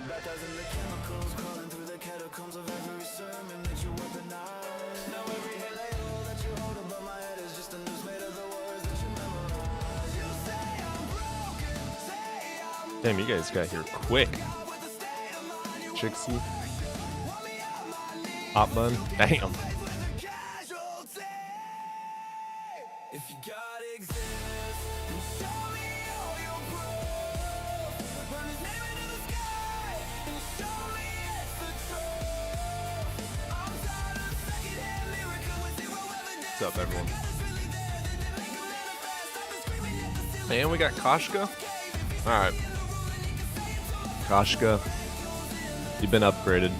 Baptizing the chemicals, crawling through the catacombs of every sermon that you weaponize. Now every halo that you hold above my head is just a noose made of the words that you memorize. You say I'm broken, say I'm Damn, you guys got here quick. Trixie. Hot bun. Damn. if you God exists, then show me all your proof. Burn his name into the sky and show me it's the truth. I'm tired of second-hand miracle with zero evidence. What's up, everyone? And we got Koshka. Alright. Koshka, you've been upgraded.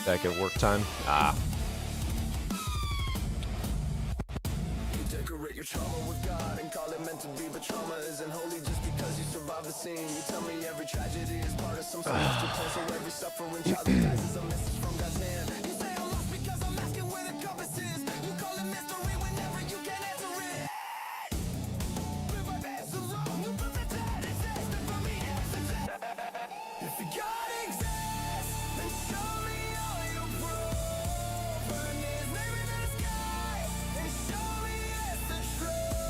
Back at work time. Ah. Decorate your trauma with God and call it meant to be, but trauma isn't holy just because you survive the scene. You tell me every tragedy is part of some sinister plan, so every suffering child dies is a message from God's hand. You say I'm lost because I'm asking where the compass is. You call it mystery whenever you can't answer it. If I've answered wrong, you put the dead and says that for me answers it. If you God exists, then show me all your proof. Burn his name into the sky and show me it's the truth.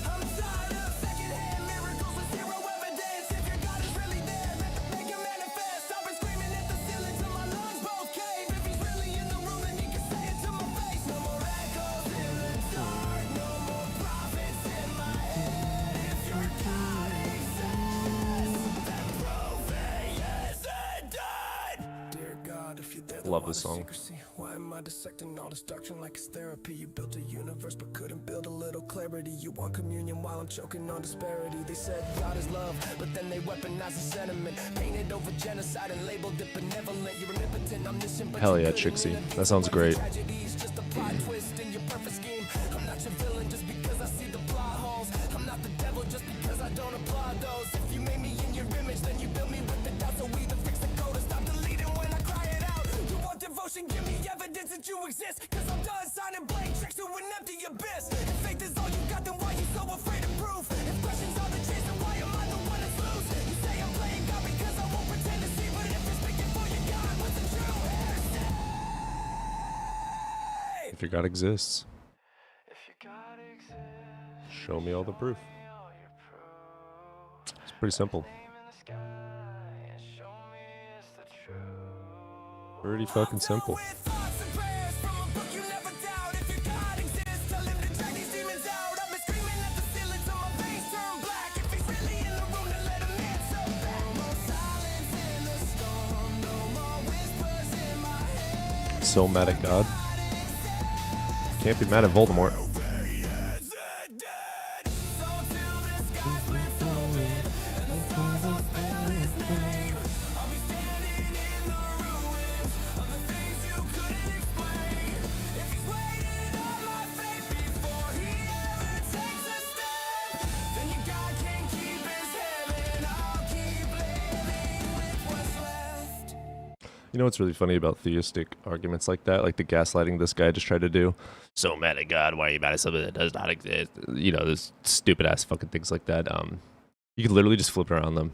I'm tired of second-hand miracles with zero evidence. If your God is really there, make him manifest. I've been screaming at the ceiling till my lungs both cave. If he's really in the room, then he can say it to my face. No more echoes in the dark, no more prophets in my head. If your God exists, then prove he isn't dead. Dear God, if you're there, then Love why this the song. secrecy? Why am I dissecting all this doctrine like it's therapy? You built a universe but couldn't build a little clarity. You want communion while I'm choking on disparity. They said God is love, but then they weaponized the sentiment, painted over genocide and labeled it benevolent. You're omnipotent, omniscient, but Hell you yeah, couldn't Trixie. intervene. That sounds great. Tragedy is just a plot twist in your perfect scheme. I'm not your villain just because I see the plot holes. I'm not the devil just because I don't applaud those. If you made me in your image, then you built me with the doubt. So either fix the code or stop deleting when I cry it out. You want devotion, give me evidence that you exist. Cause I'm done signing blank checks to an empty abyss. If faith is all you got, then why you so afraid of proof? If questions are the chase, then why am I the one that's loose? You say I'm playing God because I won't pretend to see. But if you're speaking for your God, what's the true heresy? If your God exists, If your God exists, show me all the proof. all your proof. It's pretty simple. Name in the sky and show me it's the truth. Pretty fucking simple. With thoughts and prayers from a book you never doubt. If your God exists, tell him to drag these demons out. I've been screaming at the ceiling till my veins turn black. If he's really in the room, then let him answer back. No more silence in the storm, no more whispers in my head. So mad at God. Can't be mad at Voldemort. He isn't dead. So till the skies lift open and the stars all spell his name, I'll be standing in the ruins of the things you couldn't explain. If he's waiting on my faith before he ever takes a step, then your God can keep his heaven. I'll keep living with what's left. You know what's really funny about theistic arguments like that? Like the gaslighting this guy just tried to do. So mad at God, why are you mad at something that does not exist? You know, those stupid ass fucking things like that. You could literally just flip it around them.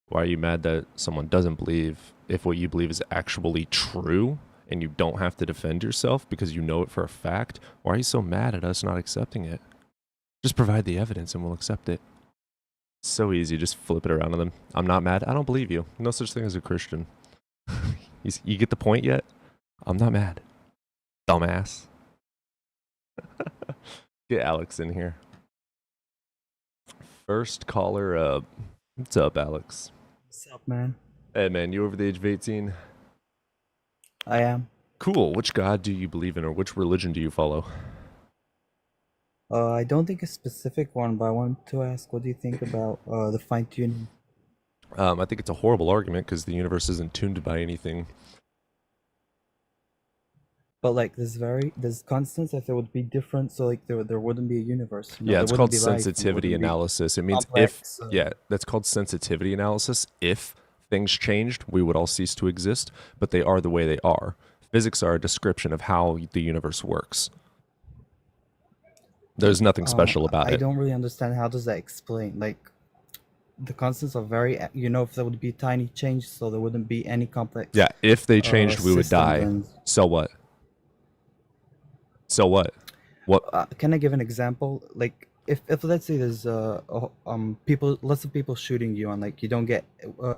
Why are you mad that someone doesn't believe if what you believe is actually true and you don't have to defend yourself because you know it for a fact? Why are you so mad at us not accepting it? Just provide the evidence and we'll accept it. So easy, just flip it around to them. I'm not mad. I don't believe you. No such thing as a Christian. You get the point yet? I'm not mad. Dumbass. Get Alex in here. First caller up. What's up, Alex? What's up, man? Hey, man, you over the age of 18? I am. Cool. Which God do you believe in or which religion do you follow? I don't think a specific one, but I wanted to ask, what do you think about the fine tuning? I think it's a horrible argument because the universe isn't tuned by anything. But like, there's constants that there would be different, so like there wouldn't be a universe. You know, Yeah, there it's wouldn't called be life, and there sensitivity wouldn't be analysis. It means if, complex. yeah, that's called sensitivity analysis. If things changed, we would all cease to exist, but they are the way they are. Physics are a description of how the universe works. There's nothing special about I it. don't really understand how does that explain. Like, the constants are very, you know, if there would be tiny change, so there wouldn't be any complex Yeah, if they changed, we would systems. die. And So what? So what? What? can I give an example? Like, if let's say there's people, lots of people shooting you, and like you don't get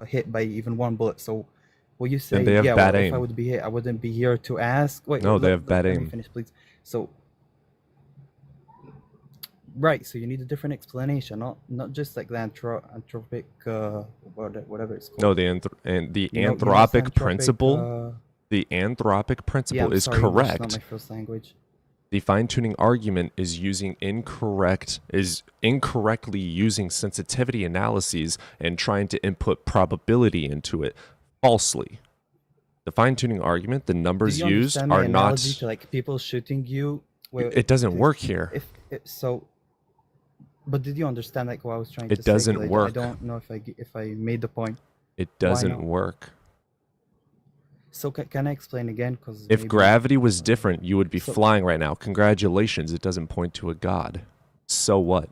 hit by even one bullet, so will you say, Then they have yeah, bad well, if I aim. would be hit, I wouldn't be here to ask? Wait, No, they have bad let me aim. finish, please. So, right, so you need a different explanation, not just like the anthropic whatever it's called. No, the You know this anthropic anthropic principle. The anthropic yeah, principle I'm is sorry, English is not correct. my first language. The fine-tuning argument is incorrectly using sensitivity analyses and trying to input probability into it falsely. The fine-tuning argument, the Did numbers you used understand my are analogy not. to like people shooting you? Wait, It doesn't work here. if so, but did you understand like what I was trying It to say? 'Cause doesn't I work. don't know if I made the point. It Why doesn't not? work. So can I explain again? Because If maybe gravity was different, you would be so flying right now. Congratulations, it doesn't point to a god. So what?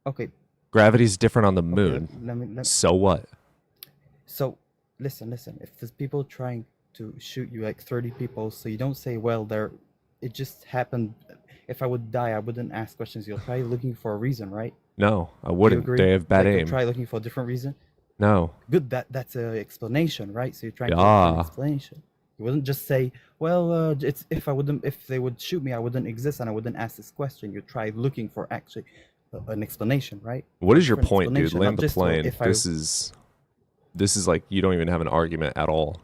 okay, Gravity's different on the okay. moon. Let So what? so listen. If there's people trying to shoot you, like 30 people, so you don't say, well, it just happened. If I would die, I wouldn't ask questions. You'll try looking for a reason, right? No, I Do you wouldn't. agree? They have bad Like you'll aim. try looking for a different reason. No. Good, that's a explanation, right? So you're trying to look for an Yeah. explanation. You wouldn't just say, well, it's if they would shoot me, I wouldn't exist and I wouldn't ask this question. You try looking for actually an explanation, right? What is your Different point, dude? explanation, Land not the just, well, plane. if I This is like you don't even have an argument at all.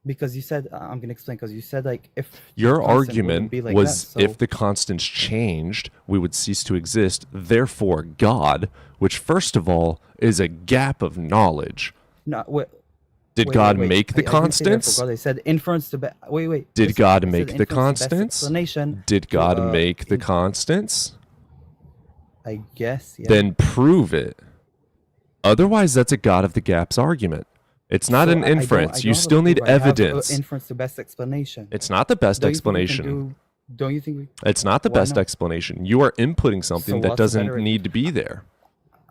because you said I'm gonna explain because you said like if Your constant wouldn't argument be like was that, so if the constants changed, we would cease to exist. Therefore, God, which first of all is a gap of knowledge. no wait Did wait God wait wait. make the I didn't say therefore constants? God. I said inference to best. Wait. Did Listen. God I said make the inference to best constants? explanation. Did To God make the in, constants? I guess yeah. Then prove it. Otherwise, that's a God of the gaps argument. It's not So an I don't inference. You have a still need proof. I have evidence. inference to best explanation. It's not the best Don't you think we can explanation. Don't you think we? It's not the Why best not? explanation. You are inputting So something that what's a doesn't better? need to be there.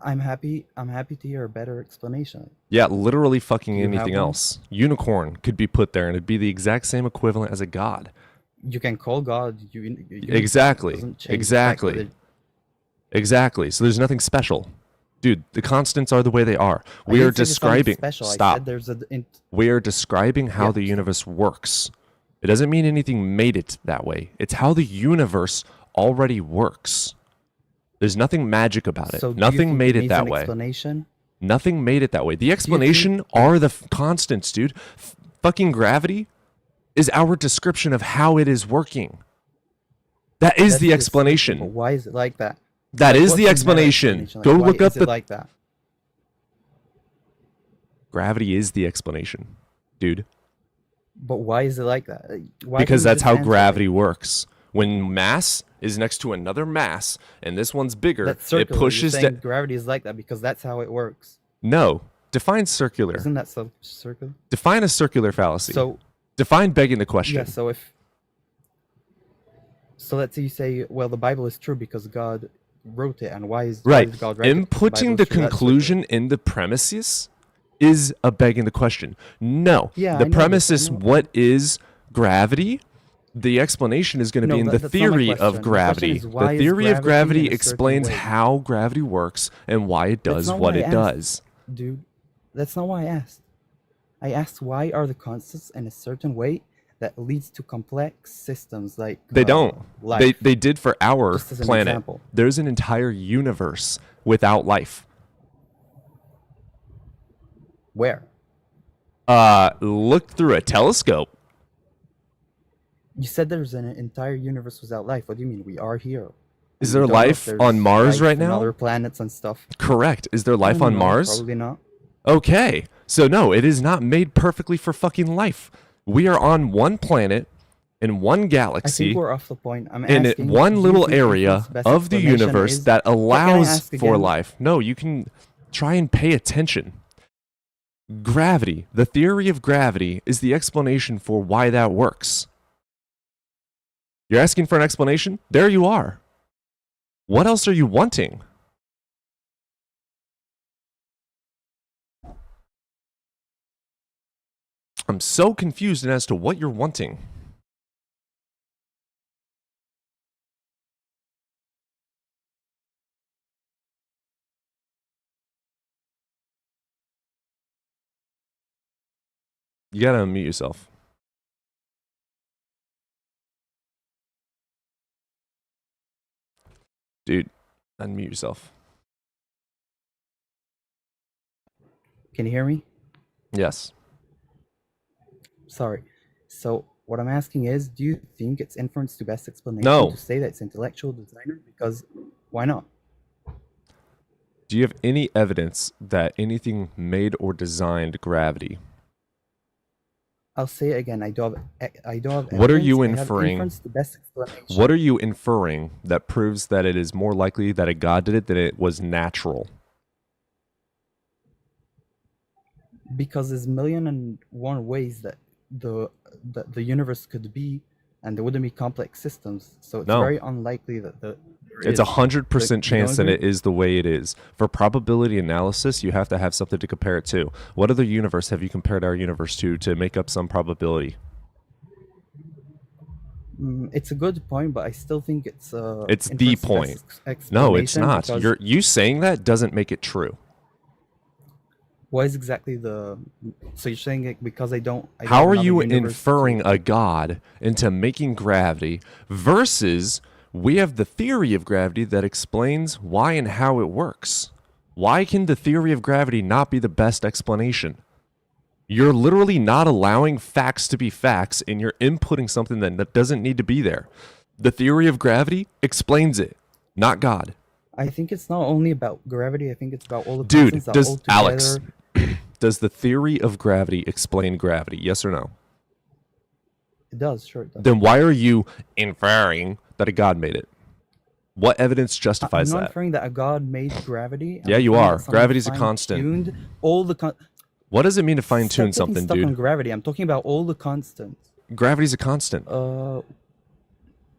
I'm happy to hear a better explanation. Yeah, literally fucking Do you have anything one? else. Unicorn could be put there and it'd be the exact same equivalent as a god. You can call God Exactly. doesn't change the fact that Exactly. Exactly. So there's nothing special. Dude, the constants are the way they are. I We are didn't say there's something describing. special. I Stop. said there's We are describing how yeah. the universe works. It doesn't mean anything made it that way. It's how the universe already works. There's nothing magic about it. So do you Nothing think made it needs that an way. explanation? Nothing made it that way. The Do you think explanation are the constants, dude. Fucking gravity is our description of how it is working. That is that's the the description? But explanation. why is it like that? That Like, is what's the the meta explanation. explanation? Like, Go why look up is it the like that? gravity is the explanation, dude. But why is it like that? Why Because didn't you that's just how answer gravity it? works. When mass is next to another mass and this one's bigger, That's it circular. You're pushes saying that. gravity is like that because that's how it works. No. Define circular. Isn't that so circular? Define a circular fallacy. So Define begging the yeah. question. So let's say you say, well, the Bible is true because God wrote it, and why Right. did God write it? Because the Inputting Bible the is true. That's circular. conclusion in the premises is a begging the question. No. Yeah, The I know premise this. I is know. what is gravity? The explanation is going to No, be in the that's not my theory question. of My question gravity. is, why The is theory of gravity gravity in a certain explains way? how gravity works and why it That's does not what why I it asked, does. dude. That's not why I asked. I asked why are the constants in a certain way that leads to complex systems like They don't. life. They did for our Just as an planet. example. There's an entire universe without life. Where? Look through a telescope. You said there's an entire universe without life. What do you mean? We are here. And there we don't know if life there's on Mars life right in now? other planets and stuff. Correct. Is there I life don't on know, Mars? Probably not. Okay. So no, it is not made perfectly for fucking life. We are on one planet in one I galaxy think we're off the point. I'm in asking, one do you little think area inference best of the explanation universe is- that Can I allows ask for again? life. No, you can try and pay attention. Gravity, the theory of gravity, is the explanation for why that works. You're asking for an explanation? There you are. What else are you wanting? I'm so confused as to what you're wanting. You gotta unmute yourself. Dude, unmute yourself. Can you hear me? Yes. Sorry. So what I'm asking is, do you think it's inference to best explanation No. to say that it's intellectual designer? Because why not? Do you have any evidence that anything made or designed gravity? I'll say it again. I do have What are evidence. you I have inferring? inference to best explanation. What are you inferring that proves that it is more likely that a god did it than it was natural? Because there's 1,000,001 ways that the universe could be, and there wouldn't be complex systems. So it's No. very unlikely that It's 100% You don't chance that agree? it is the way it is. For probability analysis, you have to have something to compare it to. What other universe have you compared our universe to make up some probability? It's a good point, but I still think it's It's the inference to point. best No, it's explanation not. because You saying that doesn't make it true. what is exactly the? So you're saying it because I don't How have are another you universe inferring to- a god into making gravity versus we have the theory of gravity that explains why and how it works? Why can the theory of gravity not be the best explanation? You're literally not allowing facts to be facts and you're inputting something that doesn't need to be there. The theory of gravity explains it, not God. I think it's not only about gravity. I think it's about all the Dude, constants that does all Alex, together. does the theory of gravity explain gravity? Yes or no? It does, sure. It does. Then why are you inferring that a god made it? What evidence I'm justifies not that? inferring that a god made gravity. I'm Yeah, you inferring that are. someone Gravity's a constant. fine-tuned all the What does it mean to fine Stop tune getting something, stuck on dude? gravity. I'm talking about all the constants. Gravity's a constant.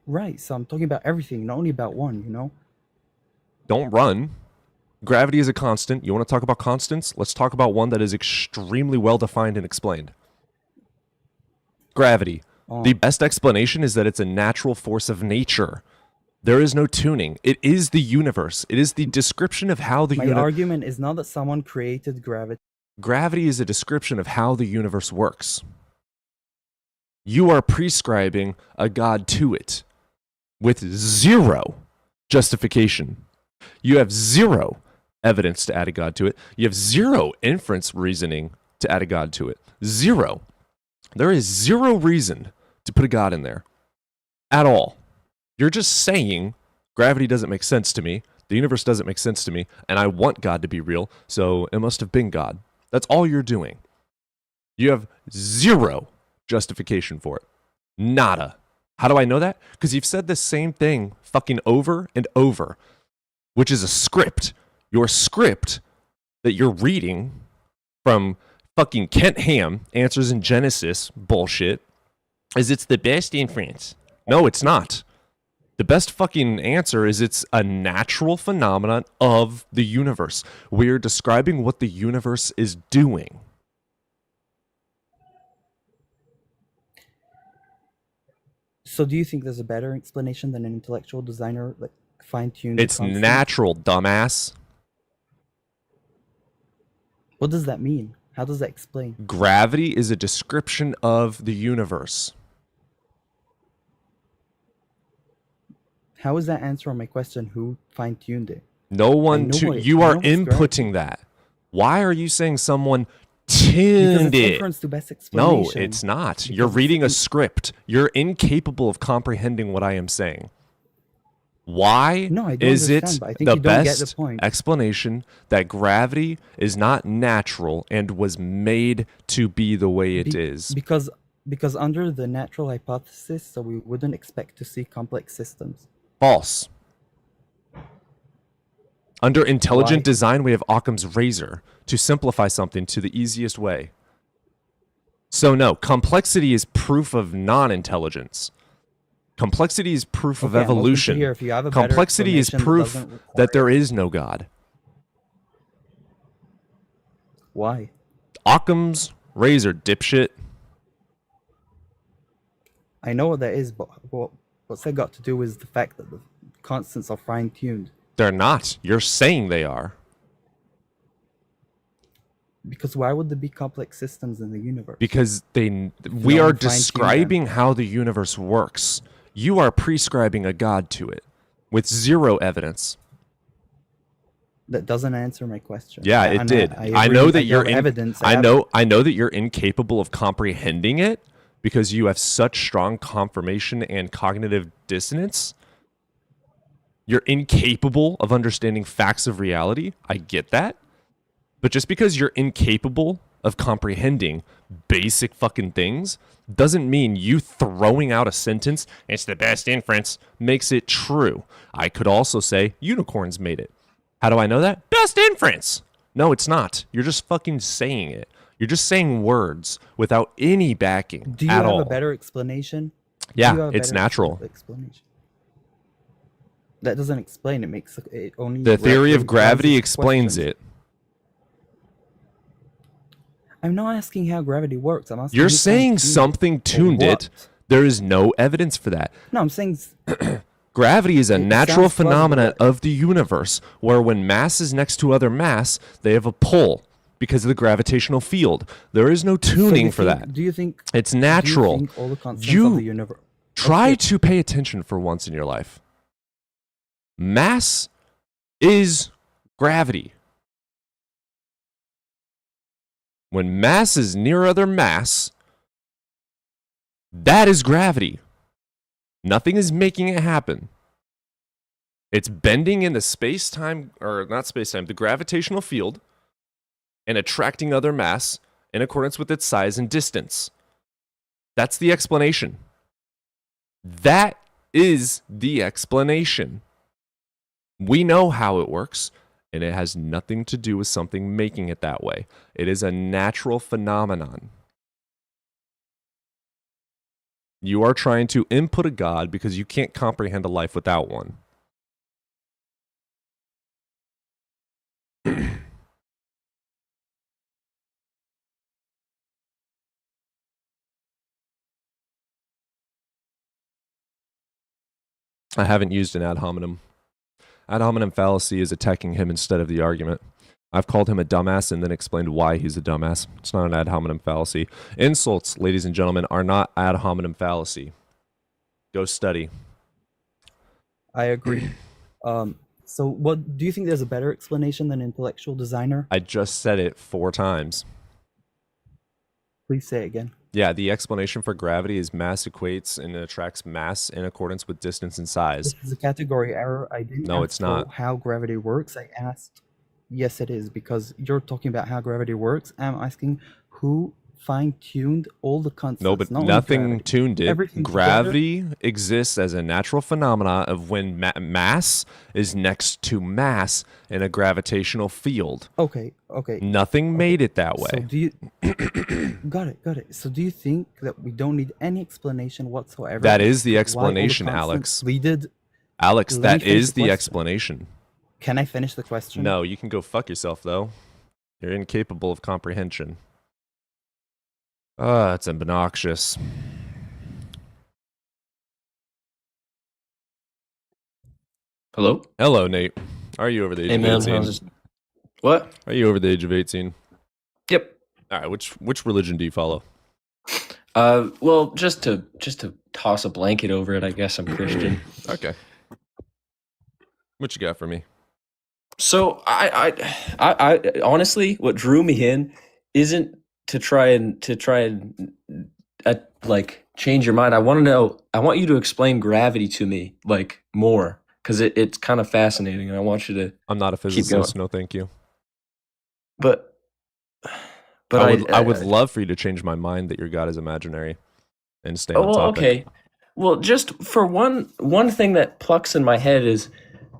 Right. So I'm talking about everything, not only about one. You know. Don't run. Gravity is a constant. You want to talk about constants? Let's talk about one that is extremely well defined and explained. Gravity. Oh. The best explanation is that it's a natural force of nature. There is no tuning. It is the universe. It is the description of how the My universe... argument is not that someone created gravity. Gravity is a description of how the universe works. You are prescribing a god to it with zero justification. You have zero evidence to add a god to it. You have zero inference reasoning to add a god to it. Zero. There is zero reason to put a god in there at all. You're just saying gravity doesn't make sense to me, the universe doesn't make sense to me, and I want God to be real, so it must have been God. That's all you're doing. You have zero justification for it. Nada. How do I know that? Because you've said the same thing fucking over and over, which is a script. Your script that you're reading from fucking Kent Ham, Answers in Genesis bullshit, is it's the best inference. No, it's not. The best fucking answer is it's a natural phenomenon of the universe. We're describing what the universe is doing. So do you think there's a better explanation than an intellectual designer, like fine-tuned? It's natural, dumbass. What does that mean? How does that explain? Gravity is a description of the universe. How is that answering my question? Who fine-tuned it? No one know to what- you I are know what's gravity. inputting that. Why are you saying someone Because tuned it's it? inference to best No, explanation. it's not. Because You're it's reading a in- script. You're incapable of comprehending what I am saying. Why No, I do is understand, it but I think the you don't get the best point. explanation that gravity is not natural and was made to be the way it Be- is? because under the natural hypothesis, so we wouldn't expect to see complex systems. False. Under intelligent Why? design, we have Occam's razor to simplify something to the easiest way. So no, complexity is proof of non-intelligence. Complexity is proof of Okay, I'm open to evolution. hear if you have a better Complexity is explanation that proof doesn't require that there is no God. Why? Occam's razor, dipshit. I know what that is, but what's that got to do with the fact that the constants are fine-tuned? They're not. You're saying they are. Because why would there be complex systems in the universe? Because we no are one fine-tuned them. describing how the universe works. You are prescribing a God to it with zero evidence. That doesn't answer my question. Yeah, it did. I agree, know that do you're have evidence. I know that you're incapable of comprehending it because you have such strong confirmation and cognitive dissonance. You're incapable of understanding facts of reality. I get that. But just because you're incapable of comprehending basic fucking things doesn't mean you throwing out a sentence, it's the best inference, makes it true. I could also say unicorns made it. How do I know that? Best inference. No, it's not. You're just fucking saying it. You're just saying words without any backing Do you at have all. a better explanation? Yeah, it's natural. Explanation. That doesn't explain. It makes it only. The theory of raises gravity explains questions. it. I'm not asking how gravity works. I'm asking. You're who saying fine-tuned something it. tuned Or it. what? There is no evidence for that. No, I'm saying. Gravity is a It natural sounds plausible, phenomenon but- of the universe where when mass is next to other mass, they have a pull because of the gravitational field. There is no tuning for that. Do you think It's natural. Do you think all the constants You of the universe? Try to pay attention for once in your life. Mass is gravity. When mass is near other mass, that is gravity. Nothing is making it happen. It's bending in the space-time, or not space-time, the gravitational field, and attracting other mass in accordance with its size and distance. That's the explanation. That is the explanation. We know how it works, and it has nothing to do with something making it that way. It is a natural phenomenon. You are trying to input a God because you can't comprehend a life without one. I haven't used an ad hominem. Ad hominem fallacy is attacking him instead of the argument. I've called him a dumbass and then explained why he's a dumbass. It's not an ad hominem fallacy. Insults, ladies and gentlemen, are not ad hominem fallacy. Go study. I agree. So, what do you think? There's a better explanation than intellectual designer? I just said it 4 times. Please say it again. Yeah, the explanation for gravity is mass equates and attracts mass in accordance with distance and size. This is a category error. I didn't. No, ask it's not. for how gravity works. I asked. Yes, it is, because you're talking about how gravity works. I'm asking who fine-tuned all the constants. No, but not only nothing gravity. tuned it. Everything Gravity exists as a natural phenomena of when mass is next to mass in a gravitational field. Okay. Nothing made it that So way. do you got it. So do you think that we don't need any explanation whatsoever? That is the why all explanation, constants Alex. leaded? Alex, Let me that finish is the the question. explanation. Can I finish the question? No, you can go fuck yourself, though. You're incapable of comprehension. It's obnoxious. Hello? Hello, Nate. Are you over the age Hey, of man. 18? What? Are you over the age of 18? Yep. All right, which religion do you follow? Well, just to toss a blanket over it, I guess I'm Christian. Okay. What you got for me? So I honestly, what drew me in isn't to try and like change your mind. I want to know. I want you to explain gravity to me like more. because it's kind of fascinating, and I want you to I'm not a keep going. physicist. No, thank you. But I would love for you to change my mind that your God is imaginary and stay on well, topic. okay. Well, just for one thing that plucks in my head is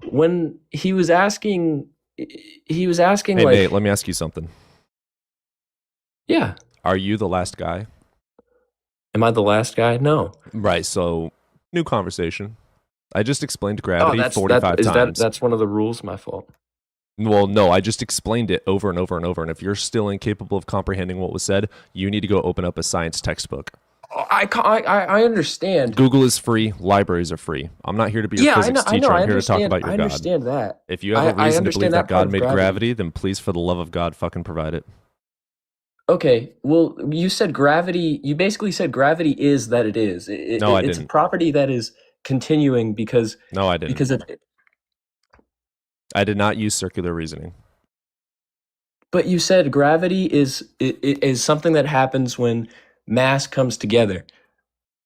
when he was asking Hey, like, Nate, let me ask you something. yeah, Are you the last guy? am I the last guy? No. Right, so new conversation. I just explained gravity that's 45 times. that's one of the rules. My fault. Well, no, I just explained it over and over and over. And if you're still incapable of comprehending what was said, you need to go open up a science textbook. I understand. Google is free. Libraries are free. I'm not here to be your physics teacher. I'm here to talk about your God. I understand that. If you have a reason to believe that God made gravity, gravity, then please, for the love of God, fucking provide it. Okay, well, you said gravity. You basically said gravity is that it is. No, I it's didn't. a property that is continuing because. No, I didn't. Because of. I did not use circular reasoning. But you said gravity is something that happens when mass comes together.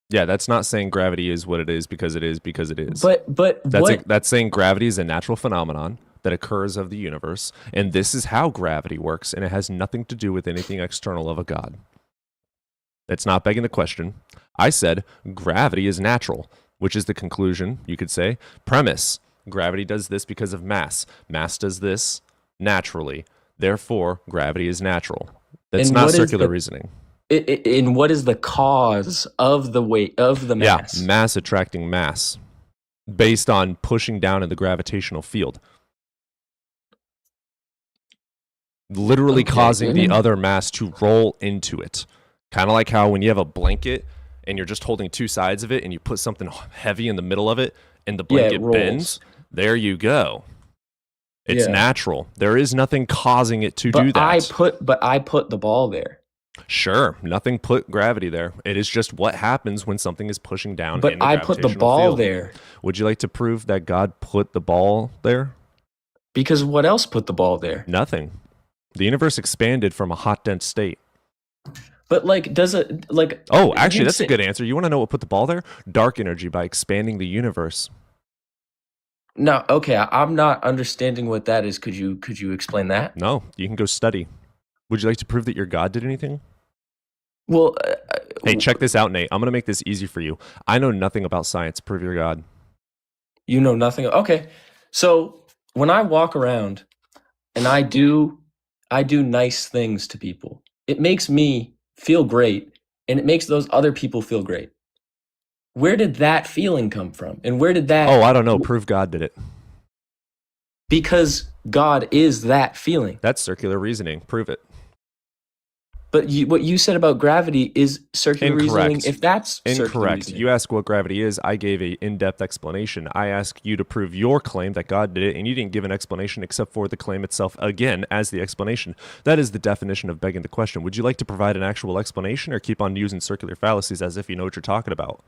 Yeah, that's not saying gravity is what it is because it is because it is. But that's saying gravity is a natural phenomenon that occurs of the universe, and this is how gravity works, and it has nothing to do with anything external of a God. That's not begging the question. I said gravity is natural, which is the conclusion, you could say. Premise: gravity does this because of mass. Mass does this naturally. Therefore, gravity is natural. That's not circular reasoning. And what is the cause of the weight of the mass? Yeah, mass attracting mass based on pushing down in the gravitational field. Literally causing the other mass to roll into it. Kind of like how when you have a blanket and you're just holding two sides of it and you put something heavy in the middle of it and the blanket bends. There you go. It's natural. There is nothing causing it to do that. I put the ball there. Sure, nothing put gravity there. It is just what happens when something is pushing down. But I put the ball there. Would you like to prove that God put the ball there? Because what else put the ball there? Nothing. The universe expanded from a hot, dense state. But does it Oh, actually, that's a good answer. You want to know what put the ball there? Dark energy by expanding the universe. No, okay, I'm not understanding what that is. Could you explain that? No, you can go study. Would you like to prove that your God did anything? Well, hey, check this out, Nate. I'm going to make this easy for you. I know nothing about science. Prove your God. You know nothing? Okay. So when I walk around and I do nice things to people, it makes me feel great and it makes those other people feel great. Where did that feeling come from? And where did that... Oh, I don't know. Prove God did it. Because God is that feeling. That's circular reasoning. Prove it. But what you said about gravity is circular reasoning. If that's incorrect, you ask what gravity is. I gave a in-depth explanation. I asked you to prove your claim that God did it, and you didn't give an explanation except for the claim itself again as the explanation. That is the definition of begging the question. Would you like to provide an actual explanation, or keep on using circular fallacies as if you know what you're talking about?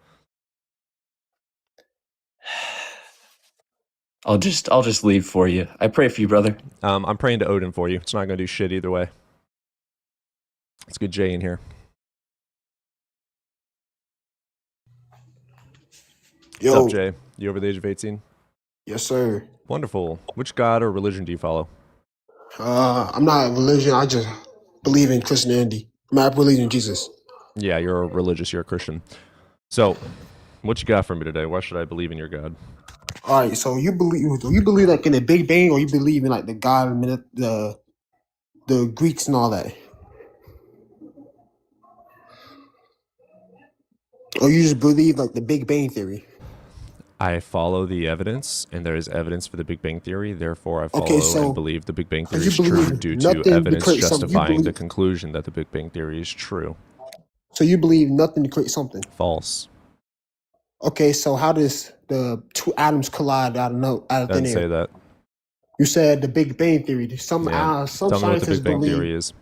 I'll just leave for you. I pray for you, brother. I'm praying to Odin for you. It's not going to do shit either way. Let's get Jay in here. Yo. What's up, Jay? You over the age of 18? Yes, sir. Wonderful. Which God or religion do you follow? I'm not a religion. I just believe in Christianity. I believe in Jesus. Yeah, you're a religious. You're a Christian. So, what you got for me today? Why should I believe in your God? All right. So do you believe like in the Big Bang, or you believe in like the God, the Greeks and all that? Or you just believe like the Big Bang Theory? I follow the evidence, and there is evidence for the Big Bang Theory. Therefore, I follow and believe the Big Bang Theory is true due to evidence justifying the conclusion that the Big Bang Theory is true. So you believe nothing to create something? False. Okay, so how does the two atoms collide out of thin air? Doesn't say that. You said the Big Bang Theory. Some Tell me what the Big Bang Theory is.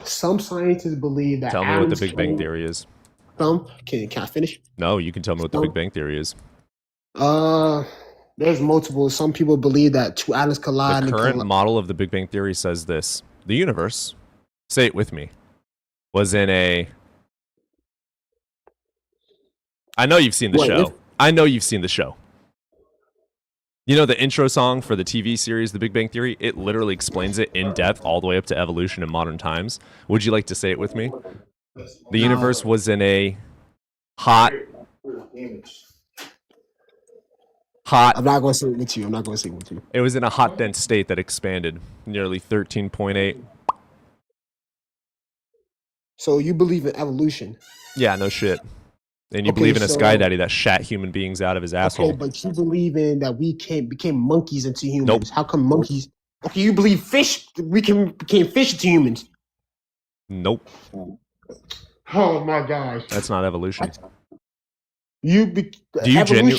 Some scientists believe that. Tell me what the Big Bang Theory is. Can I finish? No, you can tell me what the Big Bang Theory is. There's multiple. Some people believe that two atoms collide. The current model of the Big Bang Theory says this: the universe, say it with me, was in a. I know you've seen the show. I know you've seen the show. You know the intro song for the TV series The Big Bang Theory? It literally explains it in depth all the way up to evolution in modern times. Would you like to say it with me? The universe was in a hot. I'm not going to say it with you. It was in a hot, dense state that expanded nearly 13.8. So you believe in evolution? Yeah, no shit. And you Okay, believe in a so- sky daddy that shat human beings out of his asshole. Okay, but you believe in that we became monkeys into humans. Nope. How come monkeys? Okay, you believe became fish into humans. Nope. Oh my gosh. That's not evolution. Do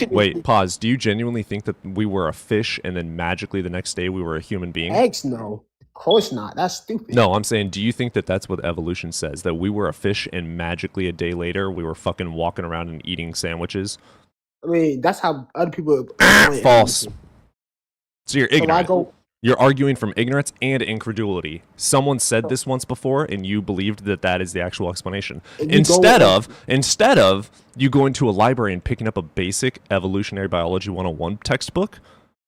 Wait, pause. Do you genuinely think that we were a fish and then magically the next day we were a human being? Eggs, no. Of course not. That's stupid. No, I'm saying, do you think that that's what evolution says? That we were a fish and magically a day later we were fucking walking around and eating sandwiches? I mean, that's how other people. False. So you're So I ignorant. go. You're arguing from ignorance and incredulity. Someone said this once before, and you believed that that is the actual explanation. And you Instead of you going to a library and picking up a basic evolutionary biology 101 textbook,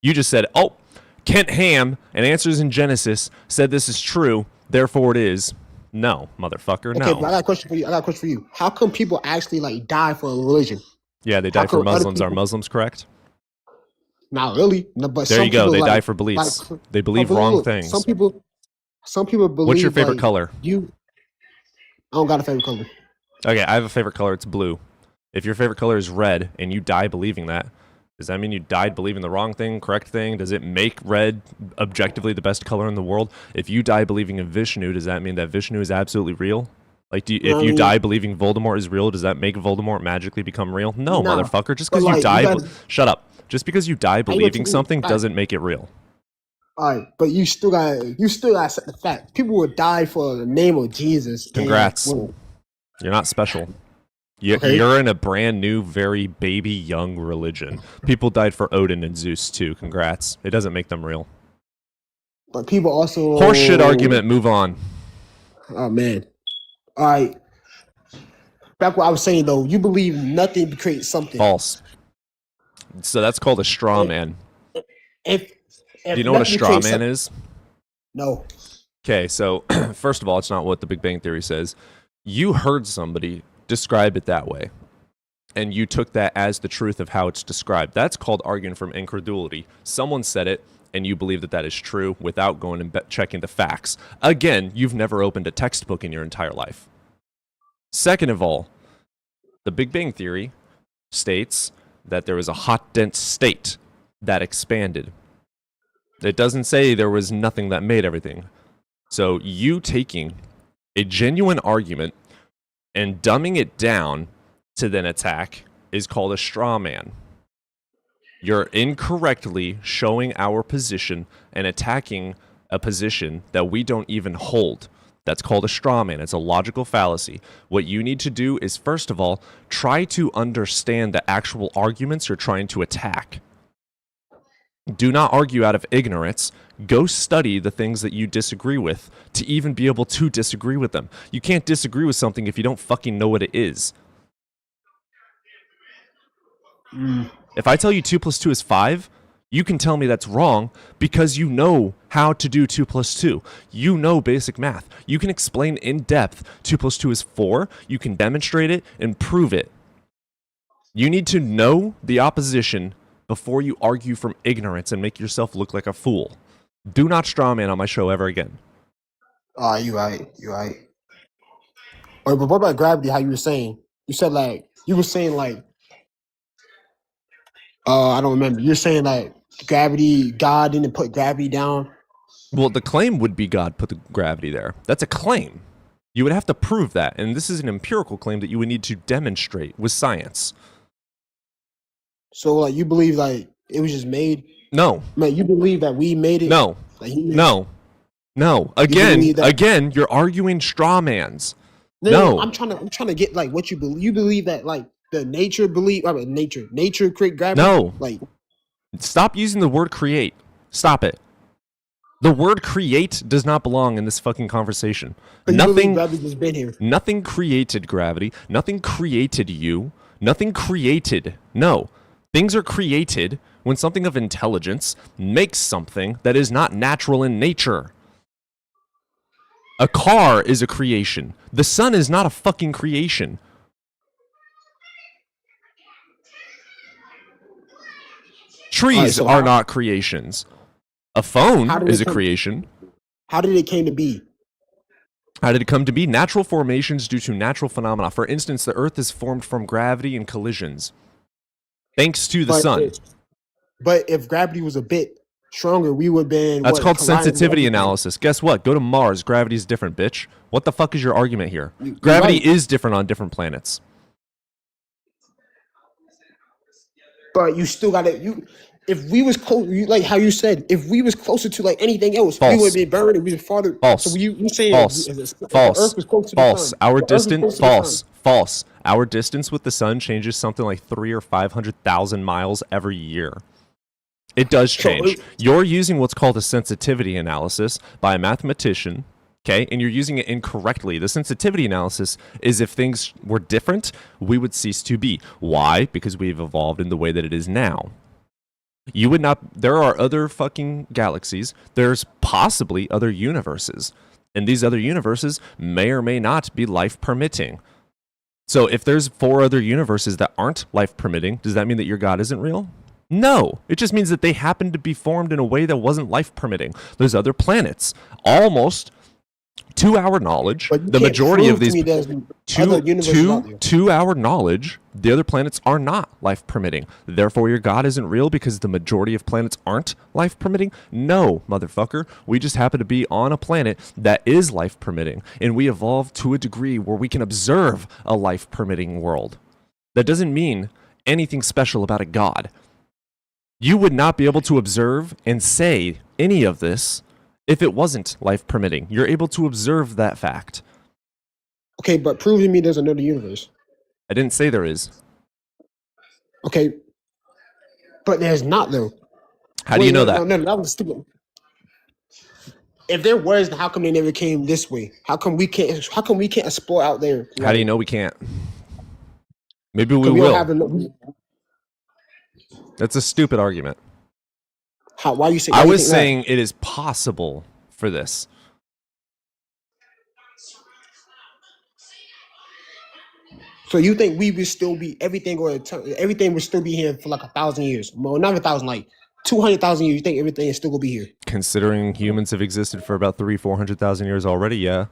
you just said, "Oh, Kent Ham and Answers in Genesis said this is true, therefore it is." No, motherfucker, Okay, no. but I got a question for you. How come people actually like die for a religion? Yeah, they die how for come other Muslims. Are people- Muslims correct? Not really. No, but There some you go. people, They like- die for beliefs. like- They believe but wrong look, things. Some people believe. What's your favorite like, color? I don't got a favorite color. Okay, I have a favorite color. It's blue. If your favorite color is red and you die believing that, does that mean you died believing the wrong thing, correct thing? Does it make red objectively the best color in the world? If you die believing in Vishnu, does that mean that Vishnu is absolutely real? Like, if you die believing Voldemort is real, does that make Voldemort magically become real? No, No. motherfucker. Just But, because you like, die... you guys- Shut up. Just because you die you believing what you something mean? doesn't make it real. All right, but you still got to accept the fact people would die for the name of Jesus. Congrats. And, You're not special. Okay. You're in a brand new, very baby young religion. People died for Odin and Zeus too. Congrats. It doesn't make them real. but people also Horseshit argument. Move on. Oh man. All right. Back what I was saying though, you believe nothing creates something. False. So that's called a straw man. If Do you know what a nothing straw creates man something- is? No. Okay, so first of all, it's not what the Big Bang Theory says. You heard somebody describe it that way, and you took that as the truth of how it's described. That's called arguing from incredulity. Someone said it, and you believe that that is true without going and checking the facts. Again, you've never opened a textbook in your entire life. Second of all, the Big Bang Theory states that there was a hot, dense state that expanded. It doesn't say there was nothing that made everything. So you taking a genuine argument and dumbing it down to then attack is called a straw man. You're incorrectly showing our position and attacking a position that we don't even hold. That's called a straw man. It's a logical fallacy. What you need to do is, first of all, try to understand the actual arguments you're trying to attack. Do not argue out of ignorance. Go study the things that you disagree with to even be able to disagree with them. You can't disagree with something if you don't fucking know what it is. If I tell you 2 + 2 is 5, you can tell me that's wrong because you know how to do 2 + 2. You know basic math. You can explain in depth 2 + 2 is 4. You can demonstrate it and prove it. You need to know the opposition before you argue from ignorance and make yourself look like a fool. Do not strawman on my show ever again. You're right. Or but what about gravity? How you were saying? You said like you were saying like I don't remember. You're saying like gravity, God didn't put gravity down. Well, the claim would be God put the gravity there. That's a claim. You would have to prove that, and this is an empirical claim that you would need to demonstrate with science. So like you believe like it was just made? No, Man, you believe that we made it? no, Like, he made it? no. believe that- Again, you're arguing straw mans. No, No. I'm trying to get like what you believe. You believe that like the nature create gravity? No. Like Stop using the word create. Stop it. The word create does not belong in this fucking conversation. but you believe Nothing. gravity just been here. Nothing created gravity. Nothing created you. Nothing created. No. Things are created when something of intelligence makes something that is not natural in nature. A car is a creation. The sun is not a fucking creation. Trees so are how- not creations. A How phone did is it a come- creation. How did it came to be? How did it come to be? Natural formations due to natural phenomena. For instance, the Earth is formed from gravity and collisions. Thanks to the sun. But if gravity was a bit stronger, we would have been. That's called colliding with sensitivity everything. analysis. Guess what? Go to Mars. Gravity is different, bitch. What the fuck is your argument here? Gravity right. is different on different planets. But you still got to. If we was close, like how you said, if we was closer to like anything else, we False. would be buried. We was farther. False. So you saying False. if the False. Earth was close to the False. sun, Our the Earth was distance. close to the False. sun. False. Our distance with the sun changes something like 300,000 or 500,000 miles every year. It does change. You're using what's called a sensitivity analysis by a mathematician, okay? And you're using it incorrectly. The sensitivity analysis is if things were different, we would cease to be. Why? Because we've evolved in the way that it is now. You would not. There are other fucking galaxies. There's possibly other universes. And these other universes may or may not be life permitting. So if there's 4 other universes that aren't life permitting, does that mean that your God isn't real? No. It just means that they happen to be formed in a way that wasn't life permitting. There's other planets. Almost, to our knowledge, But you the can't majority of prove to these me there's other universes out there. to our knowledge, the other planets are not life permitting. Therefore, your God isn't real because the majority of planets aren't life permitting? No, motherfucker. We just happen to be on a planet that is life permitting, and we evolved to a degree where we can observe a life permitting world. That doesn't mean anything special about a God. You would not be able to observe and say any of this if it wasn't life permitting. You're able to observe that fact. Okay, but prove to me there's another universe. I didn't say there is. Okay, but there's not though. How do you know that? No, that was stupid. If there was, then how come they never came this way? How come we can't? How come we can't explore out there? How do you know we can't? Maybe we 'Cause we will. don't have enough. That's a stupid argument. How? Why you say? I was saying it is possible for this. So you think we would still be everything would still be here for like 1,000 years? Well, not 1,000, like 200,000 years. You think everything is still gonna be here? Considering humans have existed for about 300,000-400,000 years already, yeah,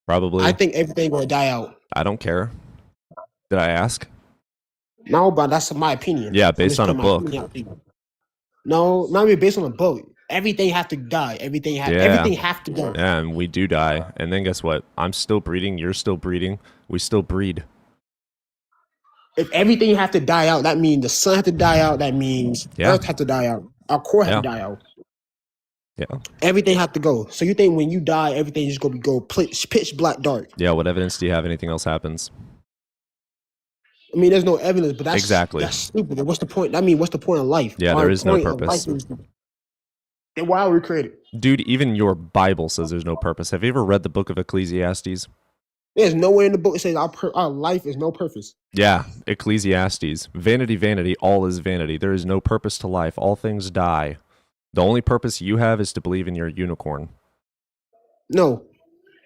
probably. I think everything gonna die out. I don't care. Did I ask? No, but that's my opinion. Yeah, I'm based just on a putting my book. opinion out there. No, not even based on a book. Everything have to die. Everything have to go. Yeah, and we do die. And then guess what? I'm still breeding. You're still breeding. We still breed. If everything have to die out, that means the sun have to die out. That means Yeah. Earth have to die out. Our core have Yeah. to die out. Yeah. Everything have to go. So you think when you die, everything is gonna go pitch black dark? Yeah, what evidence do you have anything else happens? I mean, there's no evidence, but that's Exactly. That's stupid. What's the point? I mean, what's the point of life? Yeah, Our there is no point of purpose. life is- Then why were we created? Dude, even your Bible says there's no purpose. Have you ever read the book of Ecclesiastes? There's nowhere in the book that says our life is no purpose. Yeah, Ecclesiastes. Vanity, vanity, all is vanity. There is no purpose to life. All things die. The only purpose you have is to believe in your unicorn. No,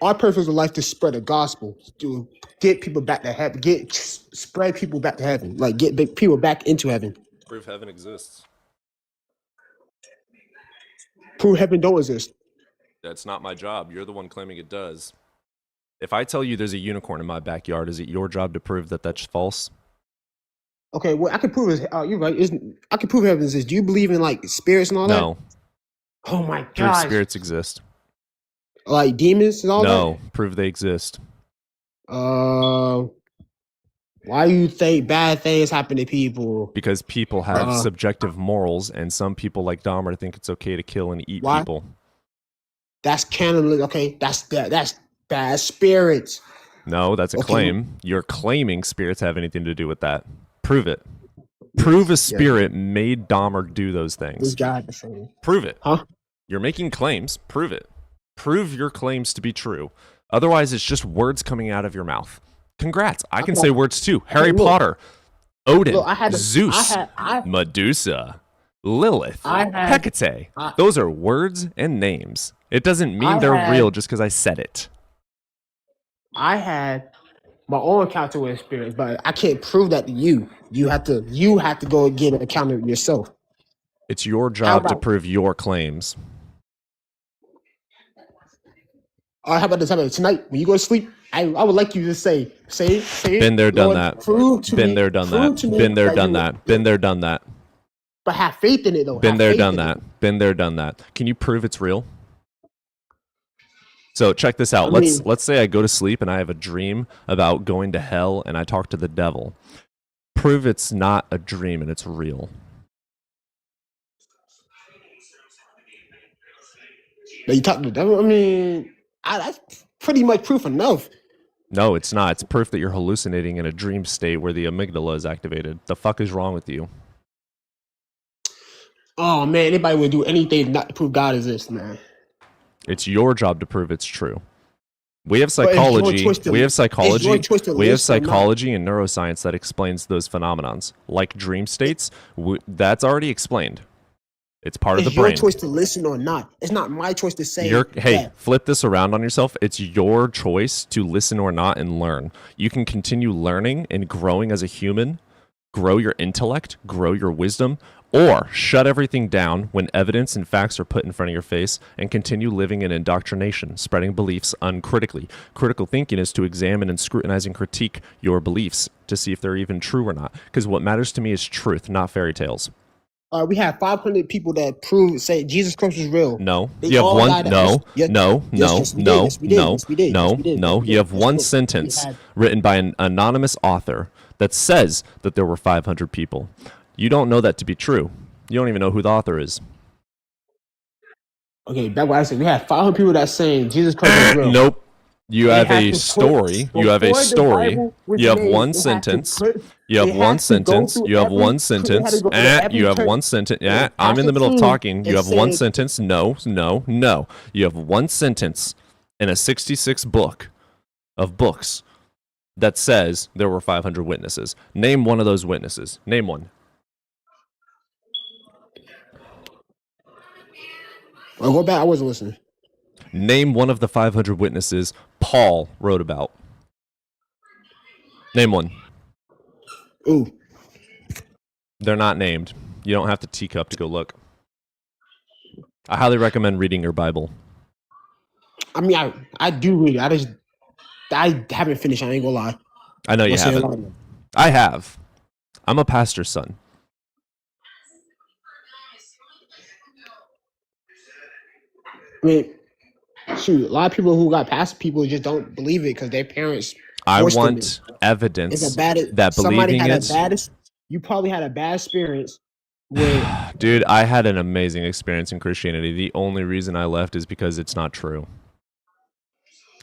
our purpose of life is to spread the gospel, to get people back to heaven, spread people back to heaven, like get people back into heaven. Prove heaven exists. Prove heaven don't exist. That's not my job. You're the one claiming it does. If I tell you there's a unicorn in my backyard, is it your job to prove that that's false? Okay, well, I can prove it. You're right. I can prove heaven exists. Do you believe in like spirits and all that? No. Oh my Prove god. spirits exist. Like demons and all No. Prove they exist. that? Why you think bad things happen to people? Because people have subjective morals, and some people like Dahmer think it's okay to kill and eat Why? people. That's canon. Okay, that's bad spirits. No, that's a Okay. claim. You're claiming spirits have anything to do with that. Prove it. Prove a spirit made Dahmer do those This things. guy the same. Prove it. Huh? You're making claims. Prove it. Prove your claims to be true. Otherwise, it's just words coming out of your mouth. Congrats. I can say words too. Harry look. Potter, Odin, Look, Zeus, I Medusa, Lilith, I had, Hecate. I, Those are words and names. It doesn't mean I they're had, real just because I said it. I had my own encounter with spirits, but I can't prove that to you. You have to go and get an account of yourself. It's your How job to about, prove your claims. how about this? How about tonight when you go to sleep? I would like you to say Been there, it, done Lord, that. prove to Been me, there, done prove to that. me Been there, that done you, that. Been there, done that. but have faith in it though. Been Have there, faith done in it. that. Been there, done that. Can you prove it's real? So check this out. I Let's mean, say I go to sleep and I have a dream about going to hell and I talk to the devil. Prove it's not a dream and it's real. that you talk to the devil. I mean, that's pretty much proof enough. No, it's not. It's proof that you're hallucinating in a dream state where the amygdala is activated. The fuck is wrong with you? Oh man, anybody would do anything not to prove God exists, man. It's your job to prove it's true. We have But it's your psychology. choice to. We have It's your psychology. choice to We have listen or not. psychology and neuroscience that explains those phenomenons, like dream states. That's already explained. It's part of the It's your brain. choice to listen or not. It's not my choice to say. Hey, that. flip this around on yourself. It's your choice to listen or not and learn. You can continue learning and growing as a human, grow your intellect, grow your wisdom, or shut everything down when evidence and facts are put in front of your face and continue living in indoctrination, spreading beliefs uncritically. Critical thinking is to examine and scrutinize and critique your beliefs to see if they're even true or not. Because what matters to me is truth, not fairy tales. We have 500 people that say Jesus Christ is real. No. They You have all one. died. No. Yes, No. yes, No. yes, we did. No. Yes, we did. No. Yes, we did. No. Yes, we did. No. Yes, we You have did. Yes, one we did. sentence We had- written by an anonymous author that says that there were 500 people. You don't know that to be true. You don't even know who the author is. Okay, that's what I said. We have 500 people that saying Jesus Christ is real. Nope. You They have have a to put- story. You have a before the story. Bible was You have made, one they had to sentence. put- You have they one had to go sentence. through You have every- one they had sentence. to go through every You have church. one sentence. Yeah, I'm in the middle of Pastor talking. You King have one said- sentence. No. You have one sentence in a 66 book of books that says there were 500 witnesses. Name one of those witnesses. Name one. Oh, go back. I wasn't listening. Name one of the 500 witnesses Paul wrote about. Name one. Ooh. They're not named. You don't have to teacup to go look. I highly recommend reading your Bible. I mean, I do read it. I haven't finished. I ain't gonna lie. I know you Let's say a haven't. lot. I have. I'm a pastor's son. I mean, shoot, a lot of people who got past people just don't believe it because their parents. I forced them want to. evidence It's a bad. that Somebody believing had it. a bad. You probably had a bad experience with. Dude, I had an amazing experience in Christianity. The only reason I left is because it's not true.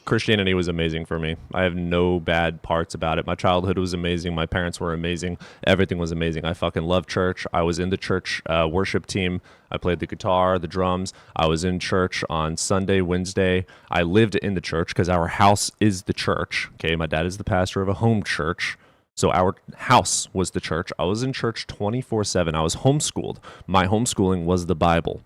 Christianity was amazing for me. I have no bad parts about it. My childhood was amazing. My parents were amazing. Everything was amazing. I fucking love church. I was in the church worship team. I played the guitar, the drums. I was in church on Sunday, Wednesday. I lived in the church because our house is the church. Okay, my dad is the pastor of a home church. So our house was the church. I was in church 24/7. I was homeschooled. My homeschooling was the Bible.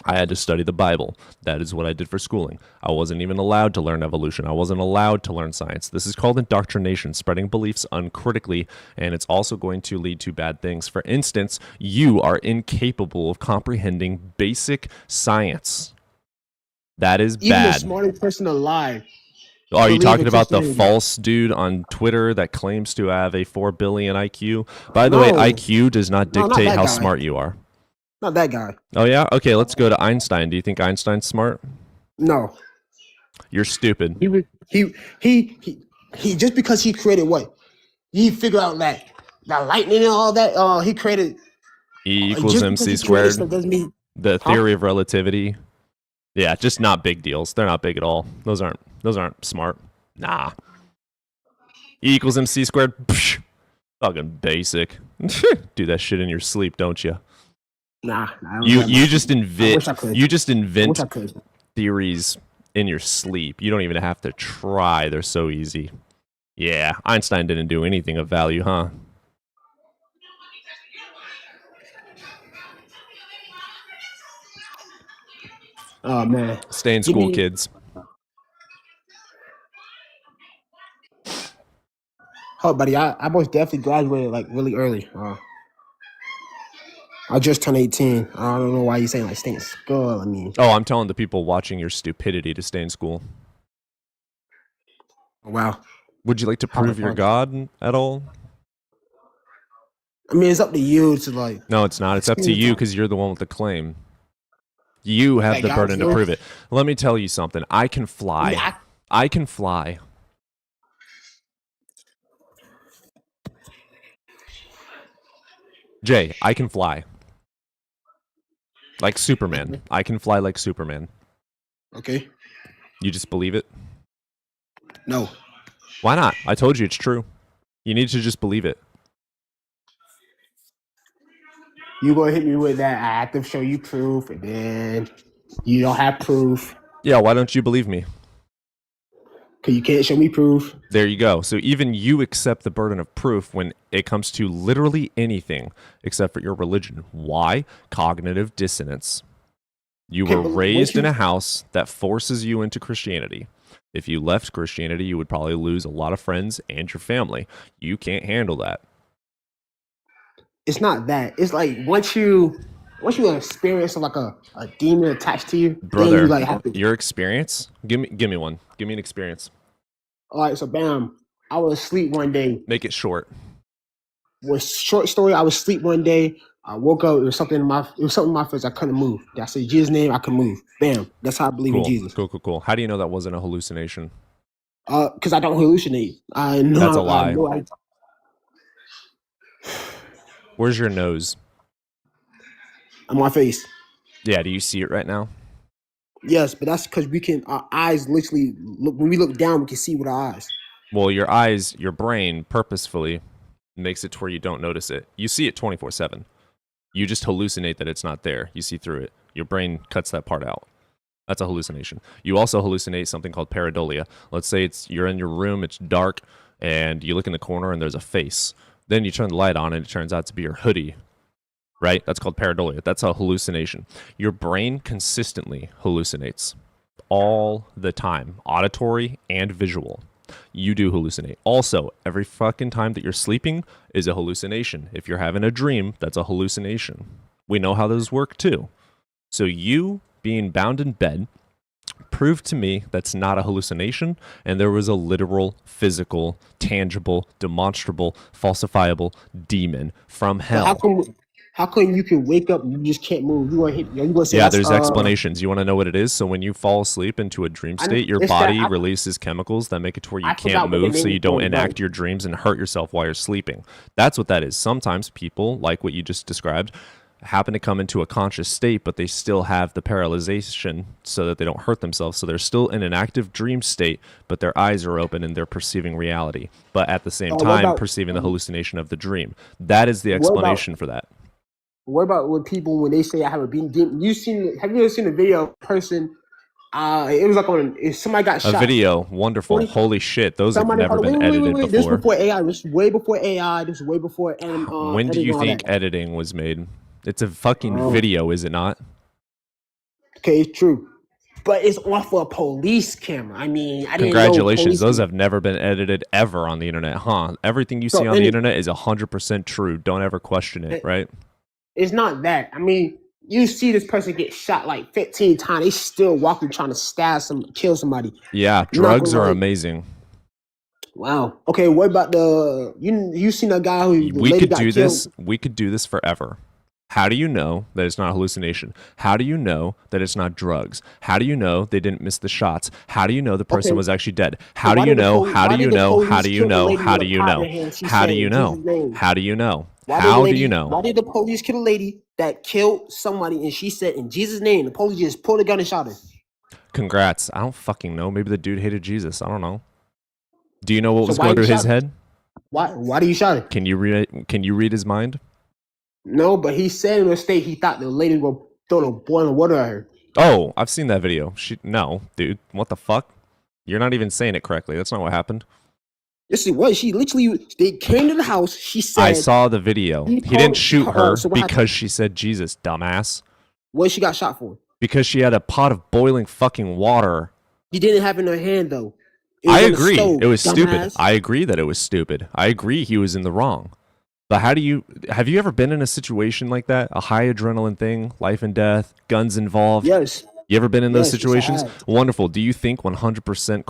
I had to study the Bible. That is what I did for schooling. I wasn't even allowed to learn evolution. I wasn't allowed to learn science. This is called indoctrination, spreading beliefs uncritically, and it's also going to lead to bad things. For instance, you are incapable of comprehending basic science. That is Even the bad. smartest person alive. Oh, are you believe talking in about the Christianity. false dude on Twitter that claims to have a 4 billion IQ? By the way, No. IQ does not No, not dictate that how guy. smart you are. Not that guy. Oh, yeah? Okay, let's go to Einstein. Do you think Einstein's smart? No. You're stupid. He was he just because he created what? He figured out that lightning and all that. He created E equals just MC because he created squared. stuff doesn't mean The theory of relativity. Yeah, just not big deals. They're not big at all. Those aren't smart. Nah. E equals MC squared. Psh, fucking basic. Do that shit in your sleep, don't you? nah. I don't You have you much. just I wish I could. invent I could. theories in your sleep. You don't even have to try. They're so easy. Yeah, Einstein didn't do anything of value, huh? Oh man. Stay in Give school, me. kids. Oh, buddy, I most definitely graduated like really early. I just turned 18. I don't know why you're saying like stay in school. I mean, Oh, I'm telling the people watching your stupidity to stay in school. wow. Would you like to prove your God at all? I mean, it's up to you to like. No, it's not. It's up to you because you're the one with the claim. You have Like, the God burden to knows. prove it. Let me tell you something. I can I fly. mean, I can fly. Jay, I can fly. Like Superman. I can fly like Superman. okay. You just believe it? No. Why not? I told you it's true. You need to just believe it. You gonna hit me with that? I have to show you proof, and then you don't have proof Yeah, why don't you believe me? because you can't show me proof. There you go. So even you accept the burden of proof when it comes to literally anything except for your religion. Why? Cognitive dissonance. You Okay, were but raised once in you- a house that forces you into Christianity. If you left Christianity, you would probably lose a lot of friends and your family. You can't handle that. It's not that. It's like once you experience like a demon attached to you, then you Brother, like have to. your experience? Give me one. Give me an experience. All right, so bam, I was asleep one day. Make it short. Was short story. I was asleep one day. I woke up. It was something in my face. I couldn't move. I said Jesus' name. I could move. Bam. That's how I believe in Cool. Jesus. Cool. How do you know that wasn't a hallucination? Because I don't hallucinate. I know. That's a I lie. know. Where's your nose? On my face. Yeah, do you see it right now? Yes, but that's because our eyes literally look. When we look down, we can see with our eyes. Well, your eyes, your brain purposefully makes it to where you don't notice it. You see it 24/7. You just hallucinate that it's not there. You see through it. Your brain cuts that part out. That's a hallucination. You also hallucinate something called pareidolia. Let's say you're in your room, it's dark, and you look in the corner and there's a face. Then you turn the light on and it turns out to be your hoodie. Right? That's called pareidolia. That's a hallucination. Your brain consistently hallucinates all the time, auditory and visual. You do hallucinate. Also, every fucking time that you're sleeping is a hallucination. If you're having a dream, that's a hallucination. We know how those work too. So you being bound in bed proved to me that's not a hallucination, and there was a literal, physical, tangible, demonstrable, falsifiable demon from But hell. how come you can wake up and you just can't move? You gonna say Yeah, that's, there's explanations. You want to know what it is? So when you fall asleep into a dream I know- state, your it's that body I- releases chemicals that make it to where you I forgot can't what the move, name so you is don't for it, enact but- your dreams and hurt yourself while you're sleeping. That's what that is. Sometimes people, like what you just described, happen to come into a conscious state, but they still have the paralyzation so that they don't hurt themselves. So they're still in an active dream state, but their eyes are open and they're perceiving reality, but at the same what time about- perceiving the hallucination of the dream. That is the What about- explanation for that. What about when people when they say I have a demon? Have you ever seen a video of a person? It was like if somebody got A shot. video, wonderful. Holy- Holy shit, those have Somebody never hold on, been edited This before. was before AI. This was way before AI. This was way before When do editing you all think that. editing was made? It's a fucking Oh. video, is it not? Okay, it's true, but it's off of a police camera. I mean, I didn't know Congratulations, police those can- have never been edited ever on the internet, huh? Everything you So, see on the and- internet is 100% true. Don't ever question it, right? It's not that. I mean, you see this person get shot like 15 kill they still walking trying to kill somebody. Yeah, Not drugs gonna are lie. amazing. Wow. Okay, what about you seen a guy who the We lady could got do killed? this. We could do this forever. How do you know that it's not a hallucination? How do you know that it's not drugs? How do you know they didn't miss the shots? How do you know the person Okay. was actually dead? How So do why you did the know? poli- How why do you did the know? How police do you kill the know? lady How with do a you pot in know? her hand? She How do said, you "In know? Jesus' name." How do you know? Why How did do you know? Why did the police kill a lady that killed somebody and she said in Jesus' name? The police just pulled a gun and shot her. Congrats. I don't fucking know. Maybe the dude hated Jesus. I don't know. Do you know what So was why going you through his shot- head? Why do you shot her? Can you read it? Can you read his mind? No, but he said in a state he thought the lady would throw the boiling water at her. Oh, I've seen that video. No, dude. What the fuck? You're not even saying it correctly. That's not what happened. This is what she literally. They came to the house. She said, I saw the video. He He told- didn't shoot her so what happened? because she said Jesus, dumbass. "What she got shot for?" Because she had a pot of boiling fucking water. She didn't have it in her hand though. It I on the agree. stove, It was stupid. dumbass. I agree that it was stupid. I agree he was in the wrong. But have you ever been in a situation like that? A high adrenaline thing, life and death, guns involved? Yes. You ever been in those Yes, yes, I situations? have. Wonderful. Do you think 100%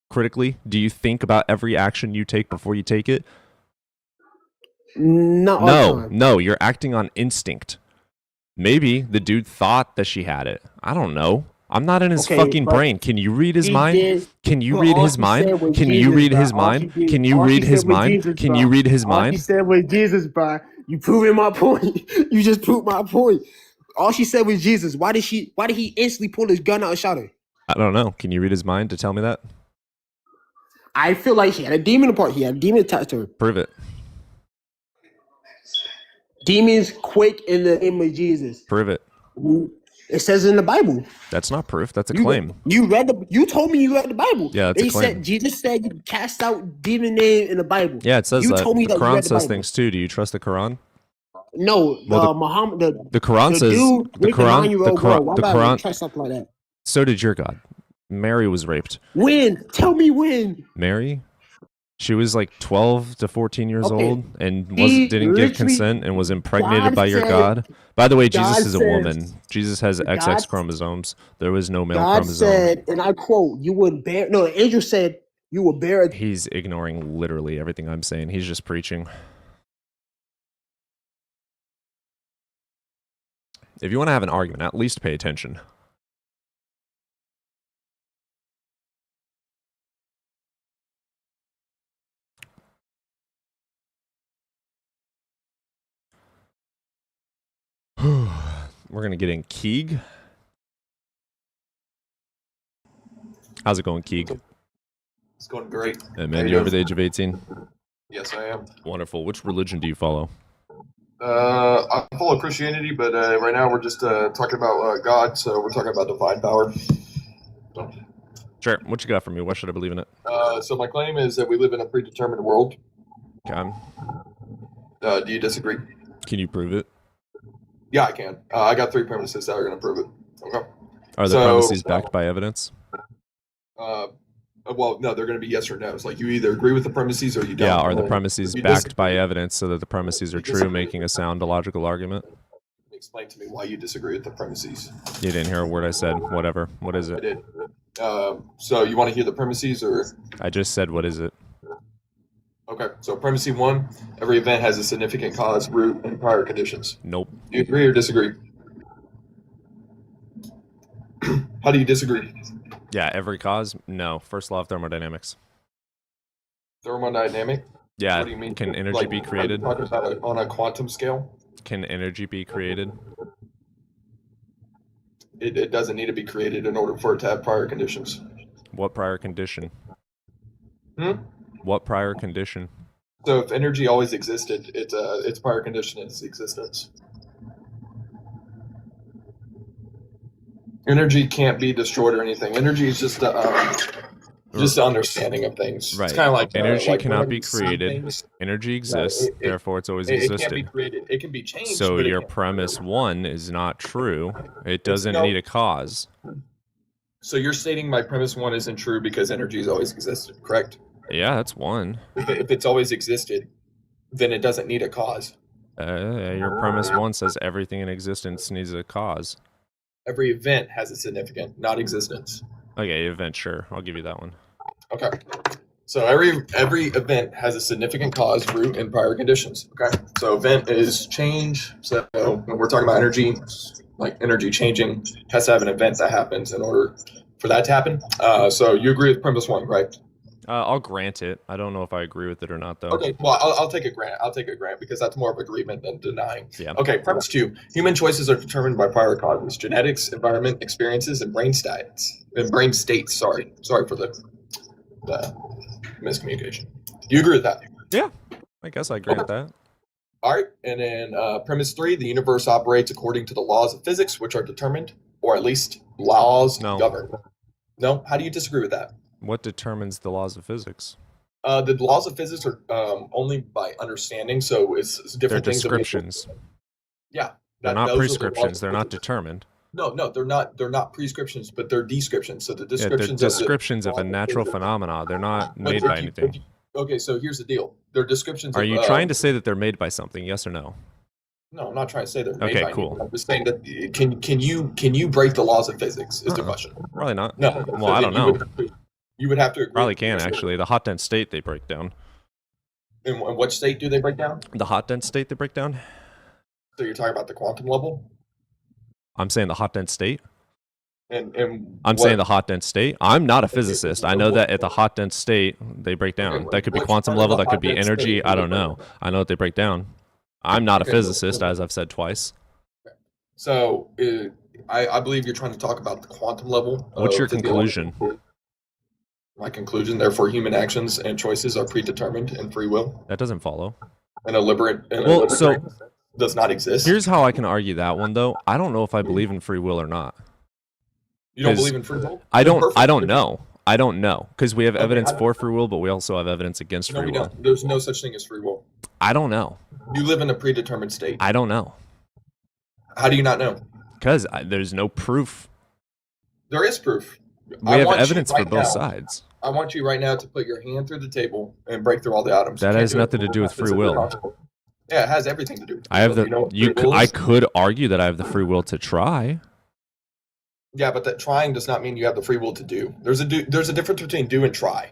critically? Do you think about every action you take before you take it? Not all the time. No, you're acting on instinct. Maybe the dude thought that she had it. I don't know. I'm not in his Okay, fucking but brain. Can you read his he mind? did- Can you but read all his he mind? said was Can you Jesus, read bro. his All mind? he did- Can you all he read his said was mind? Jesus, Can bro. you read his All mind? she said was Jesus, bro. You proving my point. You just proved my point. All she said was Jesus. Why did he instantly pull his gun out and shot her? I don't know. Can you read his mind to tell me that? I feel like he had a demon apart. He had a demon attached to her. Prove it. Demons quake in the name of Jesus. Prove it. It says in the Bible. That's not proof. That's a You- claim. You told me you read the Bible. Yeah, that's a They claim. said Jesus said you cast out demon name in the Bible. Yeah, it says you that. told me The that you Quran read the says Bible. things too. Do you trust the Quran? No, Well, Muhammad. The Quran the says dude the raped a Quran. 9-year-old girl. Why The would I Quran. trust something like that? So did your God. Mary was raped. When? Tell me when. Mary? She was like 12 to 14 years Okay. old and He didn't give literally- consent and was impregnated God by your said- God. By the way, Jesus God is a says- woman. Jesus has XX God- chromosomes. There was no male God chromosome. said, and I quote, "You would bear." No, the angel said, "You will bear." He's ignoring literally everything I'm saying. He's just preaching. If you want to have an argument, at least pay attention. We're going to get in Keeg. How's it going, Keeg? It's going great. Hey, man, you over the age of 18? Yes, I am. Wonderful. Which religion do you follow? I follow Christianity, but right now we're just talking about God, so we're talking about divine power. Sure. What you got for me? Why should I believe in it? So my claim is that we live in a predetermined world. Okay. Do you disagree? Can you prove it? Yeah, I can. I got 3 premises that are going to prove it. Okay. Are the So- premises backed by evidence? Well, no, they're going to be yes or no's. Like you either agree with the premises or you don't. Yeah, are the Well, premises you backed by disagree. evidence so that the premises are true, disagree. making a sound logical argument? Explain to me why you disagree with the premises. You didn't hear a word I said. Whatever. What is I it? did. So you want to hear the premises or? I just said, what is it? Okay, so premise 1, every event has a significant cause, root, and prior conditions. Nope. Do you agree or disagree? How do you disagree? Yeah, every cause? No. First law of thermodynamics. Thermodynamic? Yeah. What do you mean? Can energy Like, be created? talking about it on a quantum scale? Can energy be created? It doesn't need to be created in order for it to have prior conditions. What prior condition? Hmm? What prior condition? So if energy always existed, its prior condition is existence. Energy can't be destroyed or anything. Energy is just an understanding of things. Right. It's kind of like Energy like cannot whenever be you see created. things, Energy exists, therefore it's always it can't be existed. created. It can be changed. So but it your can't- premise 1 is not true. It doesn't no- need a cause. So you're stating my premise 1 isn't true because energy has always existed, correct? Yeah, that's one. If it's always existed, then it doesn't need a cause. Your premise 1 says everything in existence needs a cause. Every event has a significant, not existence. Okay, event, sure. I'll give you that one. Okay. So every event has a significant cause, root, and prior conditions. Okay. So event is change. So when we're talking about energy, like energy changing, has to have an event that happens in order for that to happen. So you agree with premise 1, right? I'll grant it. I don't know if I agree with it or not, though. Okay. Well, I'll take a grant. I'll take a grant because that's more of agreement than denying. Yeah. Okay. Premise 2: human choices are determined by prior causes, genetics, environment, experiences, and brain states. Sorry for the miscommunication. Do you agree with that? Yeah, I guess I grant that. All right. And then premise 3: the universe operates according to the laws of physics, which are determined, or at least laws No. govern. No. How do you disagree with that? What determines the laws of physics? The laws of physics are only by understanding, so it's They're different things. descriptions. Yeah. They're not those are the laws prescriptions. of They're not physics. determined. No, they're not. They're not prescriptions, but they're descriptions. So the Yeah, they're descriptions descriptions of a natural phenomena. They're not But made if by you- anything. Okay, so here's the deal. They're descriptions. Are of, you trying to say that they're made by something? Yes or no? No, I'm not trying to say they're made Okay, by cool. anything. I'm just saying that can you break the laws of physics? Is the Uh-uh. question. Probably not. No. Well, I don't know. You would have to agree. Probably can actually. The hot dense state they break down. In what state do they break down? The hot dense state they break down. So you're talking about the quantum level, I'm saying the hot dense state. and I'm what- saying the hot dense state. I'm not a physicist. I know that at the hot dense state they break down. Okay, That could be what's quantum part of level. the That could hot be dense energy. state? I don't know. I know that they break down. I'm not a Okay, physicist, as I've said twice. So I believe you're trying to talk about the quantum level. What's of your physiology. conclusion? My conclusion, therefore, human actions and choices are predetermined and free will, That doesn't follow. and a liberate so does not exist. Here's how I can argue that one, though. I don't know if I believe in free will or not. You don't 'cause believe in free will? I Then don't. perfect. I don't know. I don't know because we have Okay, evidence I don't- for free will, but we also have evidence against No, free we will. don't. There's no such thing as free will. I don't know. You live in a predetermined state. I don't know How do you not know? because there's no proof. There is proof. We have evidence for both sides. I want you right now to put your hand through the table and break through all the atoms. That You can't has do it. nothing to do with It's free will. impossible. Yeah, it has everything to do with free I have will. the. You know what You. free will I is? could argue that I have the free will to try. Yeah, but that trying does not mean you have the free will to do. There's a difference between do and try.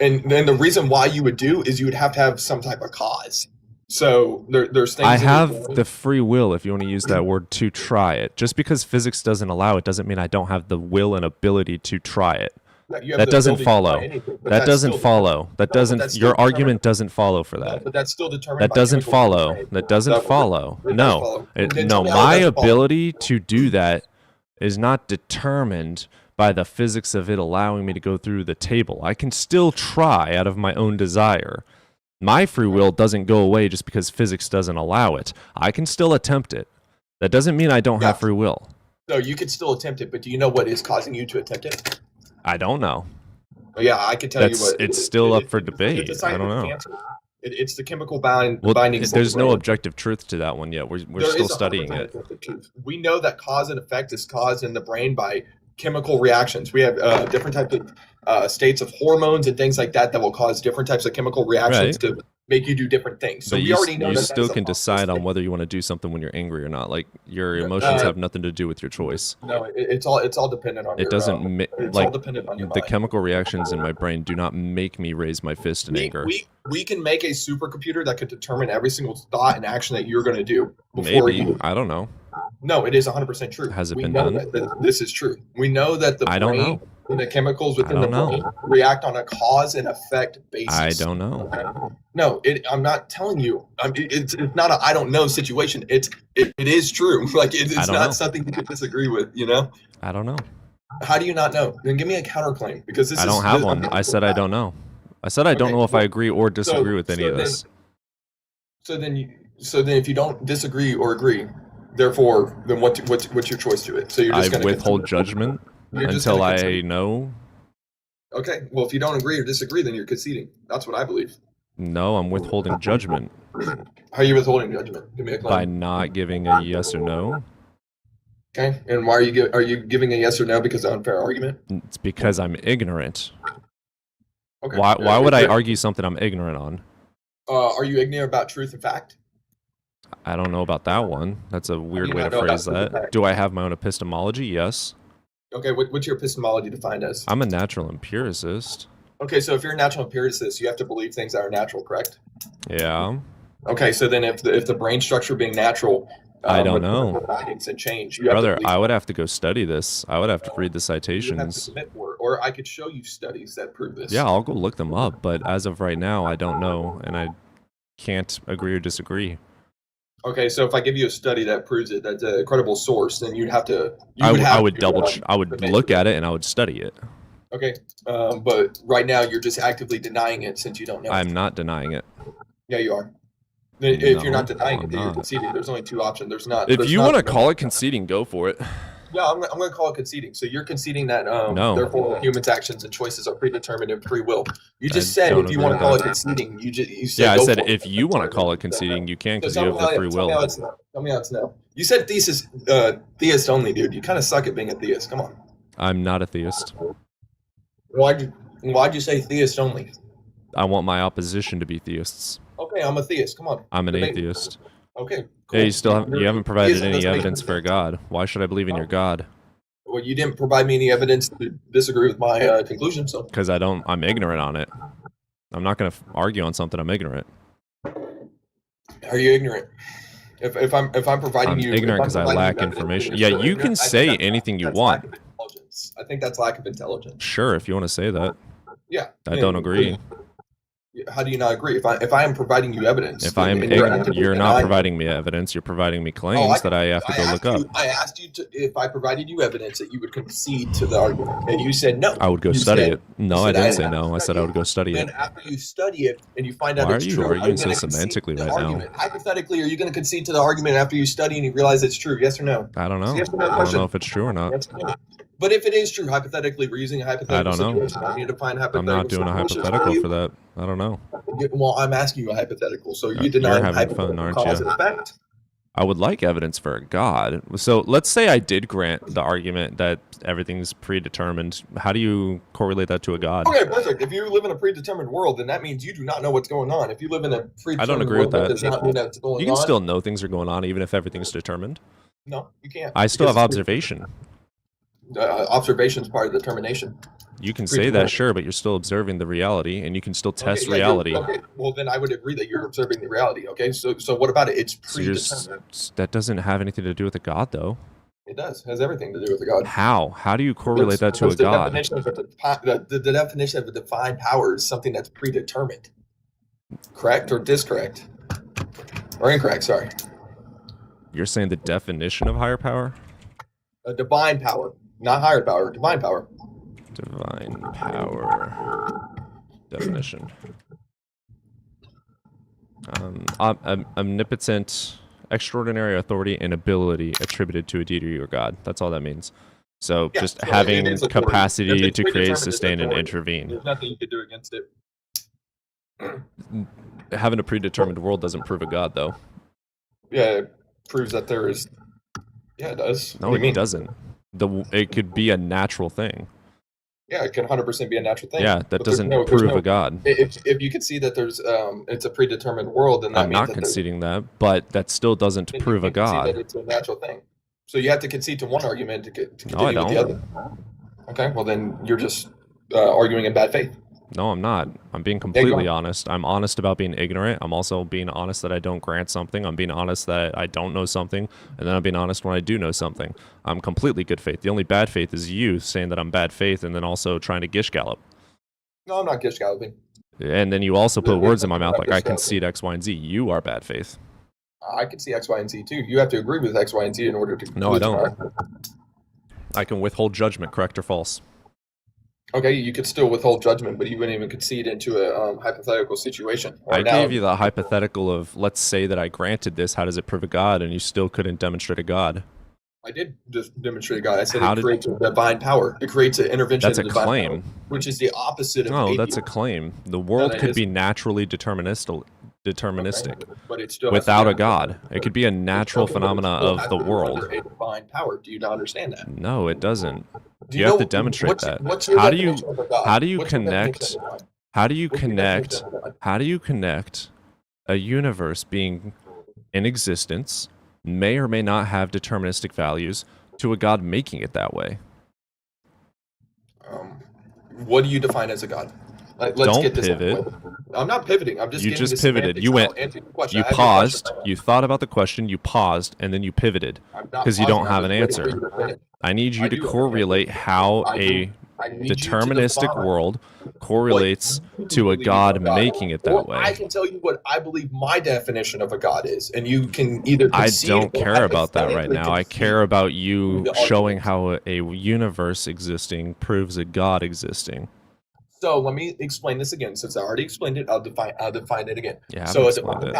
And then the reason why you would do is you would have to have some type of cause. So there's things I in your have brain- the free will, if you want to use that word, to try it. Just because physics doesn't allow it doesn't mean I don't have the will and ability to try it. you have That the doesn't ability to try follow. anything, but That that's doesn't still- follow. That but doesn't. that's Your still determined- argument doesn't follow for No, that. but that's still determined. That by doesn't chemicals in your follow. brain. That doesn't That- follow. it does No. follow. It- Then no, tell me how my it doesn't follow. ability to do that is not determined by the physics of it allowing me to go through the table. I can still try out of my own desire. My free will doesn't go away just because physics doesn't allow it. I can still attempt it. That doesn't mean I don't have Yeah. free will. No, you could still attempt it, but do you know what is causing you to attempt it? I don't know. Yeah, I can tell That's- you what. it's still up for it's a debate. I don't scientific know. answer. It's the chemical Well, bindings. of there's the no brain. objective truth to that one yet. We're There still is 100% studying it. objective truth. We know that cause and effect is caused in the brain by chemical reactions. We have different types of states of hormones and things like that that will cause different types of chemical reactions to make you do different things. So But we you, already know you that still that's a can possible decide on state. whether you want to do something when you're angry or not. Like your emotions have nothing to do with your choice. No, it's all dependent on. It your, doesn't it's all like dependent on your the mind. chemical reactions in my brain do not make me raise my fist in anger. We can make a supercomputer that could determine every single thought and action that you're going to do before Maybe you. I don't know. No, it is 100% true. Has it we been know done? that this is true. We know that the I don't brain know. and the chemicals within I the don't brain know. react on a cause and effect basis. I don't know. No, I'm not telling you. It's not a I don't know situation. It is true. Like it's I don't not know. something you could disagree with. You know? I don't know. How do you not know? Then give me a counterclaim because this I is. don't have one. I said I don't know. I said I don't Okay, know if I well, agree or disagree with any so of this. So then if you don't disagree or agree, therefore, then what's your choice to it? So you're I just going to withhold judgment until I know. Okay. Well, if you don't agree or disagree, then you're conceding. That's what I believe. No, I'm withholding judgment How are you withholding judgment? Give me a by claim. not giving a yes or no. Okay. And why are you giving a yes or no because of unfair argument? It's because I'm ignorant. Okay. Why would I argue something I'm ignorant on? Are you ignorant about truth and fact? I don't know about that one. That's a weird you way not to know about phrase truth and that. fact? Do I have my own epistemology? Yes. Okay. What's your epistemology defined as? I'm a natural empiricist. Okay. So if you're a natural empiricist, you have to believe things that are natural, correct? Yeah. Okay. So then if the brain structure being natural, I don't with know. chemical bindings and change, you have Brother, to believe I would have to go study this. I would have to read the you have to citations. submit for it, or I could show you studies that prove this. Yeah, I'll go look them up, but as of right now, I don't know, and I can't agree or disagree. Okay, so if I give you a study that proves it, that's a credible source, then you'd have to. I would I would look at it and I would study it. Okay, but right now you're just actively denying it since you don't know. I'm not denying it. Yeah, you are. If No, you're not denying I'm it, then you're not. conceding. There's only two options. There's not. If there's you not- want to call it conceding, go for it. Yeah, I'm going to call it conceding. So you're conceding that No. therefore humans' actions and choices are predetermined in free will. You just I said don't if you agree want to with call that. it conceding, you said Yeah, I go said for it. if you want to call it conceding, you can because So you have the free tell me how will. it's no. Tell me how it's no. You said theist only, dude. You kind of suck at being a theist. Come on. I'm not a theist. Why'd you say theist only? I want my opposition to be theists. Okay, I'm a theist. Come on. I'm an Debate me. atheist. Okay, cool. Hey, you haven't provided Theism any doesn't make evidence any for a sense. God. Why should I believe in your God? Well, you didn't provide me any evidence to disagree with my conclusion, so. Because I'm ignorant on it. I'm not going to argue on something I'm ignorant. Are you ignorant? If I'm providing I'm you, ignorant if I'm because I providing lack you evidence, information. you're Yeah, still you can ignorant. I think say that's- anything you that's want. lack of intelligence. I think that's lack of intelligence. Sure, if you want to say that. Yeah. I don't agree. How do you not agree? If I am providing you evidence, If I'm and ignorant, you're not denying- providing me evidence. You're providing me Oh, claims that I have to go asked look you- up. I asked you if I provided you evidence that you would concede to the argument, and you said no. I would go You study said- it. No, you I said didn't I say have no. to I said study I would go study Then it. after you study it and you find out Why it's are you true, arguing you so gonna concede semantically to the right now? argument? Hypothetically, are you going to concede to the argument after you study and you realize it's true? Yes or no? I don't know. Yes or no I don't question. know if it's true or not. Yes or no? But if it is true, hypothetically, we're using a hypothetical I don't know. situation. I need to find I'm hypothetical not doing a situations hypothetical you. for that. I don't know. Well, I'm asking you a hypothetical, so you You're deny having hypothetical fun, aren't cause you? and effect. I would like evidence for a God. So let's say I did grant the argument that everything's predetermined. How do you correlate that to a God? Okay, perfect. If you live in a predetermined world, then that means you do not know what's going on. If you live in a predetermined agree world, with that. does not mean that's going You can on. still know things are going on even if everything's determined. No, you can't. I still have Because observation. Observation is part of determination. You can say that, sure, but you're still observing the reality, and you can still test Okay, yeah, reality. Okay, well then I would agree that you're observing the reality. Okay, so what about it? It's So you're predetermined. that doesn't have anything to do with a God, though. It does. It has everything to do with a God. How? How do you correlate that to a Because the God? definition of the definition of a defined power is something that's predetermined. Correct or discorrect? Or incorrect, sorry. You're saying the definition of higher power? A divine power. Not higher power, divine power. Divine power definition. Omnipotent, extraordinary authority and ability attributed to a deity or God. That's all that means. So Yeah, just so having it is authority. If capacity it's to create, predetermined, it's sustain, and authority. intervene. There's nothing you could do against it. Having a predetermined world doesn't prove a God, though. Yeah, it proves that there is. Yeah, it does. No, What do you mean? it doesn't. It could be a natural thing. Yeah, it can 100% be a natural thing. Yeah, that But there's doesn't there's prove a God. If you could see that there's it's a predetermined world, then that I'm means not that there's- conceding that, but that still doesn't then you prove a can concede that God. it's a natural thing. So you have to concede to one argument to continue No, I with the don't. other. Okay, well then you're just arguing in bad faith. No, I'm not. I'm being completely honest. I'm honest about being ignorant. I'm also being honest that I don't grant something. I'm being honest that I don't know something. And then I'm being honest when I do know something. I'm completely good faith. The only bad faith is you saying that I'm bad faith and then also trying to gish gallop. No, I'm not gish galloping. And then you also put words in my mouth like I Gish galloping. concede X, Y, and Z. You are bad faith. I can see X, Y, and Z too. You have to agree with X, Y, and Z in order to. No, I don't. I can withhold judgment, correct or false. Okay, you could still withhold judgment, but you wouldn't even concede into a hypothetical situation. Or I now- gave you the hypothetical of, let's say that I granted this, how does it prove a God? And you still couldn't demonstrate a God. I did just demonstrate God. I said How it did- creates a divine power. It creates an intervention. That's a of divine claim. power, which is the opposite of. No, that's a atheism. claim. The world that could is- be naturally deterministic But it still has to without be a God. It could be a natural phenomena of the world. A divine power. Do you not understand that? No, it doesn't. Do You have know- to demonstrate what's- that. what's your How do you definition of a God? how do you What's your connect definition of a God? how do you What's your connect definition of a God? how do you connect a universe being in existence, may or may not have deterministic values, to a God making it that way? What do you define as a God? Let's Don't get this out of the pivot. way. I'm not pivoting. I'm just You getting just the pivoted. semantics You out went- and answering the question. You I have your question. paused, you thought about the question, you paused, and then you pivoted. I'm not 'cause you don't pausing, have I'm an just waiting answer. for you to finish. I need you I to do have an correlate answer. how I a need you to deterministic define world correlates what to a you God believe making it that Well, I way. can tell you what I believe my definition of a God is, and you can either I concede don't or care about that right hypothetically now. I concede. care about you the showing argument. how a universe existing proves a God existing. So let me explain this again. Since I already explained it, I'll define it again. Yeah, I So a haven't explained divine it.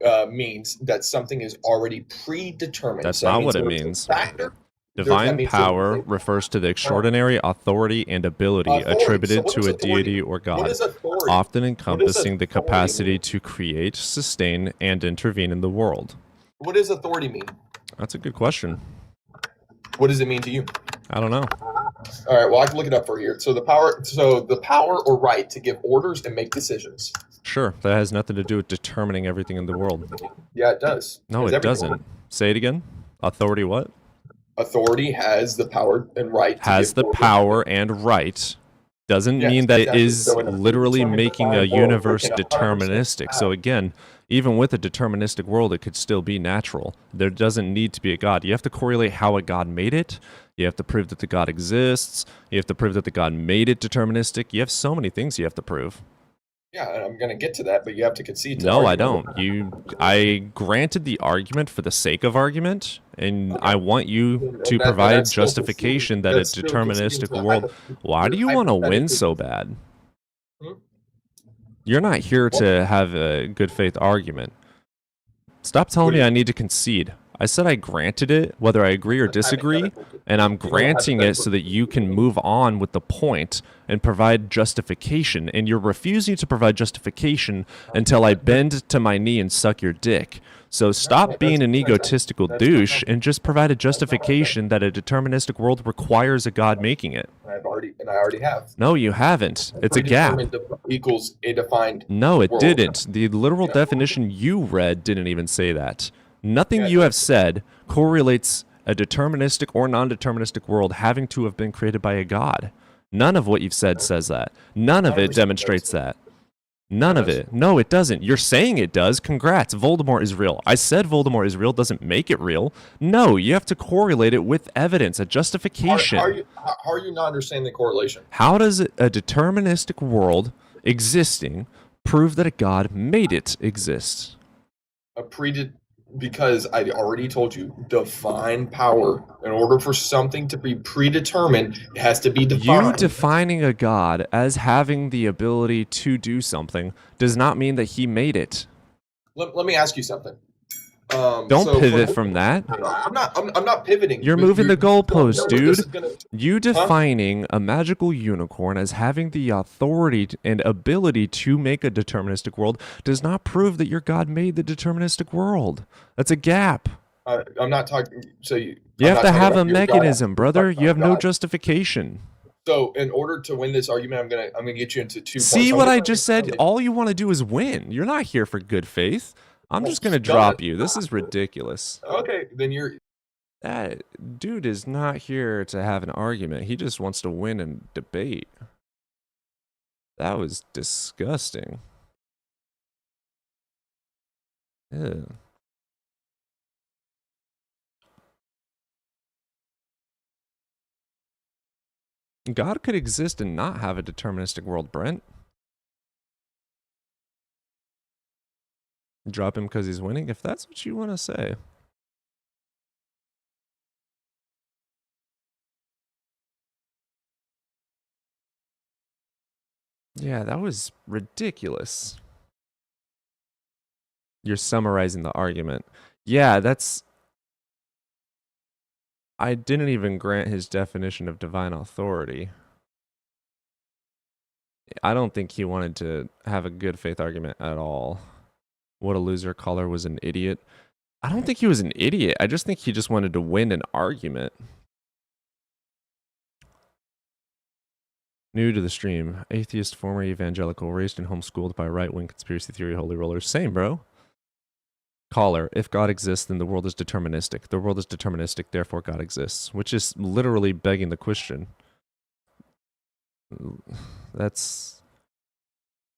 power means that something is already predetermined. That's So that not what it there is a means. Factor that Divine means power that- refers to the extraordinary authority and ability Authority. attributed So what to is a authority? deity or What God, is authority? often What does encompassing the authority capacity mean? to create, sustain, and intervene in the world. What does authority mean? That's a good question. What does it mean to you? I don't know. All right, well, I can look it up for you. So the power or right to give orders and make decisions. Sure, that has nothing to do with determining everything in the world. Yeah, it does. No, It's it everything. doesn't. Say it again. Authority what? Authority has the power and right to Has give the orders. power and right. Doesn't Yes, mean that it exactly. is So in a literally predetermined making a defined world, universe we can 100% deterministic. So again, even with a deterministic world, it could still be natural. There doesn't need to be a God. You have to correlate how a God made it. You have to prove that the God exists. You have to prove that the God made it deterministic. You have so many things you have to prove. Yeah, and I'm going to get to that, but you have to concede to No, I argument. don't. I granted the argument for the sake of argument, and I want you to That- provide that's still justification conceding- that a that's still conceding deterministic to a world. Why do you want to win hypothetically- so bad? Hmm? You're not here to have a good faith argument. Stop telling What do me you- I need to concede. I said I granted it, whether I agree or disagree, and I'm granting it so that you can move on with the point and provide justification. And you're refusing to provide justification until I bend to my knee and suck your dick. So stop being an egotistical douche and just provide a justification that a deterministic world requires a God making it. I already have. No, you haven't. It's a gap. Predetermined equals a defined. No, it world. didn't. The literal Yeah. definition you read didn't even say that. Nothing Yeah, you it have said correlates a deterministic or non-deterministic world having to have been created by a god. None of what you've said says that. None of it 100% demonstrates does. that. None of does. it. No, it doesn't. You're saying it does. Congrats. Voldemort is real. I said Voldemort is real doesn't make it real. No, you have to correlate it with evidence, a justification. How are you not understanding the correlation? How does a deterministic world existing prove that a god made it exist? Because I already told you, divine power. In order for something to be predetermined, it has to be You defined. defining a god as having the ability to do something does not mean that he made it. Let me ask you something. Don't so pivot for- from that. I'm not pivoting. You're moving the goalpost, This is dude. gonna- You defining a magical unicorn as having the authority and ability to make a deterministic world does not prove that your god made the deterministic world. That's a gap. I'm not talking. So you You I'm have not to talking have a about your God. mechanism, I'm brother. talking You have about no God. justification. So in order to win this argument, I'm gonna get you into 2 points. See I'm what gonna- I just said? All you want to do is win. You're not here for good faith. I'm just going to drop you. This is ridiculous. Okay, then you're. That dude is not here to have an argument. He just wants to win and debate. That was disgusting. Ew. God could exist and not have a deterministic world, Brent. Drop him because he's winning, if that's what you want to say. Yeah, that was ridiculous. You're summarizing the argument. Yeah, that's... I didn't even grant his definition of divine authority. I don't think he wanted to have a good faith argument at all. What a loser. Caller was an idiot. I don't think he was an idiot. I just think he just wanted to win an argument. New to the stream. Atheist, former evangelical, raised and homeschooled by right-wing conspiracy theory holy rollers. Same, bro. Caller, if God exists, then the world is deterministic. The world is deterministic, therefore God exists. Which is literally begging the question. That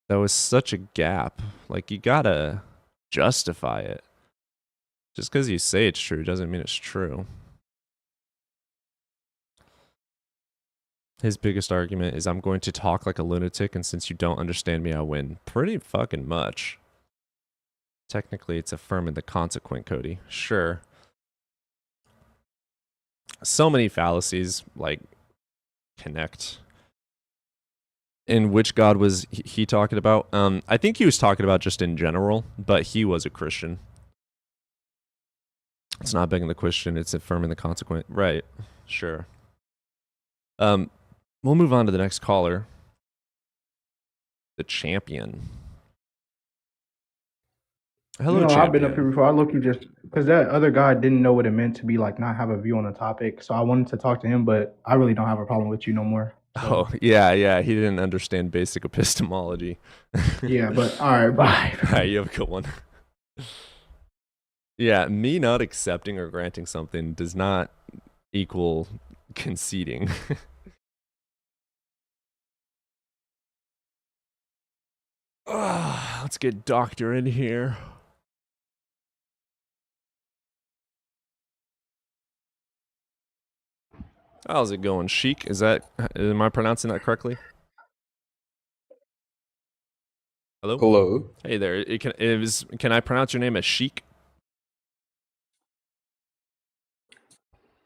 was such a gap. Like, you gotta justify it. Just because you say it's true doesn't mean it's true. His biggest argument is I'm going to talk like a lunatic, and since you don't understand me, I win. Pretty fucking much. Technically, it's affirming the consequent, Cody. Sure. So many fallacies, like, connect. In which God was he talking about? I think he was talking about just in general, but he was a Christian. It's not begging the question, it's affirming the consequence. Right. Sure. We'll move on to the next caller. The champion. Hello, No, I've been up here champion. before. I look, you just because that other guy didn't know what it meant to be like not have a view on the topic. So I wanted to talk to him, but I really don't have a problem with you no more. So, Oh, yeah. He didn't understand basic epistemology. yeah, but all right, bye. All right, you have a good one. Yeah, me not accepting or granting something does not equal conceding. Let's get Doctor in here. How's it going, Sheik? Am I pronouncing that correctly? Hello? Hello. Hey there. Can I pronounce your name as Sheik?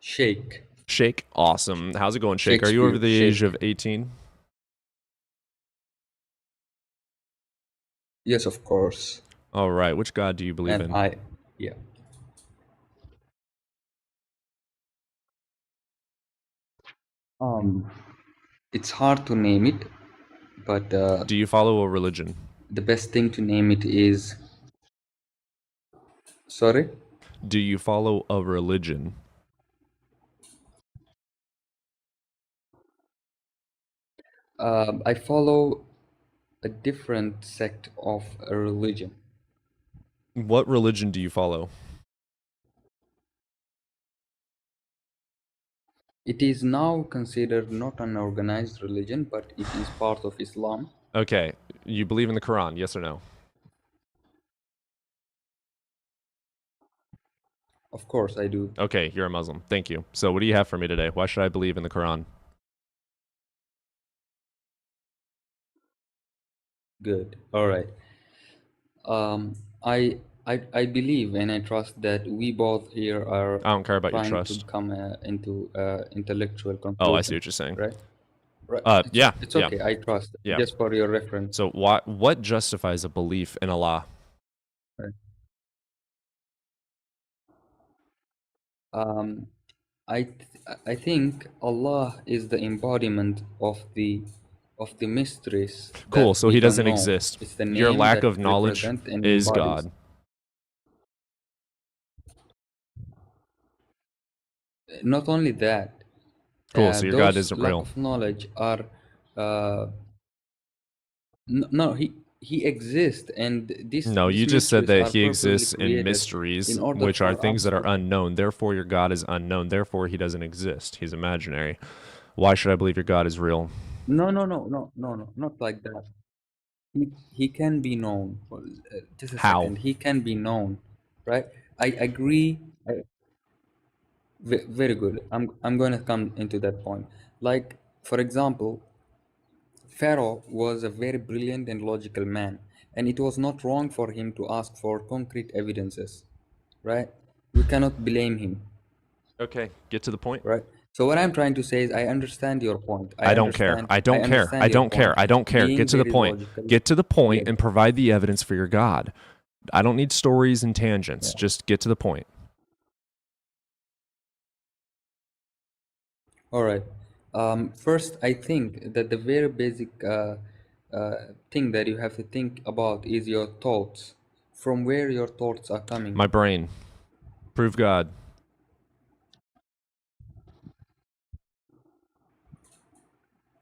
Shake. Sheik? Awesome. How's it going, Sheik? Are you over the age of 18? Yes, of course. All right. Which god do you believe in? Yeah. It's hard to name it, but Do you follow a religion? the best thing to name it is. Sorry? Do you follow a religion? I follow a different sect of a religion. What religion do you follow? It is now considered not an organized religion, but it is part of Islam. Okay. You believe in the Quran, yes or no? Of course, I do. Okay, you're a Muslim. Thank you. So what do you have for me today? Why should I believe in the Quran? Good. All right. I believe and I trust that we both here are I don't care about your trying trust. to come into intellectual conclusion. Oh, I see what you're saying. Right. Right. Yeah. It's yeah. okay. I trust. Yeah. Just for your reference. So what justifies a belief in Allah? Right. I think Allah is the embodiment of the mysteries. Cool. that So we he don't doesn't know. exist. It's the Your name lack that of knowledge represent and is embodies. God. Not only that, Cool. So your God those isn't lack real. of knowledge are no, he exists, and No, these you just said mysteries that are he purposely exists in created mysteries, in order which are for things us that are to. unknown. Therefore, your God is unknown. Therefore, he doesn't exist. He's imaginary. Why should I believe your God is real? No, not like that. He can be known. Well, just a How? second. He can be known, right? I agree. Very good. I'm going to come into that point. Like, for example, Pharaoh was a very brilliant and logical man, and it was not wrong for him to ask for concrete evidences, right? We cannot blame him, Okay, get to the point. right? So what I'm trying to say is I understand your point. I don't care. I don't care. I don't care. I don't care. Being Get to the very point. logical. Get to the point Yes. and provide the evidence for your God. I don't need stories and tangents. Yeah. Just get to the point. All right. First, I think that the very basic thing that you have to think about is your thoughts. From where your thoughts are coming. My brain. Prove God.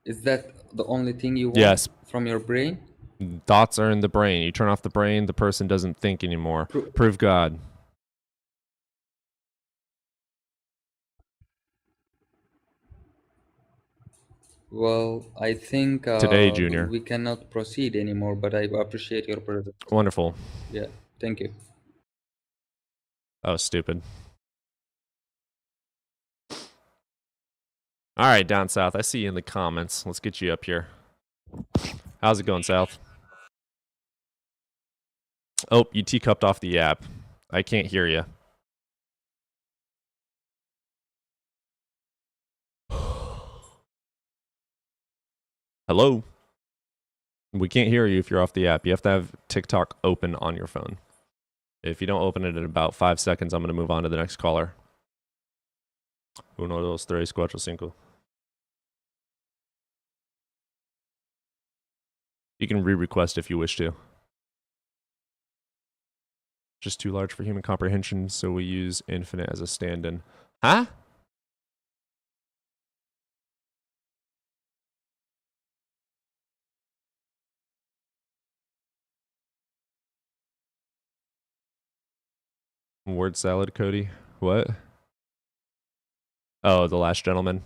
Is that the only thing you want Yes. from your brain? Thoughts are in the brain. You turn off the brain, the person doesn't think anymore. Prove God. Well, I think Today, Junior. we cannot proceed anymore, but I appreciate your presence. Wonderful. Yeah, thank you. Oh, stupid. All right, down south. I see you in the comments. Let's get you up here. How's it going, South? Oh, you teacupped off the app. I can't hear you. Hello? We can't hear you if you're off the app. You have to have TikTok open on your phone. If you don't open it in about 5 seconds, I'm going to move on to the next caller. 1, 2, 3, 4, 5. You can re-request if you wish to. Just too large for human comprehension, so we use infinite as a stand-in. Huh? Word salad, Cody. What? Oh, the last gentleman.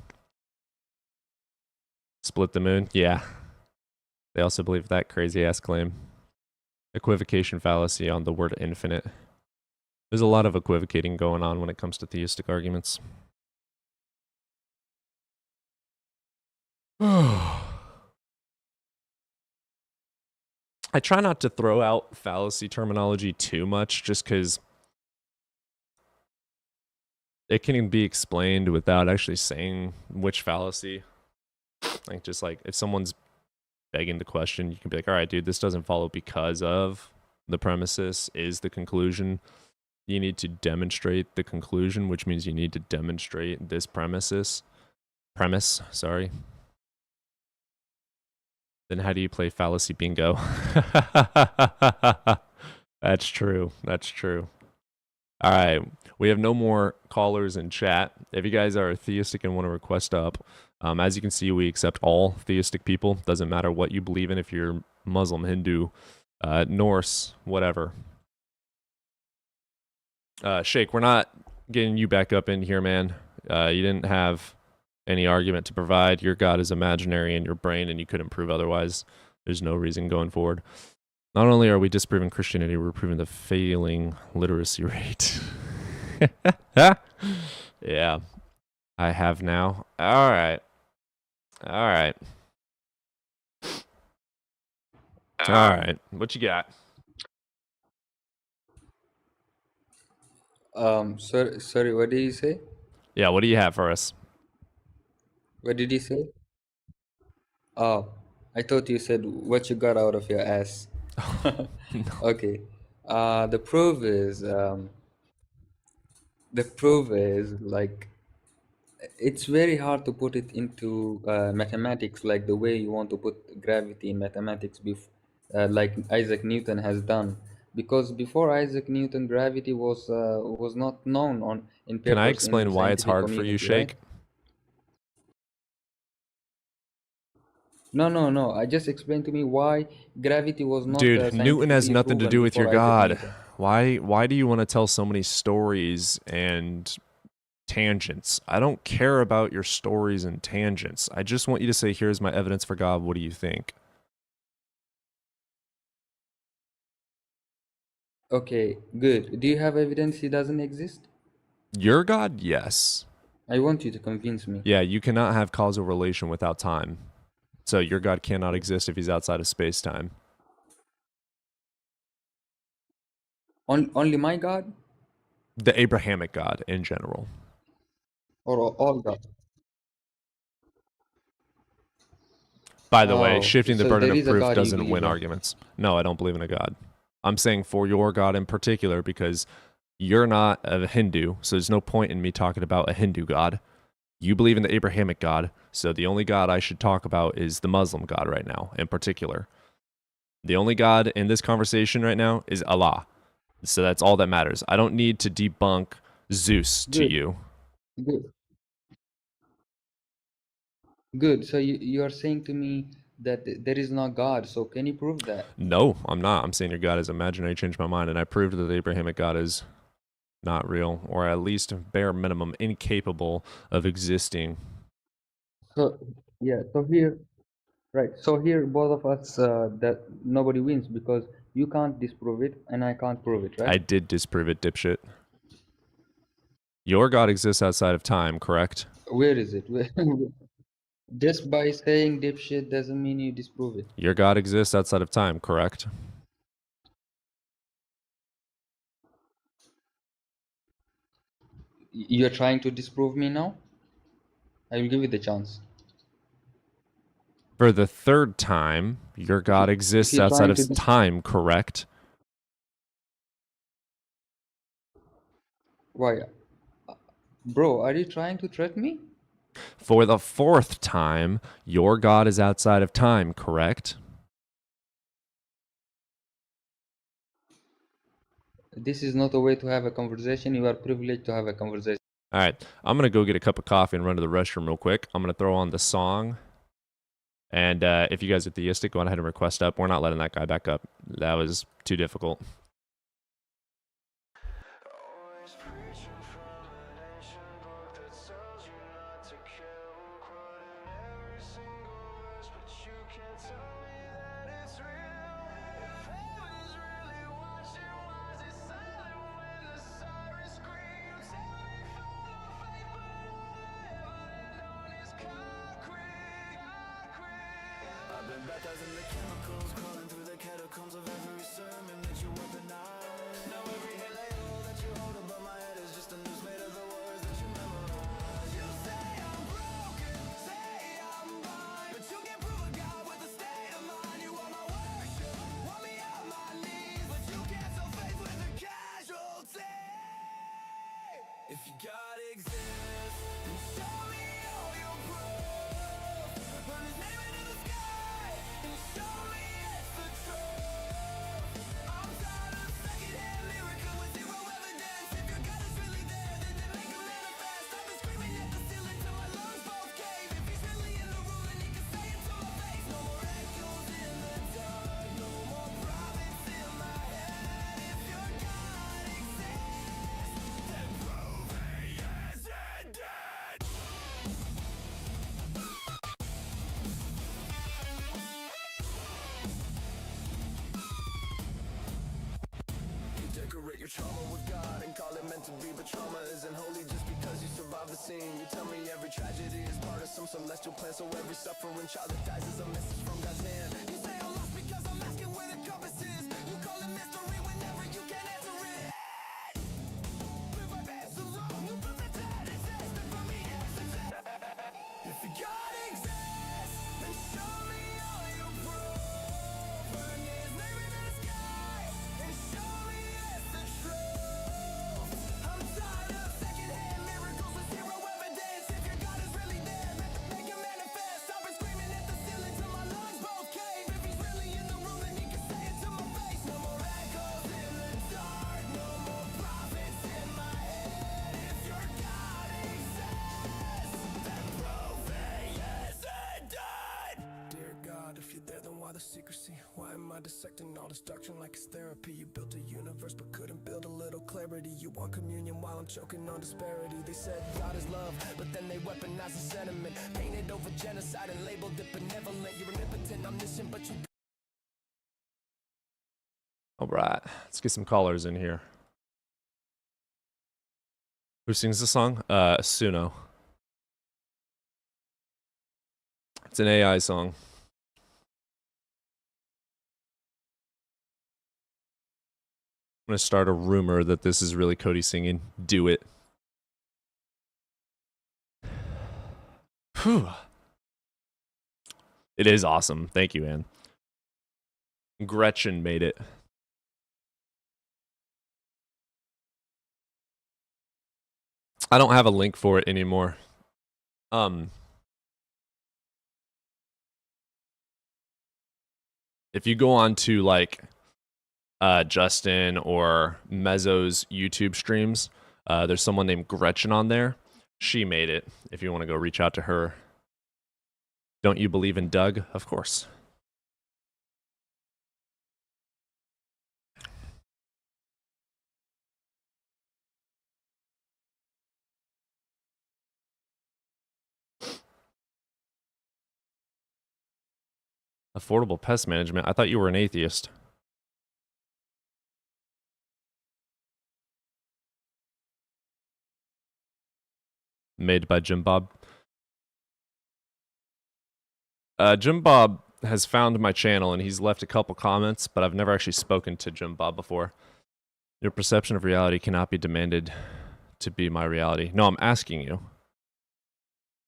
Split the moon? Yeah. They also believe that crazy-ass claim. Equivocation fallacy on the word infinite. There's a lot of equivocating going on when it comes to theistic arguments. I try not to throw out fallacy terminology too much just because it can be explained without actually saying which fallacy. Like, just like if someone's begging the question, you can be like, all right, dude, this doesn't follow because of the premises is the conclusion. You need to demonstrate the conclusion, which means you need to demonstrate this premise, sorry. Then how do you play fallacy bingo? That's true. That's true. All right. We have no more callers in chat. If you guys are theistic and want to request up, as you can see, we accept all theistic people. Doesn't matter what you believe in, if you're Muslim, Hindu, Norse, whatever. Sheikh, we're not getting you back up in here, man. You didn't have any argument to provide. Your God is imaginary in your brain, and you couldn't prove otherwise. There's no reason going forward. Not only are we disproving Christianity, we're proving the failing literacy rate. Yeah, I have now. All right. All right. All right. What you got? Sorry, what did you say? Yeah, what do you have for us? What did you say? Oh, I thought you said what you got out of your ass. Okay. The proof is like it's very hard to put it into mathematics like the way you want to put gravity in mathematics like Isaac Newton has done, because before Isaac Newton gravity was not known on in Can I papers in the explain why it's scientific hard for you, community, right? Sheikh? No. I just explained to me why gravity was not Dude, Newton has scientifically nothing to proven do with your before Isaac God. Newton. Why do you want to tell so many stories and tangents? I don't care about your stories and tangents. I just want you to say, here's my evidence for God. What do you think? Okay, good. Do you have evidence he doesn't exist? Your God? Yes. I want you to convince me. Yeah, you cannot have causal relation without time. So your God cannot exist if he's outside of space-time. Only my God The Abrahamic God in general. or all God? By the way, Oh, shifting the so burden there of is a proof God you doesn't believe win in. arguments. No, I don't believe in a God. I'm saying for your God in particular because you're not a Hindu, so there's no point in me talking about a Hindu God. You believe in the Abrahamic God, so the only God I should talk about is the Muslim God right now in particular. The only God in this conversation right now is Allah. So that's all that matters. I don't need to debunk Zeus to Good, you. good, good. So you are saying to me that there is no God. So can you prove that? No, I'm not. I'm saying your God is imaginary. I changed my mind, and I proved that the Abrahamic God is not real, or at least bare minimum incapable of existing. So yeah. So here, right. So here, both of us that nobody wins because you can't disprove it and I can't prove it, right? I did disprove it, dipshit. Your God exists outside of time, correct? Where is it? Just by saying dipshit doesn't mean you disprove it. Your God exists outside of time, correct? You're trying to disprove me now? I will give you the chance. For the third time, your God If exists you're outside trying of to time, correct? Why, bro? Are you trying to threaten me? For the 4th time, your God is outside of time, correct? This is not a way to have a conversation. You are privileged to have a conversation. All right, I'm going to go get a cup of coffee and run to the restroom real quick. I'm going to throw on the song. And if you guys are theistic, go on ahead and request up. We're not letting that guy back up. That was too difficult. Always preaching from an ancient book that tells you not to kill. Quoting every single verse, but you can't tell me that it's real. If heaven's really watching, why is it silent when the sirens scream? Tell me for the faith, but all I ever land on is concrete. I've been baptized in the chemicals, crawling through the catacombs of every sermon that you weaponize. Now every hate label that you hold above my head is just a noose made of the words that you memorize. You say I'm broken, say I'm blind, but you can't prove a God with a state of mind. You want my worship, want me on my knees, but you can't sell faith with a casualty. If you God exists, then show me all your proof. Burn his name into the sky and show me it's the truth. I'm tired of secondhand miracles with zero evidence. If your God is really there, then make him manifest. I've been screaming at the ceiling till my lungs both cave. If he's really in the room, then he can say it to my face. No more echoes in the dark, no more prophets in my head. If your God exists, then prove he isn't dead. You decorate your trauma with God and call it meant to be, but trauma isn't holy just because you survive the scene. You tell me every tragedy is part of some celestial plan, so every suffering child that dies is a message from God's hand. You say I'm lost because I'm asking where the compass is. You call it mystery whenever you can't answer it. Live my past alone, you put the dead existed for me as a dead. If your God exists, then show me all your proof. Burn his name into the sky and show me it's the truth. I'm tired of secondhand miracles with zero evidence. If your God is really there, make him manifest. I've been screaming at the ceiling till my lungs both cave. If he's really in the room, then he can say it to my face. No more echoes in the dark, no more prophets in my head. If your God exists, then prove he isn't dead. Dear God, if you're there, then why the secrecy? Why am I dissecting all this doctrine like it's therapy? You built a universe but couldn't build a little clarity. You want communion while I'm choking on disparity. They said God is love, but then they weaponized the sentiment. Painted over genocide and labeled it benevolent. You're omnipotent, omniscient, but you All right, let's get some callers in here. Who sings the song? Suno. It's an AI song. I'm going to start a rumor that this is really Cody singing. Do it. Whew. It is awesome. Thank you, Ann. Gretchen made it. I don't have a link for it anymore. If you go on to like Justin or Mezzo's YouTube streams, there's someone named Gretchen on there. She made it. If you want to go reach out to her. Don't you believe in Doug? Of course. Affordable pest management. I thought you were an atheist. Made by Jim Bob. Jim Bob has found my channel and he's left a couple comments, but I've never actually spoken to Jim Bob before. Your perception of reality cannot be demanded to be my reality. No, I'm asking you.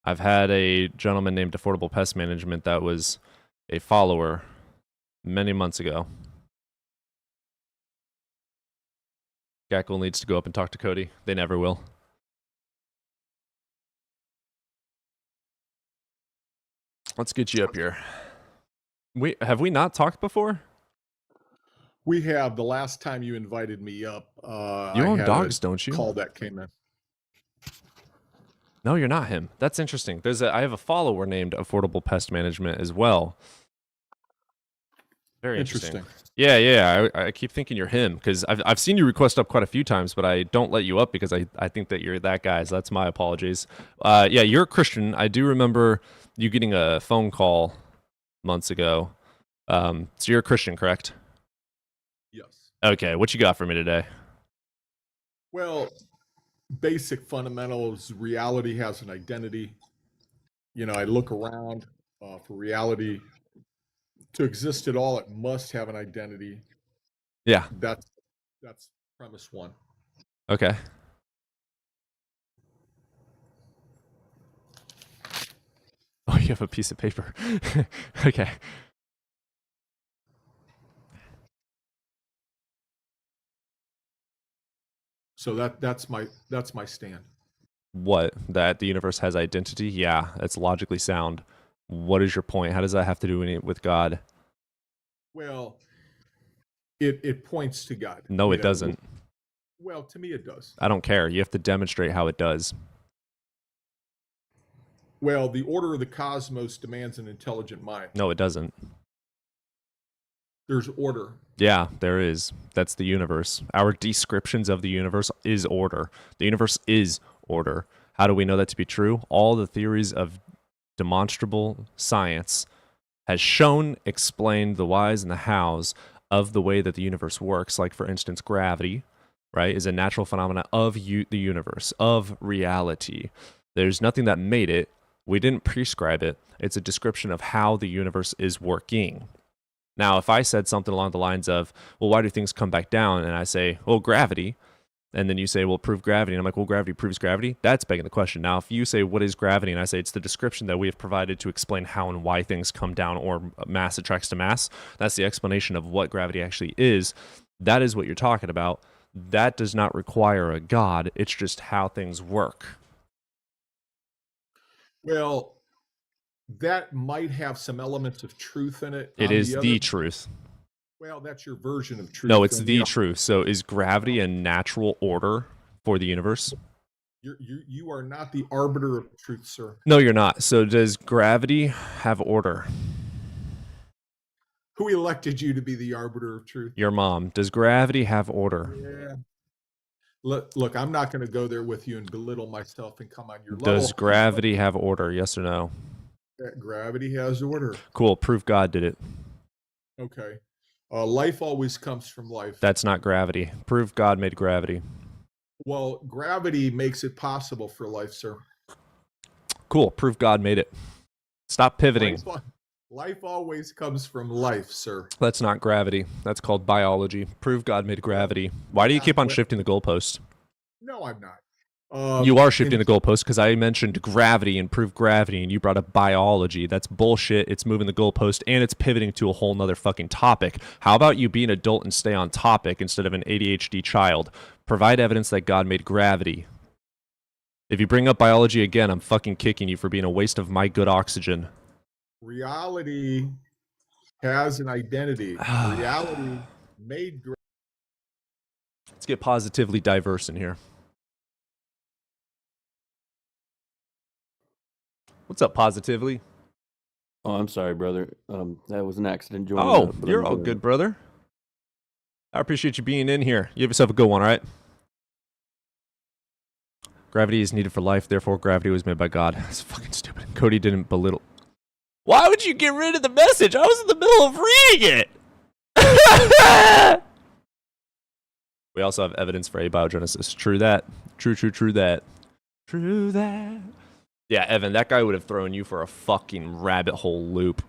I've had a gentleman named Affordable Pest Management that was a follower many months ago. Gackle needs to go up and talk to Cody. They never will. Let's get you up here. Have we not talked before? We have. The last time you invited me up, You I own had dogs, a don't you? call that came in. No, you're not him. That's interesting. I have a follower named Affordable Pest Management as well. Very interesting. Yeah. I keep thinking you're him because I've seen you request up quite a few times, but I don't let you up because I think that you're that guy. So that's my apologies. Yeah, you're a Christian. I do remember you getting a phone call months ago. So you're a Christian, correct? Yes. Okay. What you got for me today? Well, basic fundamentals. Reality has an identity. You know, I look around for reality to exist at all. It must have an identity. Yeah. That's premise one. Okay. Oh, you have a piece of paper. Okay. So that's my stand. What? That the universe has identity? Yeah, that's logically sound. What is your point? How does that have to do with God? Well, it points to God. No, it doesn't. Well, to me it does. I don't care. You have to demonstrate how it does. Well, the order of the cosmos demands an intelligent mind. No, it doesn't. There's order. Yeah, there is. That's the universe. Our descriptions of the universe is order. The universe is order. How do we know that to be true? All the theories of demonstrable science has shown, explained the whys and the hows of the way that the universe works. Like, for instance, gravity, right, is a natural phenomena of the universe, of reality. There's nothing that made it. We didn't prescribe it. It's a description of how the universe is working. Now, if I said something along the lines of, well, why do things come back down? And I say, well, gravity. And then you say, well, prove gravity. And I'm like, well, gravity proves gravity. That's begging the question. Now, if you say, what is gravity? And I say, it's the description that we have provided to explain how and why things come down or mass attracts to mass. That's the explanation of what gravity actually is. That is what you're talking about. That does not require a God. It's just how things work. Well, that might have some elements of truth in it. It On is other- the truth. Well, that's your version of truth. No, it's and the truth. So is gravity a natural order for the universe? You are not the arbiter of truth, sir. No, you're not. So does gravity have order? Who elected you to be the arbiter of truth? Your mom. Does gravity have order? Yeah. Look, I'm not going to go there with you and belittle myself and come on your level. Does gravity have order? Yes or no? Gravity has order. Cool. Proof God did it. Okay. Life always comes from life. That's not gravity. Proof God made gravity. Well, gravity makes it possible for life, sir. Cool. Proof God made it. Stop pivoting. Life always comes from life, sir. That's not gravity. That's called biology. Prove God made gravity. Why do you keep on shifting the goalpost? No, I'm not. You are shifting the goalpost because I mentioned gravity and prove gravity, and you brought up biology. That's bullshit. It's moving the goalpost, and it's pivoting to a whole nother fucking topic. How about you be an adult and stay on topic instead of an ADHD child? Provide evidence that God made gravity. If you bring up biology again, I'm fucking kicking you for being a waste of my good oxygen. Reality has an identity. Reality made gravity. Let's get positively diverse in here. What's up, positively? Oh, I'm sorry, brother. That was an accident. Joining Oh, up, but you're I'm all good. good, brother. I appreciate you being in here. You have yourself a good one, all right? Gravity is needed for life, therefore gravity was made by God. That's fucking stupid. Cody didn't belittle. Why would you get rid of the message? I was in the middle of reading it. We also have evidence for abiogenesis. True that. True that. True that. Yeah, Evan, that guy would have thrown you for a fucking rabbit hole loop.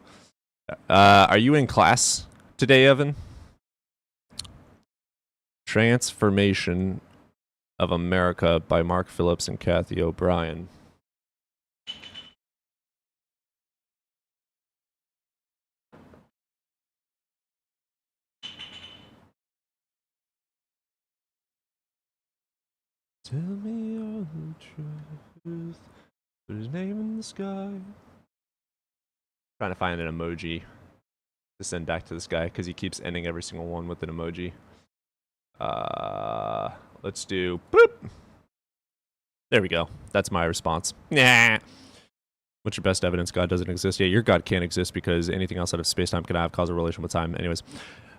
Are you in class today, Evan? Transformation of America by Mark Phillips and Kathy O'Brien. Tell me all the truth. Put his name in the sky. Trying to find an emoji to send back to this guy because he keeps ending every single one with an emoji. Let's do boop. There we go. That's my response. Nah. What's your best evidence God doesn't exist? Yeah, your God can't exist because anything outside of space-time can have causal relation with time. Anyways,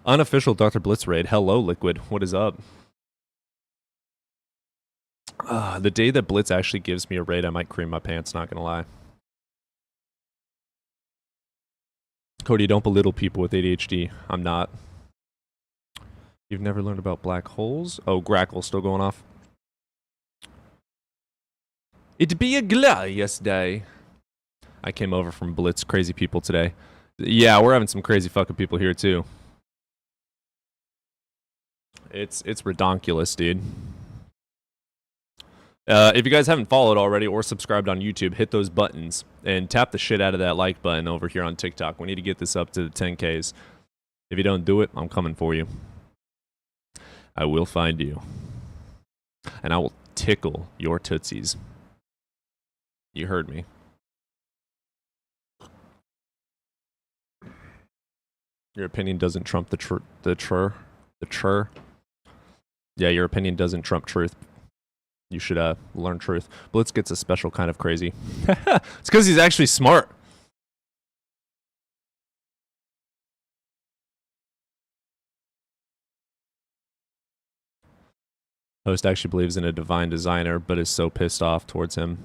unofficial Dr. Blitz raid. Hello, Liquid. What is up? The day that Blitz actually gives me a raid, I might cream my pants, not gonna lie. Cody, don't belittle people with ADHD. I'm not. You've never learned about black holes? Oh, Grackle still going off. It'd be a glorious day. I came over from Blitz crazy people today. Yeah, we're having some crazy fucking people here too. It's redonkulous, dude. If you guys haven't followed already or subscribed on YouTube, hit those buttons and tap the shit out of that like button over here on TikTok. We need to get this up to the 10Ks. If you don't do it, I'm coming for you. I will find you. And I will tickle your tootsies. You heard me. Your opinion doesn't trump the trur. Yeah, your opinion doesn't trump truth. You should learn truth. Blitz gets a special kind of crazy. It's because he's actually smart. Host actually believes in a divine designer, but is so pissed off towards him.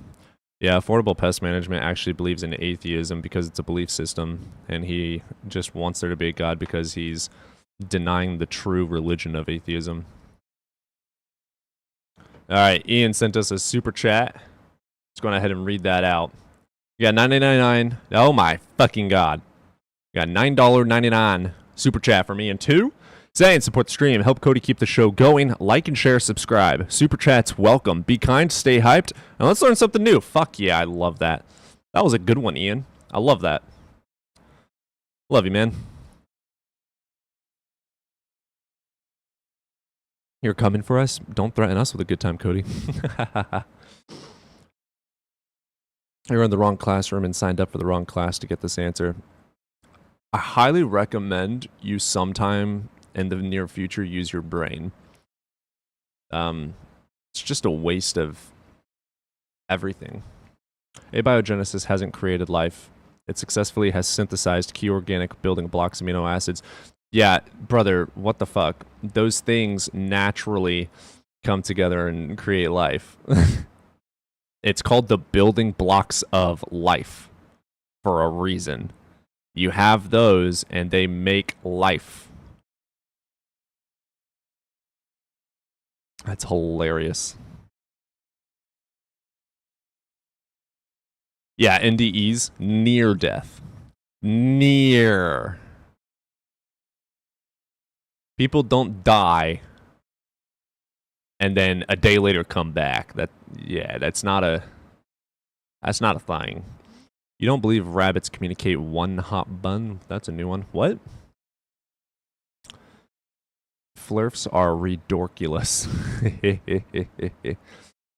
Yeah, Affordable Pest Management actually believes in atheism because it's a belief system, and he just wants there to be a God because he's denying the true religion of atheism. All right, Ian sent us a super chat. Let's go ahead and read that out. You got $9.99. Oh my fucking God. You got $9.99 super chat from Ian too. Saying support the stream, help Cody keep the show going, like and share, subscribe. Super chats, welcome. Be kind, stay hyped, and let's learn something new. Fuck yeah, I love that. That was a good one, Ian. I love that. Love you, man. You're coming for us? Don't threaten us with a good time, Cody. You're in the wrong classroom and signed up for the wrong class to get this answer. I highly recommend you sometime in the near future use your brain. It's just a waste of everything. Abiogenesis hasn't created life. It successfully has synthesized key organic building blocks, amino acids. Yeah, brother, what the fuck? Those things naturally come together and create life. It's called the building blocks of life for a reason. You have those and they make life. That's hilarious. Yeah, NDEs, near death. Near. People don't die and then a day later come back. That's not a thing. You don't believe rabbits communicate one hot bun? That's a new one. What? Flirfs are redorkulous.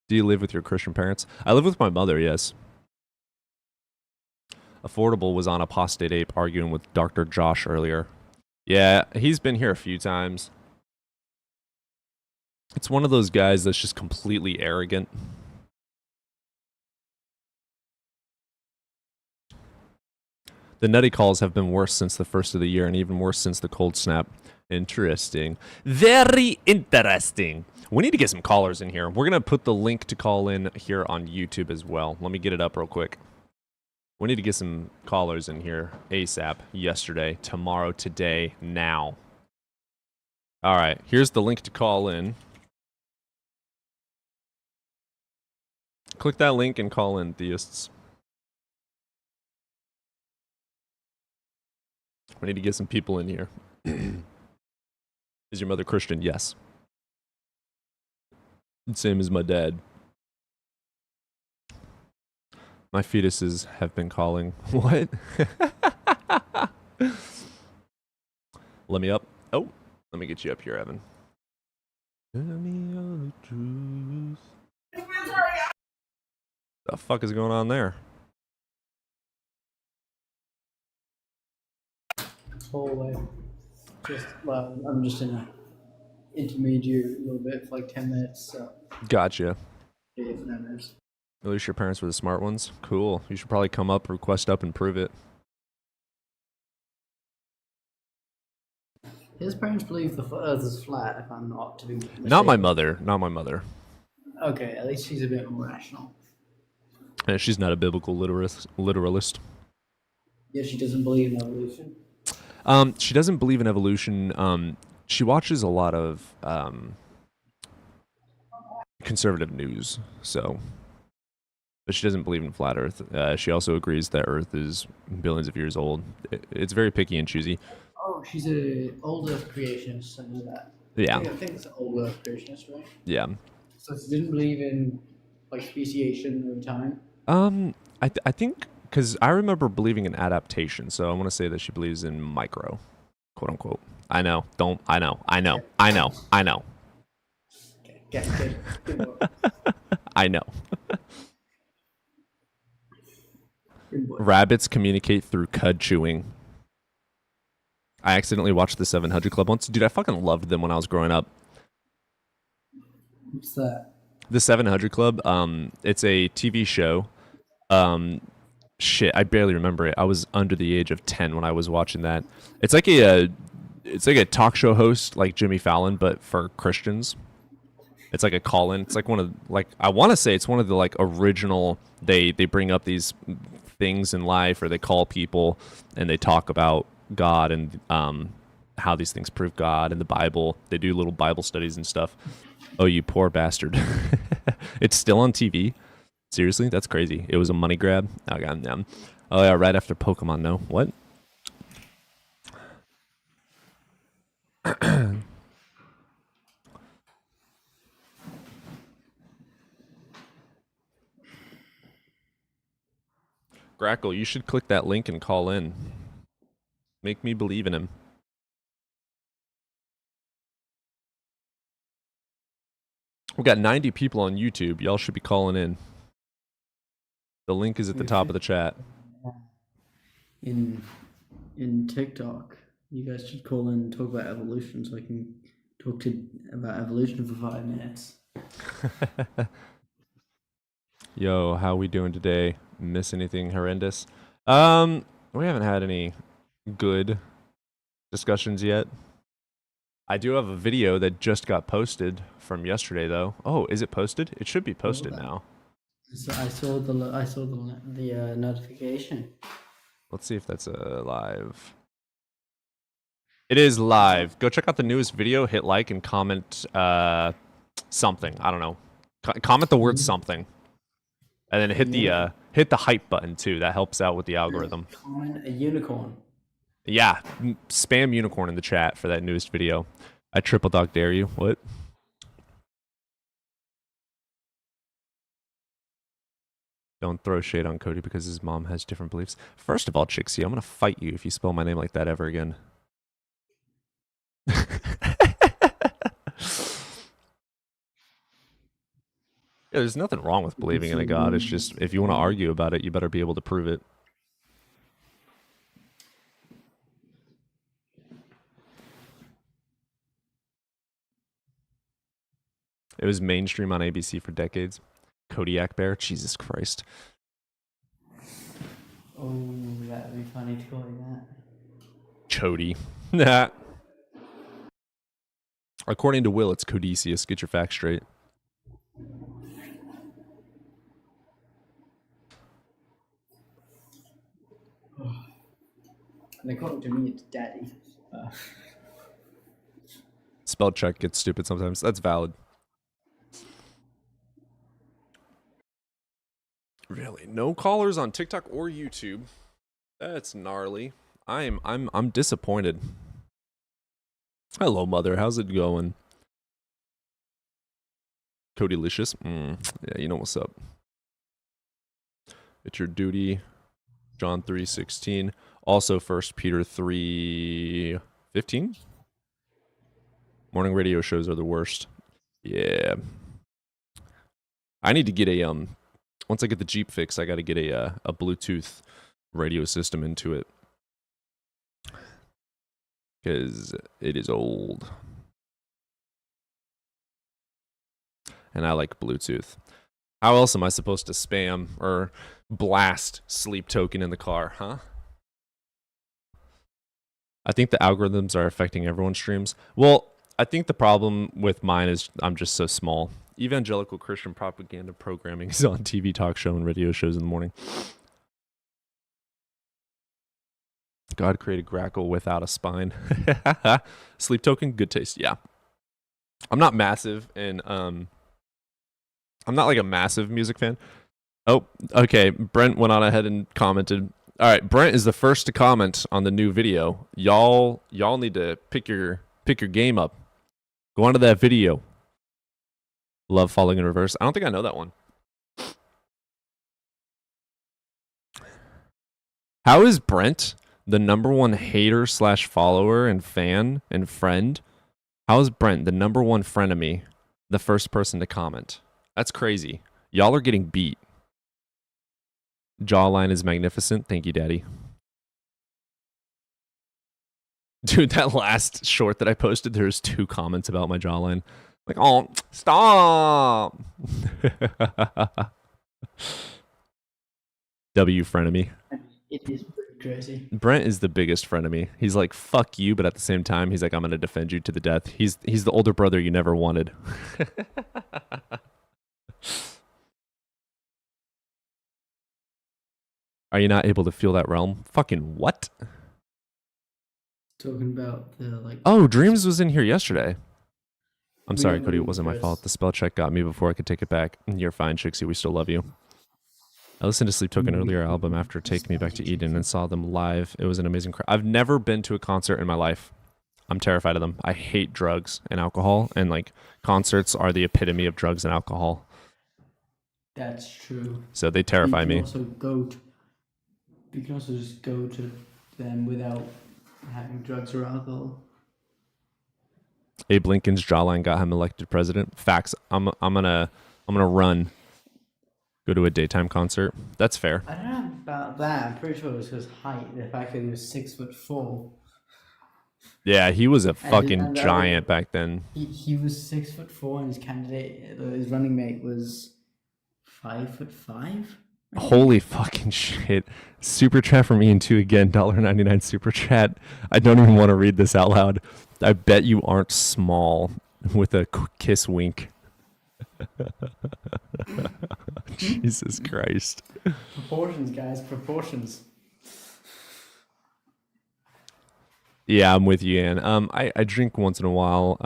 Do you live with your Christian parents? I live with my mother, yes. Affordable was on Apostate Ape arguing with Dr. Josh earlier. Yeah, he's been here a few times. It's one of those guys that's just completely arrogant. The nutty calls have been worse since the first of the year and even worse since the cold snap. Interesting. Very interesting. We need to get some callers in here. We're going to put the link to call in here on YouTube as well. Let me get it up real quick. We need to get some callers in here ASAP. Yesterday, tomorrow, today, now. All right. Here's the link to call in. Click that link and call in, theists. We need to get some people in here. Is your mother Christian? Yes. Same as my dad. My fetuses have been calling. What? Let me up. Oh, let me get you up here, Evan. Tell me all the truth. The fuck is going on there? Hallway. I'm just in a intermediate a little bit for like 10 minutes. So Gotcha. yeah, for 10 minutes. At least your parents were the smart ones. Cool. You should probably come up, request up, and prove it. His parents believe the Earth is flat. If I'm not to be mistaken. Not my mother. Not my mother. Okay, at least she's a bit more rational. And she's not a biblical literalist. Yeah, she doesn't believe in evolution. She doesn't believe in evolution. She watches a lot of conservative news, so. But she doesn't believe in flat Earth. She also agrees that Earth is billions of years old. It's very picky and choosy. Oh, she's an old Earth creationist. I know that. Yeah. I think it's an old Earth creationist, right? Yeah. So she didn't believe in like speciation over time. I think because I remember believing in adaptation, so I want to say that she believes in micro, quote unquote. I know. I know. Okay, good. I know. Good boy. Rabbits communicate through cud chewing. I accidentally watched the 700 Club once. Dude, I fucking loved them when I was growing up. What's that? The 700 Club, it's a TV show. Shit, I barely remember it. I was under the age of 10 when I was watching that. It's like a talk show host like Jimmy Fallon, but for Christians. It's like a call-in. It's like I want to say it's one of the like original. They bring up these things in life, or they call people and they talk about God and how these things prove God and the Bible. They do little Bible studies and stuff. Oh, you poor bastard! It's still on TV. Seriously, that's crazy. It was a money grab. Oh, goddamn. Oh yeah, right after Pokemon. No, what? Grackle, you should click that link and call in. Make me believe in him. We've got 90 people on YouTube. Y'all should be calling in. The link is at the top of the chat. In TikTok, you guys should call in and talk about evolution, so I can talk about evolution for 5 minutes. Yo, how we doing today? Miss anything horrendous? We haven't had any good discussions yet. I do have a video that just got posted from yesterday, though. Oh, is it posted? It should be posted now. So I saw the notification. Let's see if that's live. It is live. Go check out the newest video. Hit like and comment something. I don't know. Comment the word something, and then hit the hype button too. That helps out with the algorithm. Comment a unicorn. Yeah, spam unicorn in the chat for that newest video. I triple dog dare you. What? Don't throw shade on Cody because his mom has different beliefs. First of all, Chixie, I'm gonna fight you if you spell my name like that ever again. Yeah, there's nothing wrong with believing in a god. It's just if you want to argue about it, you better be able to prove it. It was mainstream on ABC for decades. Kodiak Bear, Jesus Christ. Oh, that would be funny to call you that. Chody. Nah. According to Will, it's Codicius. Get your facts straight. And according to me, it's daddy. Spell check gets stupid sometimes. That's valid. Really? No callers on TikTok or YouTube. That's gnarly. I'm disappointed. Hello, mother. How's it going? Codylicious. Yeah, you know what's up. It's your duty. John 3:16. Also 1 Peter 3:15. Morning radio shows are the worst. Yeah. I need to get a Once I get the Jeep fixed, I got to get a Bluetooth radio system into it. Because it is old. And I like Bluetooth. How else am I supposed to spam or blast Sleep Token in the car, huh? I think the algorithms are affecting everyone's streams. Well, I think the problem with mine is I'm just so small. Evangelical Christian propaganda programming is on TV talk show and radio shows in the morning. God created Grackle without a spine. Sleep Token, good taste. Yeah. I'm not massive and I'm not like a massive music fan. Oh, okay. Brent went on ahead and commented. All right, Brent is the first to comment on the new video. Y'all need to pick your game up. Go onto that video. Love Falling in Reverse. I don't think I know that one. How is Brent the #1 hater / follower and fan and friend? How is Brent the #1 frenemy, the first person to comment? That's crazy. Y'all are getting beat. Jawline is magnificent. Thank you, Daddy. Dude, that last short that I posted, there's 2 comments about my jawline. Like, oh, stop. W frenemy. It is pretty crazy. Brent is the biggest frenemy. He's like, fuck you, but at the same time, he's like, I'm gonna defend you to the death. He's the older brother you never wanted. Are you not able to feel that realm? Fucking what? Talking about the like. Oh, Dreams was in here yesterday. I'm We sorry, don't Cody. It believe wasn't my Chris. fault. The spell check got me before I could take it back. You're fine, Trixie. We still love you. I listened to Sleep Token earlier album after Take Me Back to Eden and saw them live. It was an amazing crowd. I've never been to a concert in my life. I'm terrified of them. I hate drugs and alcohol, and like concerts are the epitome of drugs and alcohol. That's true. So they terrify you me. You can also just go to them without having drugs or alcohol. Abe Lincoln's jawline got him elected president. Facts. I'm gonna run. Go to a daytime concert. That's fair. I don't know about that. I'm pretty sure it was his height. The fact that he was 6'4". Yeah, he was a And- fucking and, giant back then. He was 6'4", and his candidate, his running mate, was 5'5". Holy fucking shit. Super chat from Ian2 again, $1.99 super chat. I don't even want to read this out loud. I bet you aren't small with a kiss wink. Jesus Christ. Proportions, guys, proportions. Yeah, I'm with you, Ian. I drink once in a while.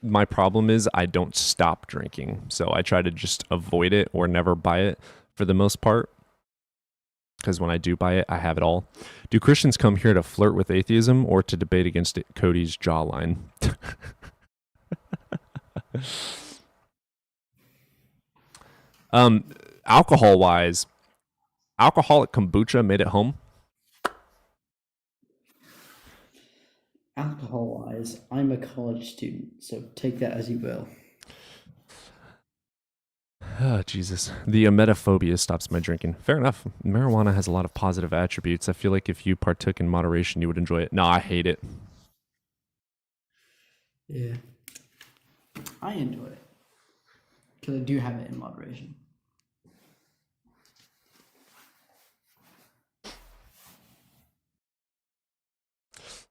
My problem is I don't stop drinking. So I try to just avoid it or never buy it for the most part. Because when I do buy it, I have it all. Do Christians come here to flirt with atheism or to debate against Cody's jawline? Alcohol-wise, alcoholic kombucha made it home. Alcohol-wise, I'm a college student, so take that as you will. Oh, Jesus. The emetophobia stops my drinking. Fair enough. Marijuana has a lot of positive attributes. I feel like if you partook in moderation, you would enjoy it. No, I hate it. Yeah. I enjoy it. Because I do have it in moderation.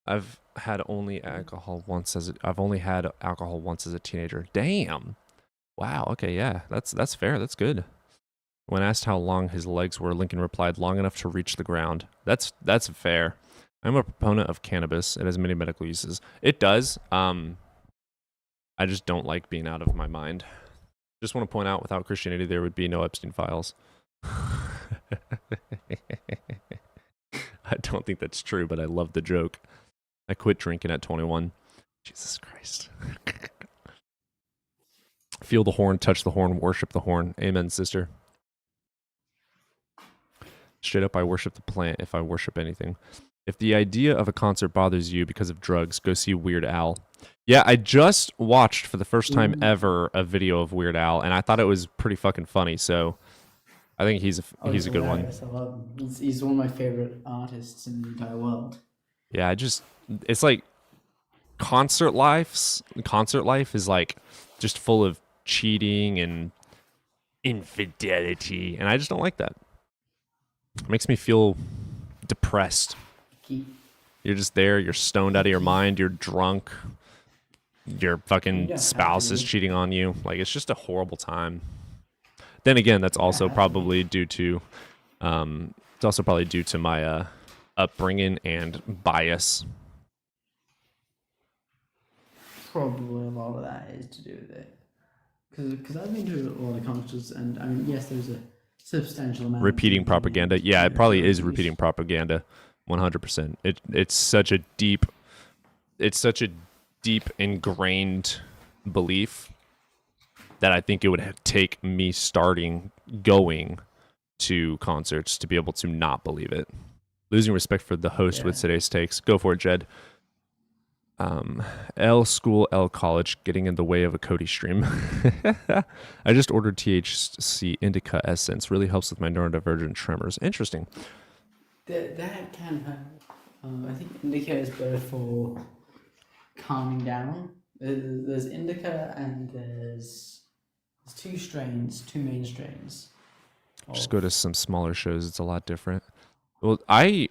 I've only had alcohol once as a teenager. Damn. Wow. Okay. Yeah. That's fair. That's good. When asked how long his legs were, Lincoln replied, "Long enough to reach the ground." That's fair. I'm a proponent of cannabis. It has many medical uses. It does. I just don't like being out of my mind. Just want to point out, without Christianity, there would be no Epstein files. I don't think that's true, but I love the joke. I quit drinking at 21. Jesus Christ. Feel the horn, touch the horn, worship the horn. Amen, sister. Straight up, I worship the plant if I worship anything. If the idea of a concert bothers you because of drugs, go see Weird Al. Yeah, I just watched for the first time ever a video of Weird Al, and I thought it was pretty fucking funny, so I think he's Oh, a good one. hilarious. I love him. He's one of my favorite artists in the entire world. Yeah, it's like concert life is like just full of cheating and infidelity, and I just don't like that. It makes me feel depressed. Keep You're just there, you're stoned out of your mind, you're drunk, your You fucking don't have spouse to is be. cheating on you. Like, it's just a horrible time. Then again, that's You don't also have to be. probably due to it's also probably due to my upbringing and bias. Probably a lot of that is to do with it. Because I've been to a lot of concerts, and I mean, yes, there's a substantial amount Repeating of propaganda. and, Yeah, you it know, probably drug is use. repeating propaganda. 100%. It's such a deep ingrained belief that I think it would take me going to concerts to be able to not believe it. Losing respect for the host with Yeah. today's takes. Go for it, Jed. L school, L college, getting in the way of a Cody stream. I just ordered THC indica essence. Really helps with my neurodivergent tremors. Interesting. That can help. I think indica is better for calming down. There's indica and there's two main strains. Just Of, go to some smaller shows. It's a lot different. Well, I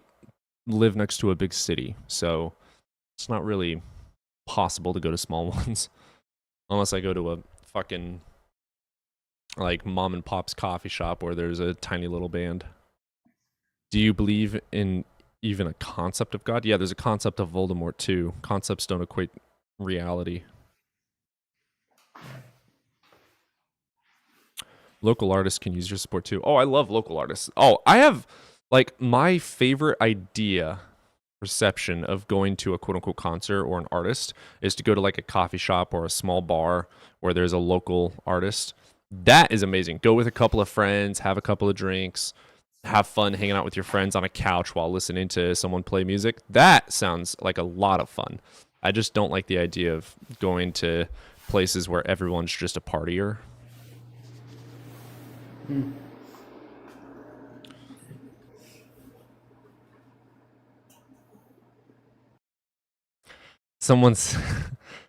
live next to a big city, so it's not really possible to go to small ones unless I go to a fucking like mom and pop's coffee shop where there's a tiny little band. Do you believe in even a concept of God? Yeah, there's a concept of Voldemort too. Concepts don't equate reality. Local artists can use your support too. Oh, I love local artists. Oh, I have like my favorite perception of going to a quote unquote concert or an artist is to go to like a coffee shop or a small bar where there's a local artist. That is amazing. Go with a couple of friends, have a couple of drinks, have fun hanging out with your friends on a couch while listening to someone play music. That sounds like a lot of fun. I just don't like the idea of going to places where everyone's just a partier. Someone's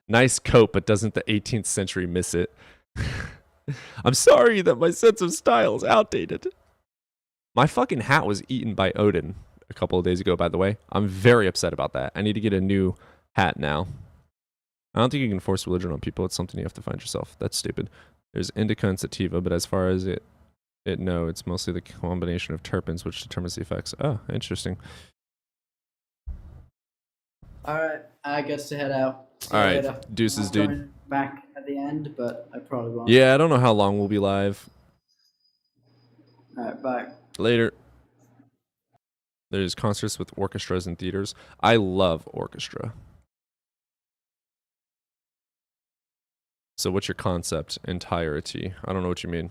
nice coat, but doesn't the 18th century miss it? I'm sorry that my sense of style is outdated. My fucking hat was eaten by Odin a couple of days ago, by the way. I'm very upset about that. I need to get a new hat now. I don't think you can force religion on people. It's something you have to find yourself. That's stupid. There's indica and sativa, but as far as no, it's mostly the combination of terpenes which determines the effects. Oh, interesting. Alright, I guess to head out. See you All right, later. deuces, I'll dude. join back at the end, but I probably won't. Yeah, I don't know how long we'll be live. Alright, bye. Later. There's concerts with orchestras and theaters. I love orchestra. So what's your concept? Entirety. I don't know what you mean.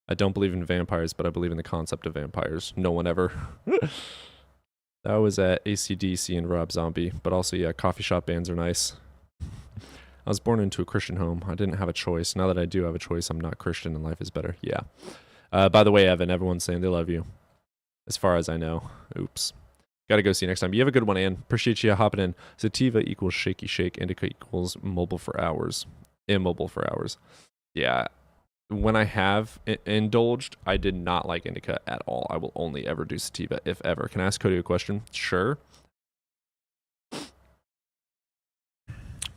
I don't believe in vampires, but I believe in the concept of vampires. No one ever. That was at AC/DC and Rob Zombie. But also, yeah, coffee shop bands are nice. I was born into a Christian home. I didn't have a choice. Now that I do have a choice, I'm not Christian and life is better. Yeah. By the way, Evan, everyone's saying they love you. As far as I know. Oops. Gotta go see you next time. You have a good one, Ann. Appreciate you hopping in. Sativa equals shaky shake. Indica equals mobile for hours. Immobile for hours. Yeah. When I have indulged, I did not like indica at all. I will only ever do sativa, if ever. Can I ask Cody a question? Sure.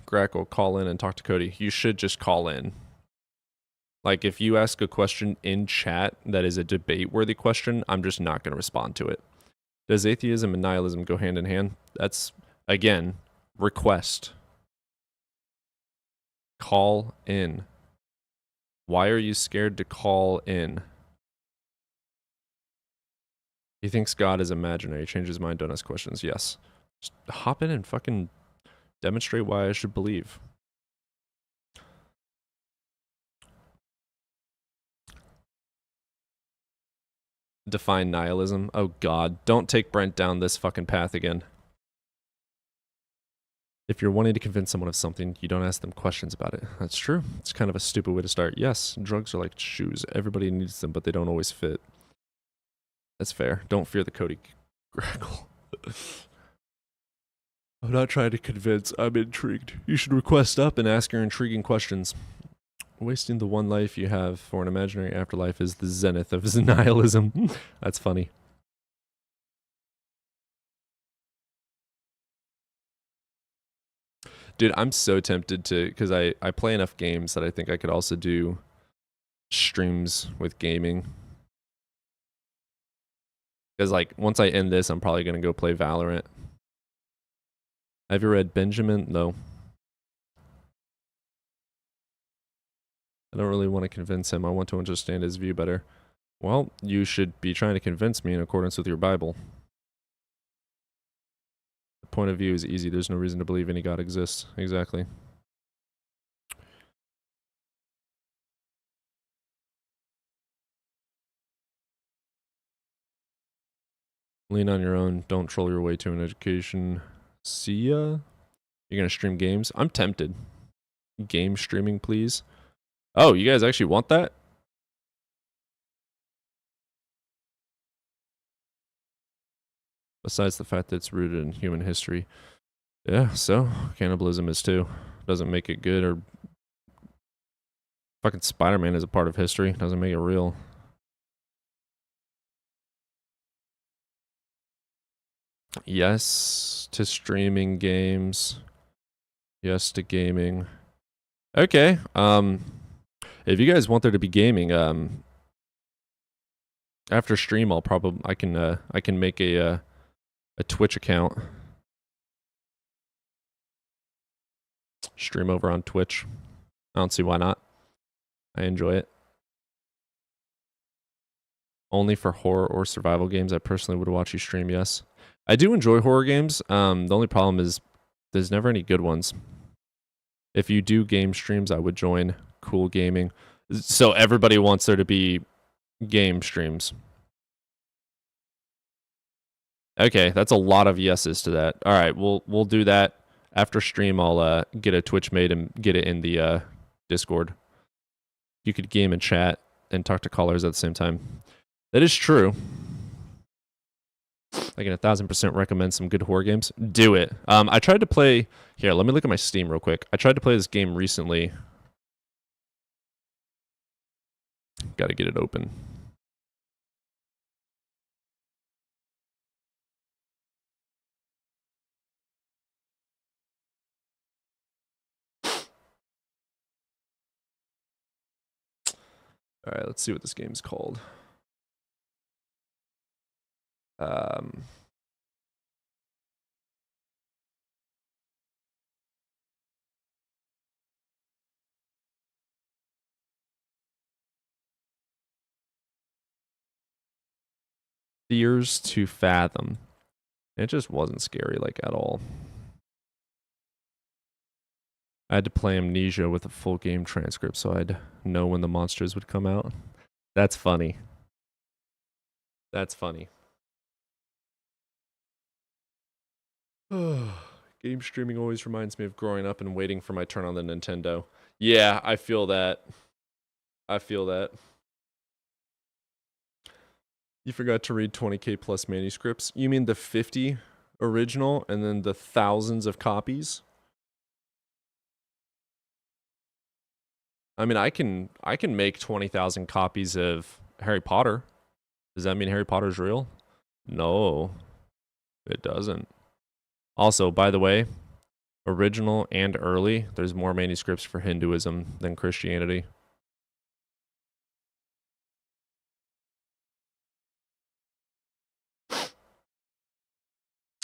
Grackle, call in and talk to Cody. You should just call in. Like, if you ask a question in chat that is a debate-worthy question, I'm just not going to respond to it. Does atheism and nihilism go hand in hand? That's, again, request. Call in. Why are you scared to call in? He thinks God is imaginary. Change his mind, don't ask questions. Yes. Just hop in and fucking demonstrate why I should believe. Define nihilism. Oh God, don't take Brent down this fucking path again. If you're wanting to convince someone of something, you don't ask them questions about it. That's true. It's kind of a stupid way to start. Yes, drugs are like shoes. Everybody needs them, but they don't always fit. That's fair. Don't fear the Cody Grackle. I'm not trying to convince. I'm intrigued. You should request up and ask your intriguing questions. Wasting the one life you have for an imaginary afterlife is the zenith of nihilism. That's funny. Dude, I'm so tempted to, because I play enough games that I think I could also do streams with gaming. Because, like, once I end this, I'm probably going to go play Valorant. Have you read Benjamin? No. I don't really want to convince him. I want to understand his view better. Well, you should be trying to convince me in accordance with your Bible. The point of view is easy. There's no reason to believe any God exists. Exactly. Lean on your own. Don't troll your way to an education. See ya. You're going to stream games? I'm tempted. Game streaming, please. Oh, you guys actually want that? Besides the fact that it's rooted in human history. Yeah, so cannibalism is too. Doesn't make it good, or fucking Spider-Man is a part of history. Doesn't make it real. Yes to streaming games. Yes to gaming. Okay. If you guys want there to be gaming, after stream I can make a Twitch account. Stream over on Twitch. I don't see why not. I enjoy it. Only for horror or survival games, I personally would watch you stream, yes. I do enjoy horror games. The only problem is there's never any good ones. If you do game streams, I would join. Cool gaming. So everybody wants there to be game streams. Okay, that's a lot of yeses to that. All right, we'll do that. After stream, I'll get a Twitch made and get it in the Discord. You could game and chat and talk to callers at the same time. That is true. I can 1000% recommend some good horror games. Do it. I tried to play... Here, let me look at my Steam real quick. I tried to play this game recently. Gotta get it open. All right, let's see what this game's called. Fears to Fathom. It just wasn't scary, like, at all. I had to play Amnesia with a full game transcript so I'd know when the monsters would come out. That's funny. That's funny. Game streaming always reminds me of growing up and waiting for my turn on the Nintendo. Yeah, I feel that. I feel that. You forgot to read 20k plus manuscripts? You mean the 50 original and then the thousands of copies? I mean, I can make 20,000 copies of Harry Potter. Does that mean Harry Potter's real? No, it doesn't. Also, by the way, original and early, there's more manuscripts for Hinduism than Christianity.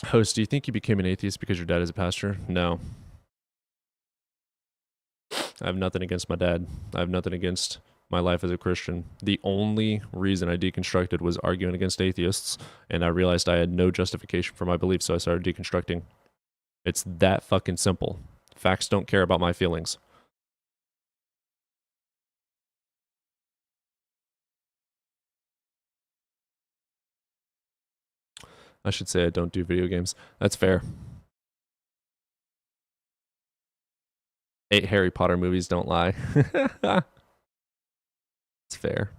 Host, do you think you became an atheist because your dad is a pastor? No. I have nothing against my dad. I have nothing against my life as a Christian. The only reason I deconstructed was arguing against atheists, and I realized I had no justification for my beliefs, so I started deconstructing. It's that fucking simple. Facts don't care about my feelings. I should say I don't do video games. That's fair. 8 Harry Potter movies don't lie. It's fair.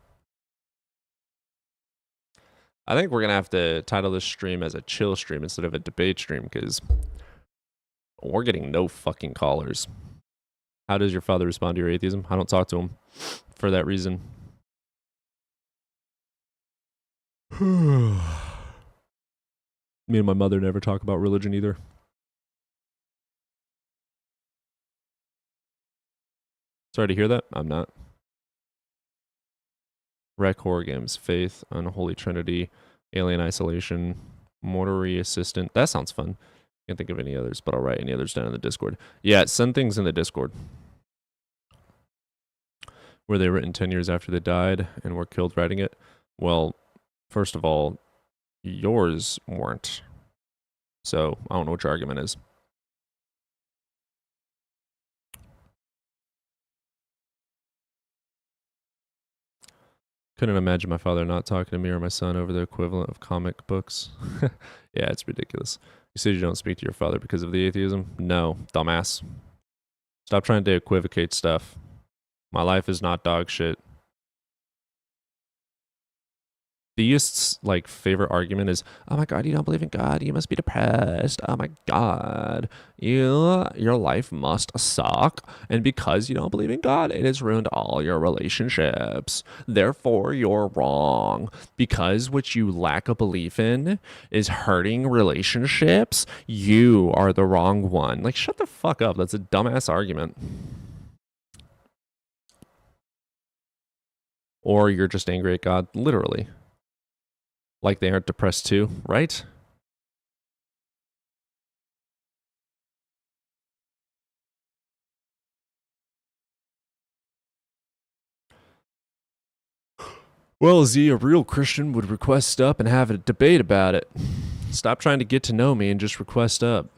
I think we're going to have to title this stream as a chill stream instead of a debate stream because we're getting no fucking callers. How does your father respond to your atheism? I don't talk to him for that reason. Me and my mother never talk about religion either. Sorry to hear that. I'm not. Rec horror games, Faith, Unholy Trinity, Alien Isolation, Mortuary Assistant. That sounds fun. Can't think of any others, but I'll write any others down in the Discord. Yeah, send things in the Discord. Were they written 10 years after they died and were killed writing it? Well, first of all, yours weren't. So I don't know what your argument is. Couldn't imagine my father not talking to me or my son over the equivalent of comic books. Yeah, it's ridiculous. You said you don't speak to your father because of the atheism? No, dumbass. Stop trying to equivocate stuff. My life is not dog shit. Theists' like favorite argument is, oh my god, you don't believe in God, you must be depressed. Oh my god, your life must suck, and because you don't believe in God, it has ruined all your relationships. Therefore, you're wrong. Because what you lack a belief in is hurting relationships, you are the wrong one. Like, shut the fuck up. That's a dumbass argument. Or you're just angry at God, literally. Like they aren't depressed too, right? Well, Z, a real Christian would request up and have a debate about it. Stop trying to get to know me and just request up.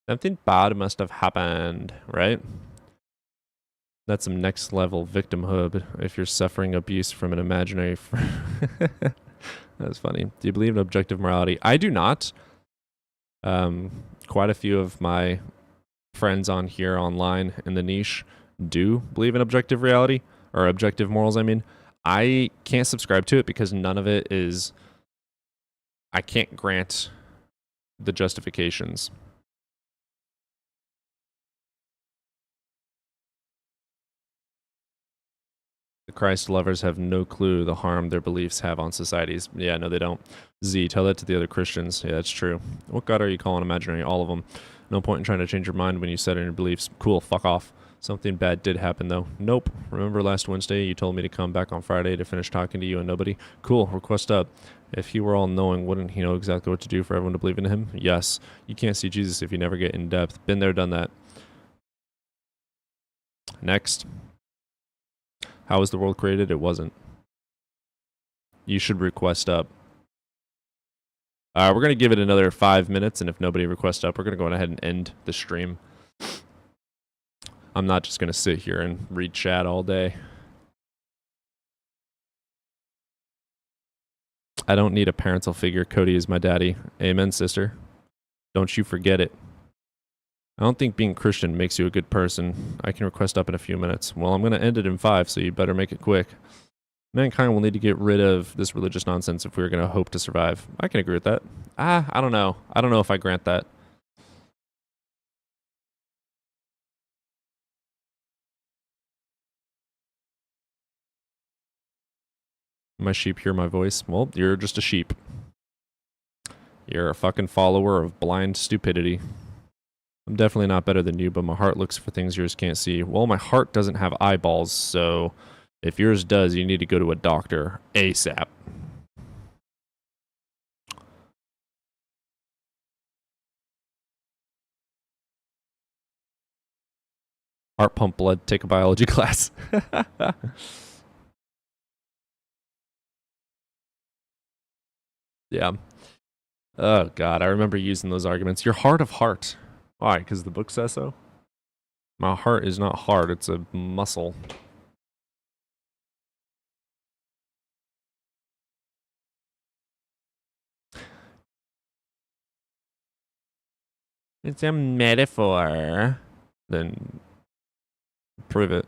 Something bad must have happened, right? That's some next level victimhood if you're suffering abuse from an imaginary friend. That's funny. Do you believe in objective morality? I do not. Quite a few of my friends on here online in the niche do believe in objective reality, or objective morals, I mean. I can't subscribe to it because none of it is... I can't grant the justifications. The Christ lovers have no clue the harm their beliefs have on societies. Yeah, no, they don't. Z, tell that to the other Christians. Yeah, it's true. What God are you calling imaginary? All of them. No point in trying to change your mind when you set in your beliefs. Cool, fuck off. Something bad did happen, though. Nope. Remember last Wednesday you told me to come back on Friday to finish talking to you and nobody? Cool, request up. If he were all-knowing, wouldn't he know exactly what to do for everyone to believe in him? Yes. You can't see Jesus if you never get in depth. Been there, done that. Next. How was the world created? It wasn't. You should request up. We're going to give it another 5 minutes, and if nobody requests up, we're going to go ahead and end the stream. I'm not just going to sit here and read chat all day. I don't need a parental figure. Cody is my daddy. Amen, sister. Don't you forget it. I don't think being Christian makes you a good person. I can request up in a few minutes. Well, I'm going to end it in 5, so you better make it quick. Mankind will need to get rid of this religious nonsense if we're going to hope to survive. I can agree with that. I don't know. I don't know if I grant that. My sheep hear my voice. Well, you're just a sheep. You're a fucking follower of blind stupidity. I'm definitely not better than you, but my heart looks for things yours can't see. Well, my heart doesn't have eyeballs, so if yours does, you need to go to a doctor ASAP. Heart pump blood, take a biology class. Yeah. Oh, God, I remember using those arguments. Your heart of heart. Why? Because the book says so? My heart is not hard, it's a muscle. It's a metaphor. Then prove it.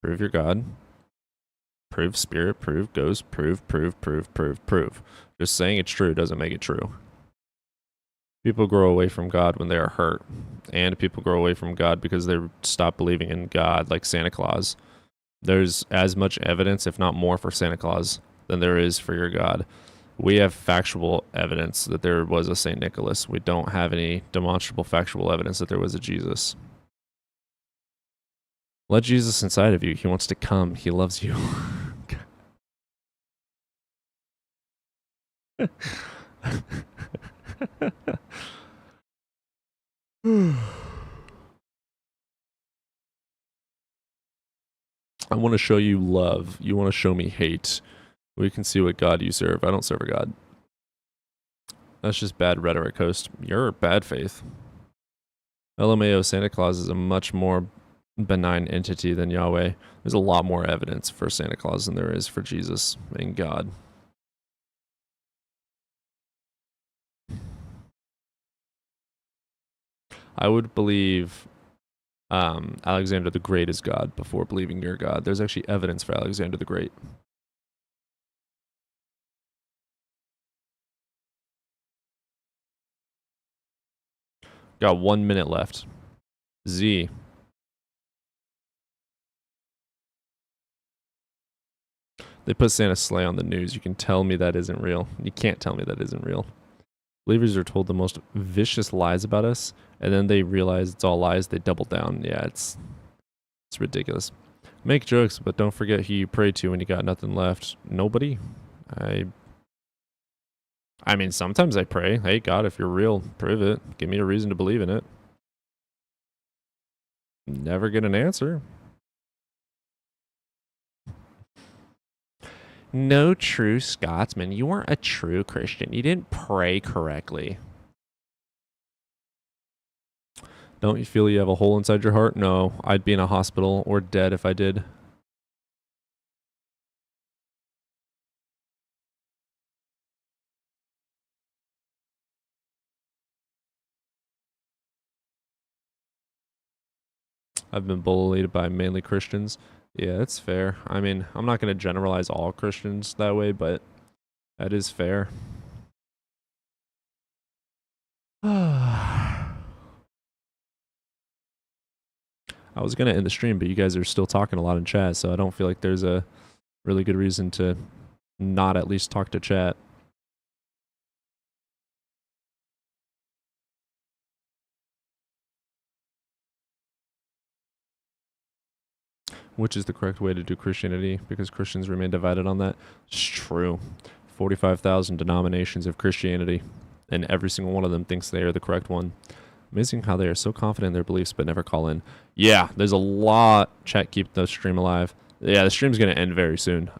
Prove you're God. Prove spirit, prove ghost, prove. Just saying it's true doesn't make it true. People grow away from God when they are hurt. And people grow away from God because they stop believing in God, like Santa Claus. There's as much evidence, if not more, for Santa Claus than there is for your God. We have factual evidence that there was a St. Nicholas. We don't have any demonstrable factual evidence that there was a Jesus. Let Jesus inside of you. He wants to come. He loves you. I want to show you love. You want to show me hate. We can see what God you serve. I don't serve a God. That's just bad rhetoric, host. You're bad faith. LMAO, Santa Claus is a much more benign entity than Yahweh. There's a lot more evidence for Santa Claus than there is for Jesus and God. I would believe Alexander the Great is God before believing you're God. There's actually evidence for Alexander the Great. Got 1 minute left. Z. They put Santa's sleigh on the news. You can tell me that isn't real. You can't tell me that isn't real. Believers are told the most vicious lies about us, and then they realize it's all lies. They double down. Yeah, it's ridiculous. Make jokes, but don't forget who you pray to when you got nothing left. Nobody. I mean, sometimes I pray, hey, God, if you're real, prove it. Give me a reason to believe in it. Never get an answer. No true Scotsman. You weren't a true Christian. You didn't pray correctly. Don't you feel you have a hole inside your heart? No, I'd be in a hospital or dead if I did. I've been bullied by mainly Christians. Yeah, that's fair. I mean, I'm not going to generalize all Christians that way, but that is fair. I was going to end the stream, but you guys are still talking a lot in chat, so I don't feel like there's a really good reason to not at least talk to chat. Which is the correct way to do Christianity, because Christians remain divided on that. It's true. 45,000 denominations of Christianity, and every single one of them thinks they are the correct one. Amazing how they are so confident in their beliefs but never call in. Yeah, there's a lot. Chat, keep the stream alive. Yeah, the stream's going to end very soon.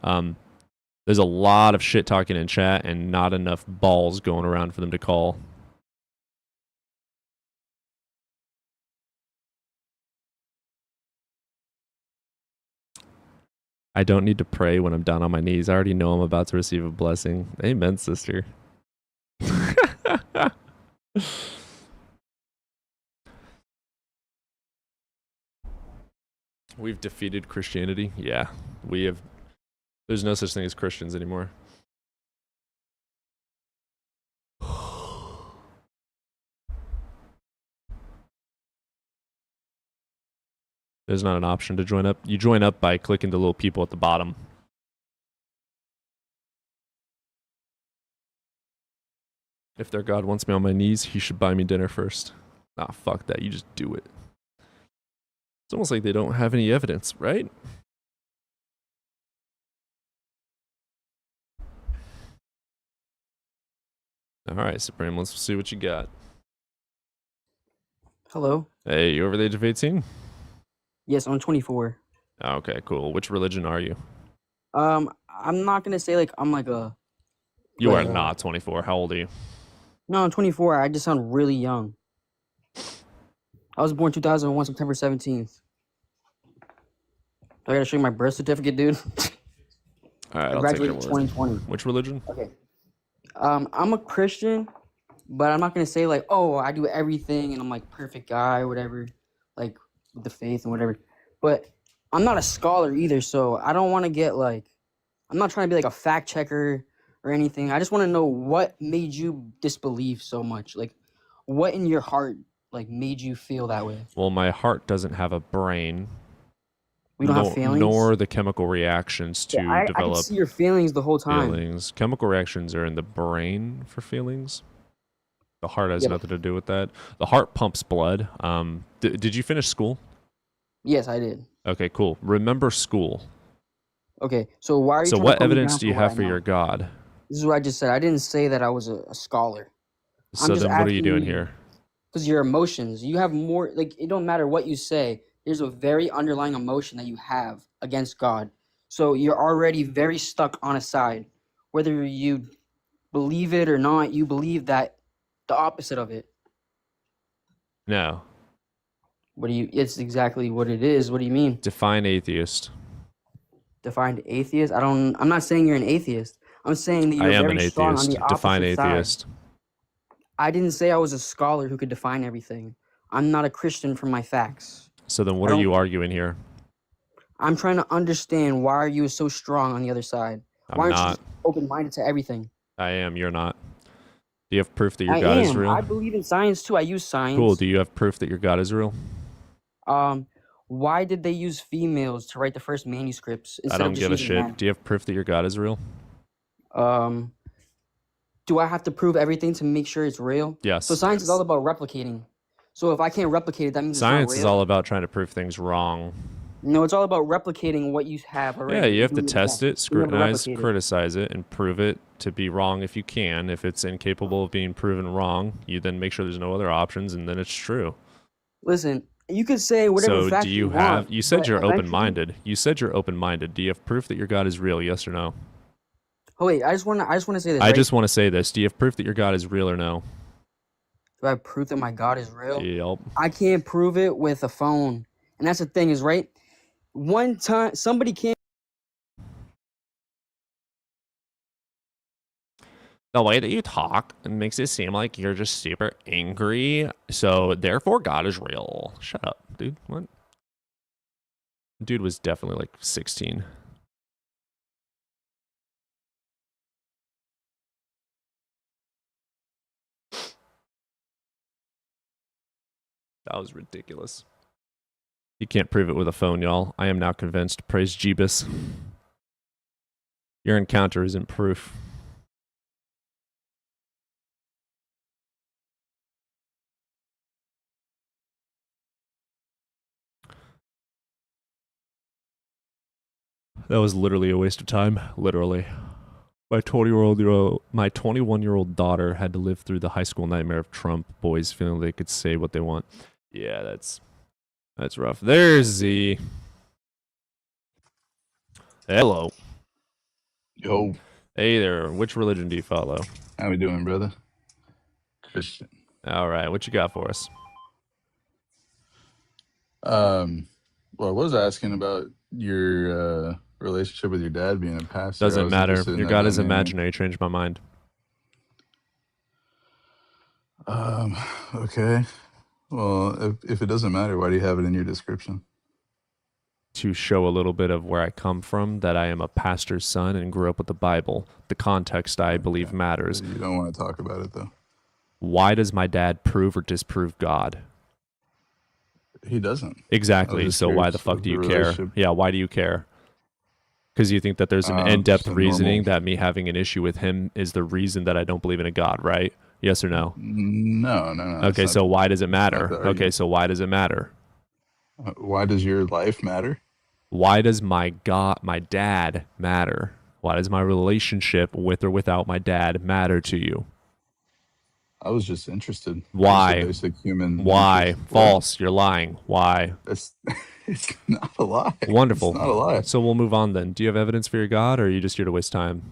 There's a lot of shit talking in chat and not enough balls going around for them to call. I don't need to pray when I'm down on my knees. I already know I'm about to receive a blessing. Amen, sister. We've defeated Christianity. Yeah, we have. There's no such thing as Christians anymore. There's not an option to join up. You join up by clicking the little people at the bottom. If their God wants me on my knees, he should buy me dinner first. Ah, fuck that. You just do it. It's almost like they don't have any evidence, right? All right, Supreme, let's see what you got. Hello. Hey, you over the age of 18? Yes, I'm 24. Okay, cool. Which religion are you? I'm not gonna say like I'm like a. You are like, not 24. How old are you? No, I'm 24. I just sound really young. I was born 2001, September 17th. I gotta show you my birth certificate, dude. All right, I I'll take your graduated word. 2020. Which religion? Okay. I'm a Christian, but I'm not gonna say like, oh, I do everything and I'm like perfect guy or whatever, like with the faith and whatever. But I'm not a scholar either, so I don't want to get like, I'm not trying to be like a fact checker or anything. I just want to know what made you disbelieve so much. Like, what in your heart like made you feel that way? Well, my heart doesn't have a brain. We don't have feelings. Nor the chemical reactions to I can develop see your feelings the whole time. feelings. Chemical reactions are in the brain for feelings. The heart has Yeah, but- nothing to do with that. The heart pumps blood. Did you finish school? Yes, I did. Okay, cool. Remember school. Okay, so why are you? So trying to what put me evidence down do you for what have I for know? your God? This is what I just said. I didn't say that I was a scholar. So then what are you doing here? Because your emotions, you have more. Like it don't matter what you say. There's a very underlying emotion that you have against God. So you're already very stuck on a side, whether you believe it or not. You believe that the opposite of it. No. What do you? It's exactly what it is. What do you mean? Define atheist. Defined atheist? I'm not saying you're an atheist. I'm saying that I you're am very an strong on atheist. the Define opposite side. atheist. I didn't say I was a scholar who could define everything. I'm not a Christian for my facts. So then what I are you don't- arguing here? I'm trying to understand why are you so strong on the other side? Why I'm aren't you not. just open-minded to everything? I am. You're not. Do you have proof that your I God is am. real? I believe in science too. I use science. Cool. Do you have proof that your God is real? Why did they use females to write the first manuscripts I instead don't of just give a using shit. men? Do you have proof that your God is real? Do I have to prove everything to make sure it's real? Yes. So science is all about replicating. So if I can't replicate it, that means Science it's is not real. all about trying to prove things wrong. No, it's all about replicating what you have already. Yeah, you have to doing test again, it, being able to scrutinize, replicate it. criticize it, and prove it to be wrong if you can. If it's incapable of being proven wrong, you then make sure there's no other options, and then it's true. Listen, you could say whatever So facts do you want, have, you said but you're eventually- open-minded. You said you're open-minded. Do you have proof that your God is real, yes or no? Oh wait, I just want to say this. I right? just want to say this. Do you have proof that your God is real or no? Do I have proof that my God is real? Yep. I can't prove it with a phone, and that's the thing is right. One time, somebody can't. The way that you talk makes it seem like you're just super angry. So therefore God is real. Shut up, dude. What? Dude was definitely like 16. That was ridiculous. You can't prove it with a phone, y'all. I am now convinced. Praise Jeebus. Your encounter isn't proof. That was literally a waste of time. Literally. My 21-year-old daughter had to live through the high school nightmare of Trump boys feeling they could say what they want. Yeah, that's rough. There's Z. Hello. Yo, Hey there. Which religion do you follow? how we doing, brother? Christian. All right. What you got for us? Well, I was asking about your relationship with your dad being a pastor. I Doesn't was matter. interested in Your that God is dynamic. imaginary. Changed my mind. Okay. Well, if it doesn't matter, why do you have it in your description? To show a little bit of where I come from, that I am a pastor's son and grew up with the Bible. The context, I believe, matters. You don't want to talk about it, though. Why does my dad prove or disprove God? He doesn't. Exactly. just So why curious the fuck of do the you care? relationship. Yeah, why do you care? Because you think that there's an Just in-depth a reasoning normal- that me having an issue with him is the reason that I don't believe in a God, right? Yes or no? No. that's Okay, not- so why does it not matter? the Okay, argument. so why does it matter? Why does your life matter? Why does my dad matter? Why does my relationship with or without my dad matter to you? I was just interested. Why? Just a basic human. Why? interest. False. You're lying. Why? That's it's not a lie. Wonderful. It's not a lie. So we'll move on then. Do you have evidence for your God, or are you just here to waste time?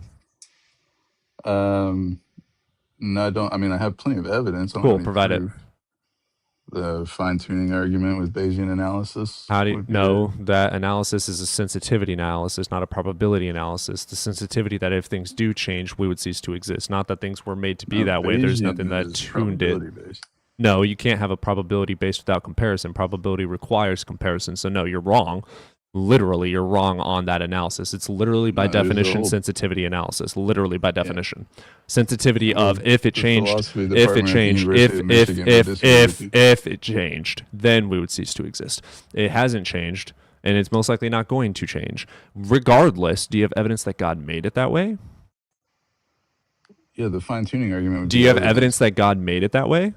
No, I don't. I mean, I have plenty of evidence. I don't Cool, have any provide it. proof. the fine tuning argument with Bayesian analysis. How do you would be know that analysis is a sensitivity analysis, not a probability analysis? The sensitivity that if things do change, we would cease to exist. Not that things were made to be No, that way. There's Bayesian nothing that is tuned it. probability based. No, you can't have a probability based without comparison. Probability requires comparison. So no, you're wrong. Literally, you're wrong on that analysis. It's literally by No, there's a definition whole- sensitivity analysis. Literally by definition, sensitivity of if it The changed, philosophy if it department at the changed, University of Michigan would disagree with you. if it changed, then we would cease to exist. It hasn't changed, and it's most likely not going to change. Regardless, do you have evidence that God made it that way? Yeah, the fine tuning argument. Would Do be you have evidence that God made it that way?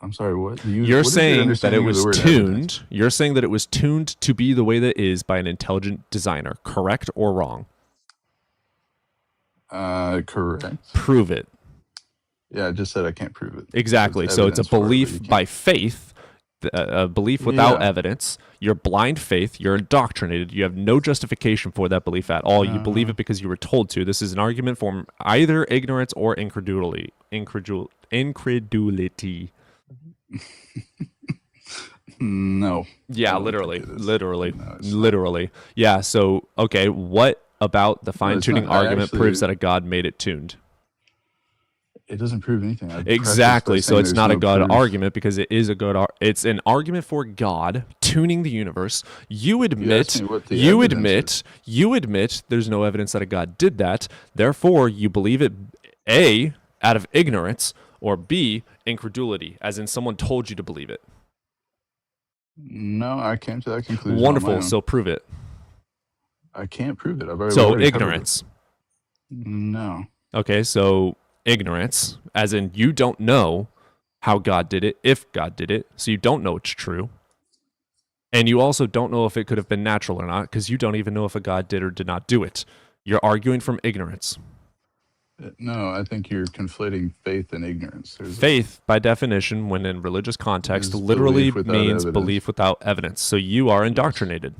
I'm sorry, what? You're what is your saying that it understanding of the was word tuned. evidence? You're saying that it was tuned to be the way that it is by an intelligent designer. Correct or wrong? Correct. Prove it. Yeah, I just said I can't prove it. Exactly. There's So it's a evidence for it, but you belief can't- by faith, a belief without Yeah. evidence. You're blind faith. You're indoctrinated. You have no justification for that belief at all. You believe it because you were told to. This is an argument for either ignorance or incredulity. Incredulity. No. Yeah, I don't literally, think it is. literally, No, it's not. literally. Yeah. So, okay, what about the it's fine tuning not. I argument actually- proves that a God made it tuned? It doesn't prove anything. I prefaced by Exactly. So saying it's there's not a no God proof. argument because it is a God. It's an argument for God tuning the universe. You admit. me what the You evidence admit there's no evidence that a God did that. Therefore, you believe it. A, out of ignorance, or B, incredulity, as in someone told you to believe it. No, I came to that conclusion. on my Wonderful. own. So prove it. I can't prove it. I've already So already covered it. ignorance. No. Okay, so ignorance, as in you don't know how God did it, if God did it, so you don't know it's true. And you also don't know if it could have been natural or not, because you don't even know if a God did or did not do it. You're arguing from ignorance. No, I think you're conflating faith and ignorance. Faith, by definition, when in religious context, Is literally belief without means evidence. belief without evidence. So you are indoctrinated.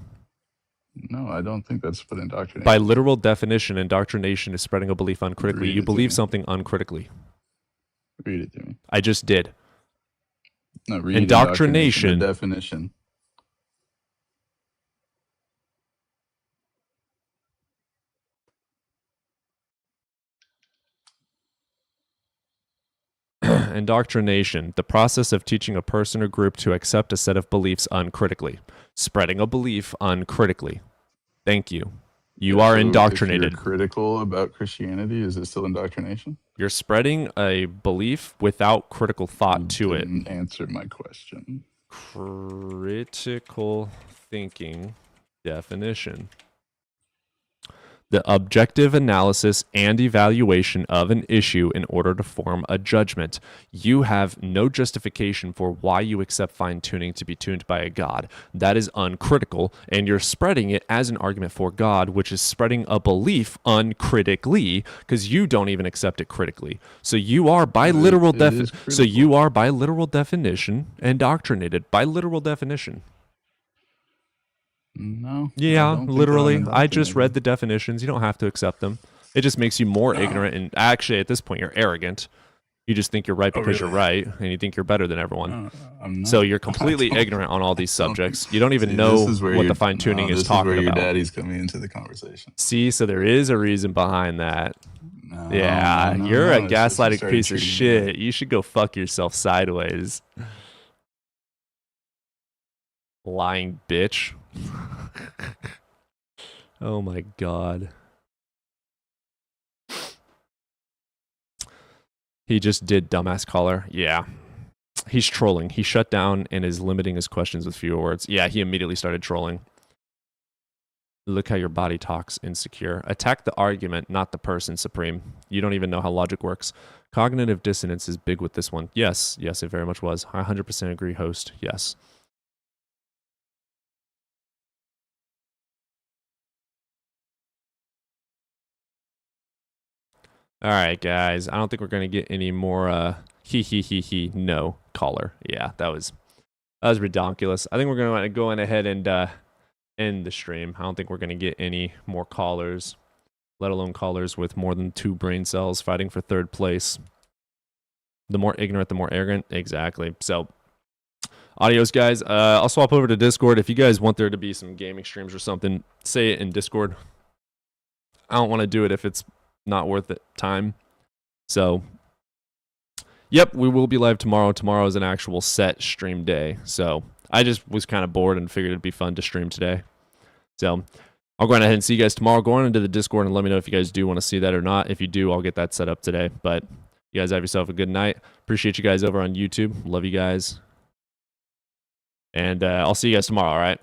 No, I don't think that's what indoctrination. By literal definition, indoctrination is spreading a belief uncritically. Read You it to believe me. something uncritically. Read it to me. I just did. No, read Indoctrination. The definition. Indoctrination, the process of teaching a person or group to accept a set of beliefs uncritically. Spreading a belief uncritically. Thank you. You are So indoctrinated. If you're critical about Christianity, is it still indoctrination? You're spreading a belief without critical thought to it. Didn't answer my question. Critical thinking definition. The objective analysis and evaluation of an issue in order to form a judgment. You have no justification for why you accept fine-tuning to be tuned by a God. That is uncritical, and you're spreading it as an argument for God, which is spreading a belief uncritically, because you don't even accept it critically. So you are by literal is you are by literal definition indoctrinated by literal definition. No. Yeah, I don't think literally. I'm I just indoctrinated. read the definitions. You don't have to accept them. It just makes you more ignorant. And actually, at this point, you're arrogant. You just think you're right because you're right, and you think you're better than everyone. I'm not. So you're completely ignorant on all these subjects. You don't even See, know this is where what your- the fine tuning no, is this talking where your about. daddy's coming into the conversation. See, so there is a reason behind that. No, Yeah, no, you're no, a it's just you gaslighting started piece of treating me shit. You should go fuck yourself sideways. Lying bitch. Oh my god. He just did dumbass caller. Yeah. He's trolling. He shut down and is limiting his questions with fewer words. Yeah, he immediately started trolling. Look how your body talks, insecure. Attack the argument, not the person, Supreme. You don't even know how logic works. Cognitive dissonance is big with this one. Yes, yes, it very much was. I 100% agree, host. Yes. All right, guys. I don't think we're going to get any more no caller. Yeah, that was ridiculous. I think we're going to go ahead and end the stream. I don't think we're going to get any more callers, let alone callers with more than 2 brain cells fighting for third place. The more ignorant, the more arrogant. Exactly. So, adios, guys. I'll swap over to Discord. If you guys want there to be some gaming streams or something, say it in Discord. I don't want to do it if it's not worth it time. So, yep, we will be live tomorrow. Tomorrow is an actual set stream day. So, I just was kind of bored and figured it'd be fun to stream today. So, I'll go ahead and see you guys tomorrow. Go on into the Discord and let me know if you guys do want to see that or not. If you do, I'll get that set up today. But you guys have yourself a good night. Appreciate you guys over on YouTube. Love you guys. And I'll see you guys tomorrow, all right?